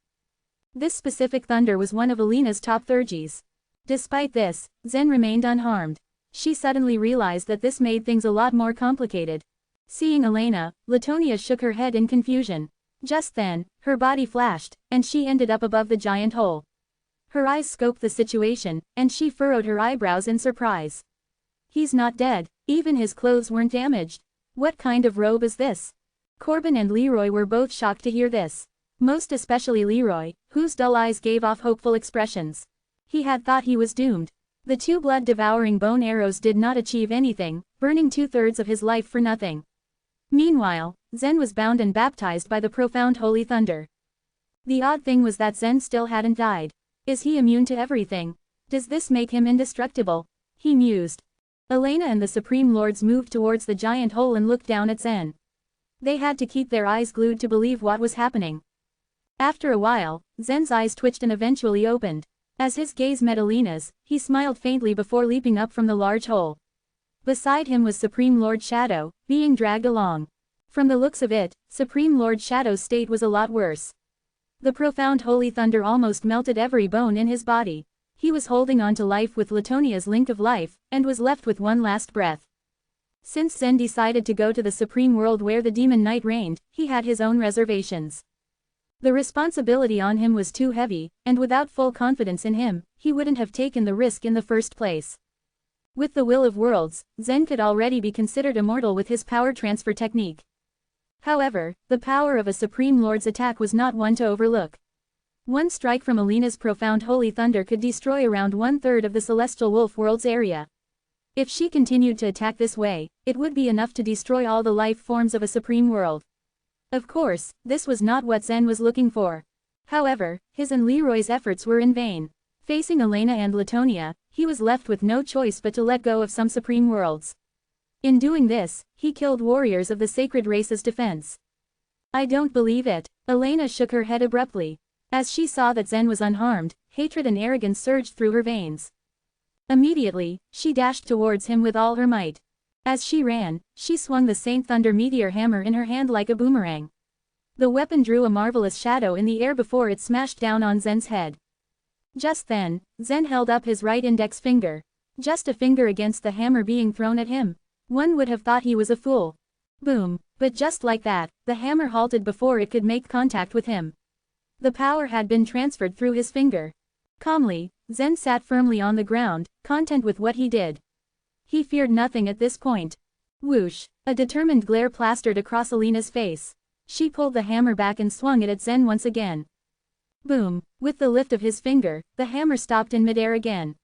Speaker 1: This specific thunder was one of Elena's top thurgies. Despite this, Zen remained unharmed. She suddenly realized that this made things a lot more complicated. Seeing Elena, Latonia shook her head in confusion. Just then, her body flashed, and she ended up above the giant hole. Her eyes scoped the situation, and she furrowed her eyebrows in surprise. "He's not dead. Even his clothes weren't damaged. What kind of robe is this?" Corbin and Leroy were both shocked to hear this. Most especially Leroy, whose dull eyes gave off hopeful expressions. He had thought he was doomed. The 2 blood-devouring bone arrows did not achieve anything, burning 2/3 of his life for nothing. Meanwhile, Zen was bound and baptized by the profound holy thunder. The odd thing was that Zen still hadn't died. Is he immune to everything? Does this make him indestructible? He mused. Elena and the Supreme Lords moved towards the giant hole and looked down at Zen. They had to keep their eyes glued to believe what was happening. After a while, Zen's eyes twitched and eventually opened. As his gaze met Elena's, he smiled faintly before leaping up from the large hole. Beside him was Supreme Lord Shadow, being dragged along. From the looks of it, Supreme Lord Shadow's state was a lot worse. The profound holy thunder almost melted every bone in his body. He was holding on to life with Latonia's link of life, and was left with one last breath. Since Zen decided to go to the Supreme World where the Demon Knight reigned, he had his own reservations. The responsibility on him was too heavy, and without full confidence in him, he wouldn't have taken the risk in the first place. With the Will of Worlds, Zen could already be considered immortal with his power transfer technique. However, the power of a Supreme Lord's attack was not one to overlook. One strike from Alina's profound holy thunder could destroy around 1/3 of the celestial wolf world's area. If she continued to attack this way, it would be enough to destroy all the life forms of a supreme world. Of course, this was not what Zen was looking for. However, his and Leroy's efforts were in vain. Facing Elena and Latonia, he was left with no choice but to let go of some supreme worlds. In doing this, he killed warriors of the sacred race's defense. I don't believe it. Elena shook her head abruptly. As she saw that Zen was unharmed, hatred and arrogance surged through her veins. Immediately, she dashed towards him with all her might. As she ran, she swung the Saint Thunder Meteor Hammer in her hand like a boomerang. The weapon drew a marvelous shadow in the air before it smashed down on Zen's head. Just then, Zen held up his right index finger. Just a finger against the hammer being thrown at him. One would have thought he was a fool. Boom, but just like that, the hammer halted before it could make contact with him. The power had been transferred through his finger. Calmly, Zen sat firmly on the ground, content with what he did. He feared nothing at this point. Whoosh! A determined glare plastered across Alina's face. She pulled the hammer back and swung it at Zen once again. Boom! With the lift of his finger, the hammer stopped in midair again.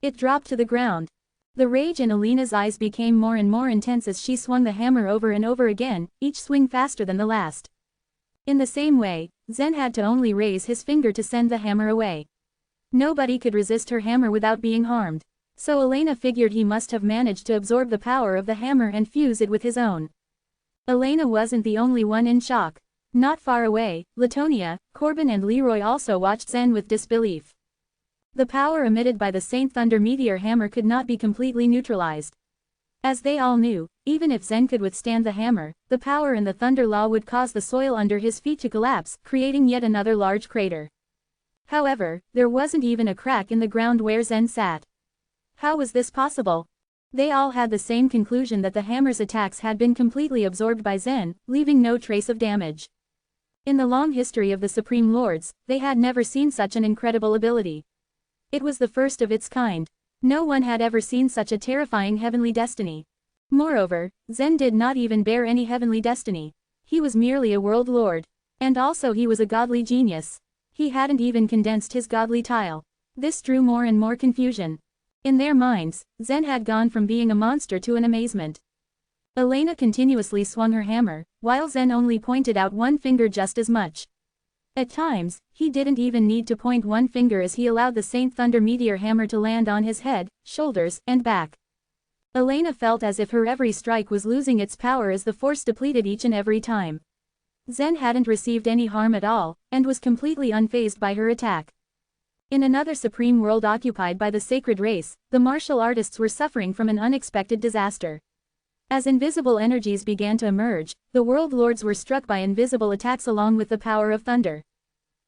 Speaker 1: It dropped to the ground. The rage in Alina's eyes became more and more intense as she swung the hammer over and over again, each swing faster than the last. In the same way, Zen had to only raise his finger to send the hammer away. Nobody could resist her hammer without being harmed. So Elena figured he must have managed to absorb the power of the hammer and fuse it with his own. Elena wasn't the only one in shock. Not far away, Latonia, Corbin and Leroy also watched Zen with disbelief. The power emitted by the Saint Thunder Meteor Hammer could not be completely neutralized. As they all knew, even if Zen could withstand the hammer, the power in the Thunder Law would cause the soil under his feet to collapse, creating yet another large crater. However, there wasn't even a crack in the ground where Zen sat. How was this possible? They all had the same conclusion that the hammer's attacks had been completely absorbed by Zen, leaving no trace of damage. In the long history of the Supreme Lords, they had never seen such an incredible ability. It was the first of its kind. No one had ever seen such a terrifying heavenly destiny. Moreover, Zen did not even bear any heavenly destiny. He was merely a world lord. And also he was a godly genius. He hadn't even condensed his godly tile. This drew more and more confusion. In their minds, Zen had gone from being a monster to an amazement. Elena continuously swung her hammer, while Zen only pointed out one finger just as much. At times, he didn't even need to point one finger as he allowed the Saint Thunder Meteor Hammer to land on his head, shoulders, and back. Elena felt as if her every strike was losing its power as the force depleted each and every time. Zen hadn't received any harm at all, and was completely unfazed by her attack. In another supreme world occupied by the sacred race, the martial artists were suffering from an unexpected disaster. As invisible energies began to emerge, the world lords were struck by invisible attacks along with the power of thunder.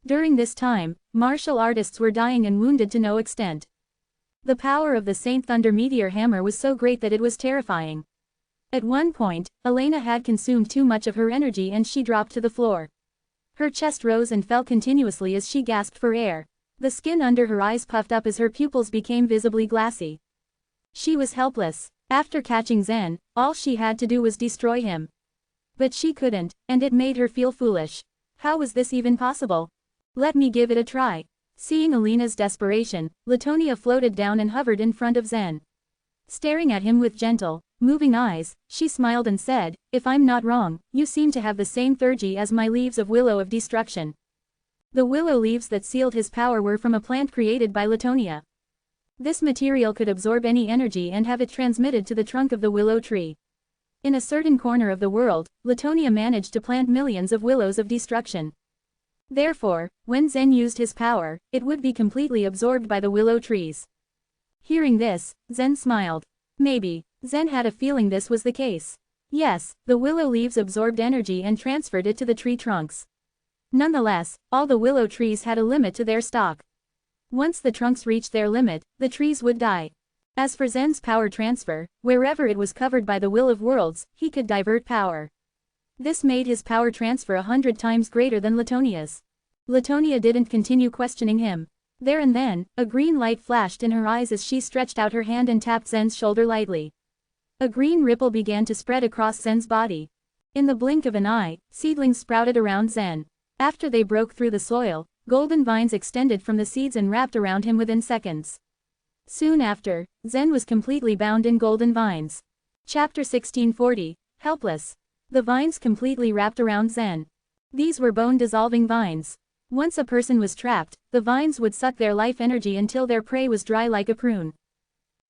Speaker 1: During this time, martial artists were dying and wounded to no extent. The power of the Saint Thunder Meteor Hammer was so great that it was terrifying. At one point, Elena had consumed too much of her energy and she dropped to the floor. Her chest rose and fell continuously as she gasped for air. The skin under her eyes puffed up as her pupils became visibly glassy. She was helpless. After catching Zen, all she had to do was destroy him. But she couldn't, and it made her feel foolish. How was this even possible? Let me give it a try. Seeing Elena's desperation, Latonia floated down and hovered in front of Zen. Staring at him with gentle, moving eyes, she smiled and said, "If I'm not wrong, you seem to have the same theurgy as my leaves of willow of destruction." The willow leaves that sealed his power were from a plant created by Latonia. This material could absorb any energy and have it transmitted to the trunk of the willow tree. In a certain corner of the world, Latonia managed to plant millions of willows of destruction. Therefore, when Zen used his power, it would be completely absorbed by the willow trees. Hearing this, Zen smiled. Maybe, Zen had a feeling this was the case. Yes, the willow leaves absorbed energy and transferred it to the tree trunks. Nonetheless, all the willow trees had a limit to their stock. Once the trunks reached their limit, the trees would die. As for Zen's power transfer, wherever it was covered by the will of worlds, he could divert power. This made his power transfer 100 times greater than Latonia's. Latonia didn't continue questioning him. There and then, a green light flashed in her eyes as she stretched out her hand and tapped Zen's shoulder lightly. A green ripple began to spread across Zen's body. In the blink of an eye, seedlings sprouted around Zen. After they broke through the soil, golden vines extended from the seeds and wrapped around him within seconds. Soon after, Zen was completely bound in golden vines. Chapter 1640, Helpless. The vines completely wrapped around Zen. These were bone-dissolving vines. Once a person was trapped, the vines would suck their life energy until their prey was dry like a prune.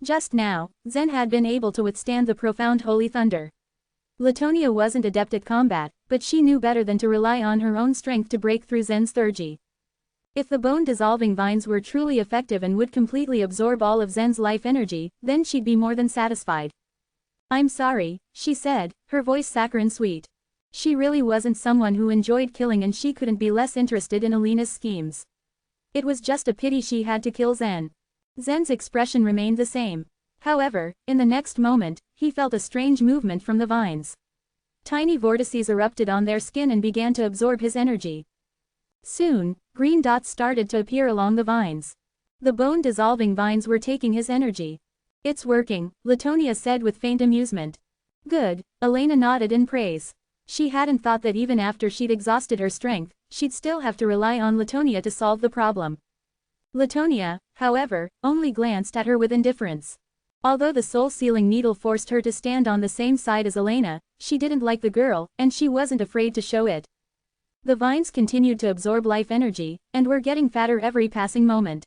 Speaker 1: Just now, Zen had been able to withstand the profound holy thunder. Latonia wasn't adept at combat, but she knew better than to rely on her own strength to break through Zen's theurgy. If the bone-dissolving vines were truly effective and would completely absorb all of Zen's life energy, then she'd be more than satisfied. "I'm sorry," she said, her voice saccharine sweet. She really wasn't someone who enjoyed killing and she couldn't be less interested in Alina's schemes. It was just a pity she had to kill Zen. Zen's expression remained the same. However, in the next moment, he felt a strange movement from the vines. Tiny vortices erupted on their skin and began to absorb his energy. Soon, green dots started to appear along the vines. The bone-dissolving vines were taking his energy. "It's working," Latonia said with faint amusement. "Good," Elena nodded in praise. She hadn't thought that even after she'd exhausted her strength, she'd still have to rely on Latonia to solve the problem. Latonia, however, only glanced at her with indifference. Although the soul-sealing needle forced her to stand on the same side as Elena, she didn't like the girl, and she wasn't afraid to show it. The vines continued to absorb life energy, and were getting fatter every passing moment.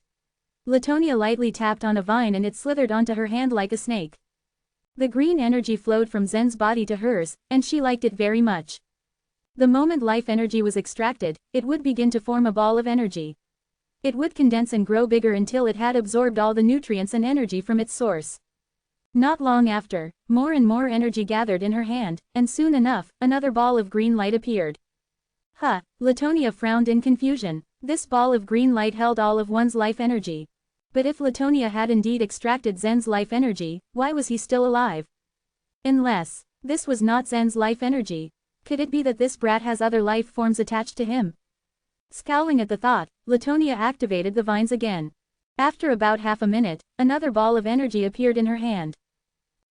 Speaker 1: Latonia lightly tapped on a vine and it slithered onto her hand like a snake. The green energy flowed from Zen's body to hers, and she liked it very much. The moment life energy was extracted, it would begin to form a ball of energy. It would condense and grow bigger until it had absorbed all the nutrients and energy from its source. Not long after, more and more energy gathered in her hand, and soon enough, another ball of green light appeared. "Huh," Latonia frowned in confusion. This ball of green light held all of one's life energy. But if Latonia had indeed extracted Zen's life energy, why was he still alive? Unless this was not Zen's life energy. Could it be that this brat has other life forms attached to him? Scowling at the thought, Latonia activated the vines again. After about half a minute, another ball of energy appeared in her hand.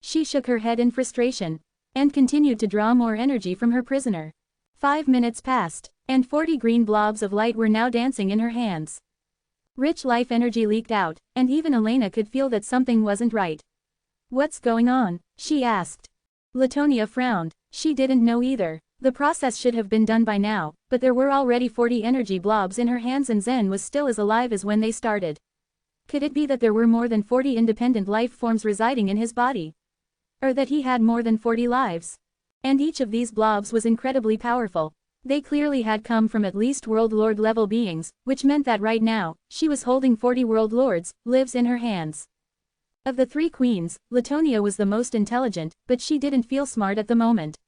Speaker 1: She shook her head in frustration, and continued to draw more energy from her prisoner. 5 minutes passed, and 40 green blobs of light were now dancing in her hands. Rich life energy leaked out, and even Elena could feel that something wasn't right. "What's going on?" she asked. Latonia frowned. She didn't know either. The process should have been done by now, but there were already 40 energy blobs in her hands and Zen was still as alive as when they started. Could it be that there were more than 40 independent life forms residing in his body? Or that he had more than 40 lives? And each of these blobs was incredibly powerful. They clearly had come from at least World Lord level beings, which meant that right now, she was holding 40 World Lords, lives in her hands. Of the 3 queens, Latonia was the most intelligent, but she didn't feel smart at the moment.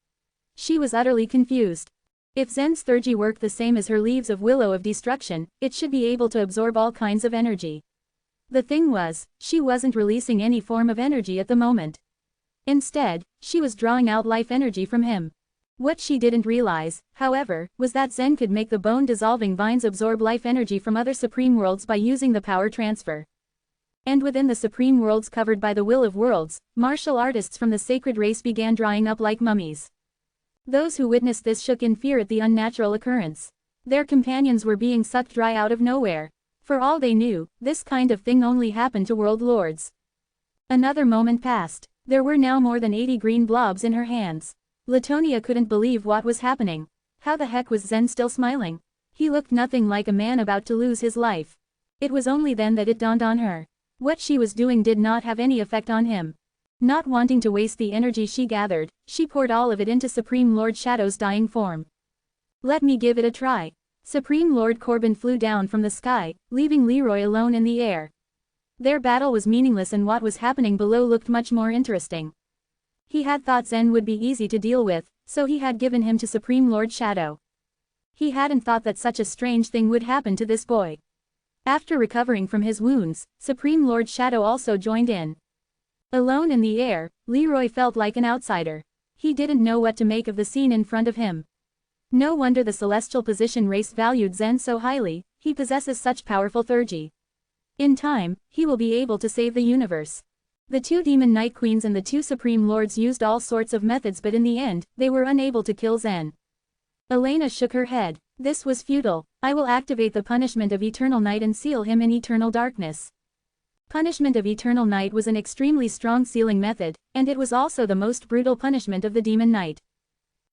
Speaker 1: She was utterly confused. If Zen's theurgy worked the same as her leaves of willow of destruction, it should be able to absorb all kinds of energy. The thing was, she wasn't releasing any form of energy at the moment. Instead, she was drawing out life energy from him. What she didn't realize, however, was that Zen could make the bone-dissolving vines absorb life energy from other supreme worlds by using the power transfer. And within the supreme worlds covered by the will of worlds, martial artists from the sacred race began drying up like mummies. Those who witnessed this shook in fear at the unnatural occurrence. Their companions were being sucked dry out of nowhere. For all they knew, this kind of thing only happened to world lords. Another moment passed. There were now more than 80 green blobs in her hands. Latonia couldn't believe what was happening. How the heck was Zen still smiling? He looked nothing like a man about to lose his life. It was only then that it dawned on her. What she was doing did not have any effect on him. Not wanting to waste the energy she gathered, she poured all of it into Supreme Lord Shadow's dying form. "Let me give it a try." Supreme Lord Corbin flew down from the sky, leaving Leroy alone in the air. Their battle was meaningless and what was happening below looked much more interesting. He had thought Zen would be easy to deal with, so he had given him to Supreme Lord Shadow. He hadn't thought that such a strange thing would happen to this boy. After recovering from his wounds, Supreme Lord Shadow also joined in. Alone in the air, Leroy felt like an outsider. He didn't know what to make of the scene in front of him. No wonder the celestial position race valued Zen so highly, he possesses such powerful theurgy. In time, he will be able to save the universe. The two demon Night Queens and the two Supreme Lords used all sorts of methods, but in the end, they were unable to kill Zen. Elena shook her head. This was futile. I will activate the punishment of eternal night and seal him in eternal darkness. Punishment of eternal night was an extremely strong sealing method, and it was also the most brutal punishment of the demon knight.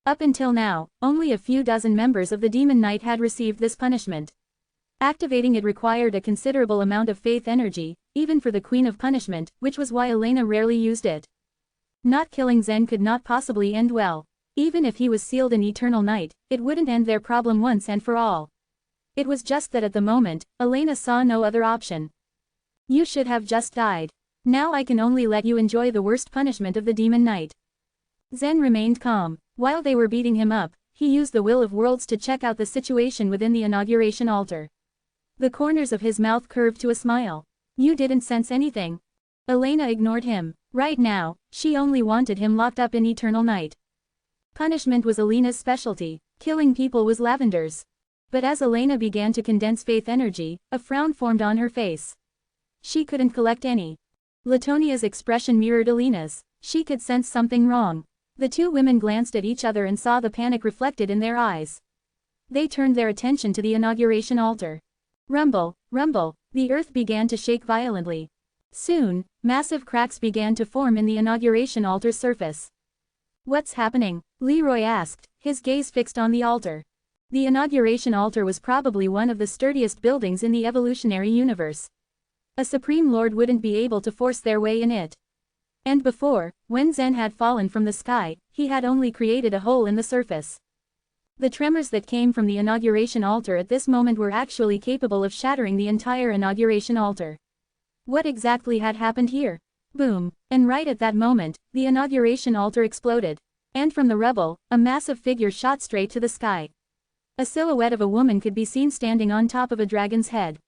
Speaker 1: Up until now, only a few dozen members of the demon knight had received this punishment. Activating it required a considerable amount of faith energy, even for the Queen of Punishment, which was why Elena rarely used it. Not killing Zen could not possibly end well. Even if he was sealed in eternal night, it wouldn't end their problem once and for all. It was just that at the moment, Elena saw no other option. You should have just died. Now I can only let you enjoy the worst punishment of the demon knight. Zen remained calm. While they were beating him up, he used the Will of Worlds to check out the situation within the inauguration altar. The corners of his mouth curved to a smile. You didn't sense anything. Elena ignored him. Right now, she only wanted him locked up in eternal night. Punishment was Elena's specialty. Killing people was Lavender's. But as Elena began to condense faith energy, a frown formed on her face. She couldn't collect any. Latonia's expression mirrored Elena's. She could sense something wrong. The two women glanced at each other and saw the panic reflected in their eyes. They turned their attention to the inauguration altar. Rumble, rumble, the earth began to shake violently. Soon, massive cracks began to form in the inauguration altar's surface. What's happening? Leroy asked, his gaze fixed on the altar. The inauguration altar was probably one of the sturdiest buildings in the evolutionary universe. A Supreme Lord wouldn't be able to force their way in it. And before, when Zen had fallen from the sky, he had only created a hole in the surface. The tremors that came from the inauguration altar at this moment were actually capable of shattering the entire inauguration altar. What exactly had happened here? Boom, and right at that moment, the inauguration altar exploded. And from the rubble, a massive figure shot straight to the sky. A silhouette of a woman could be seen standing on top of a dragon's head.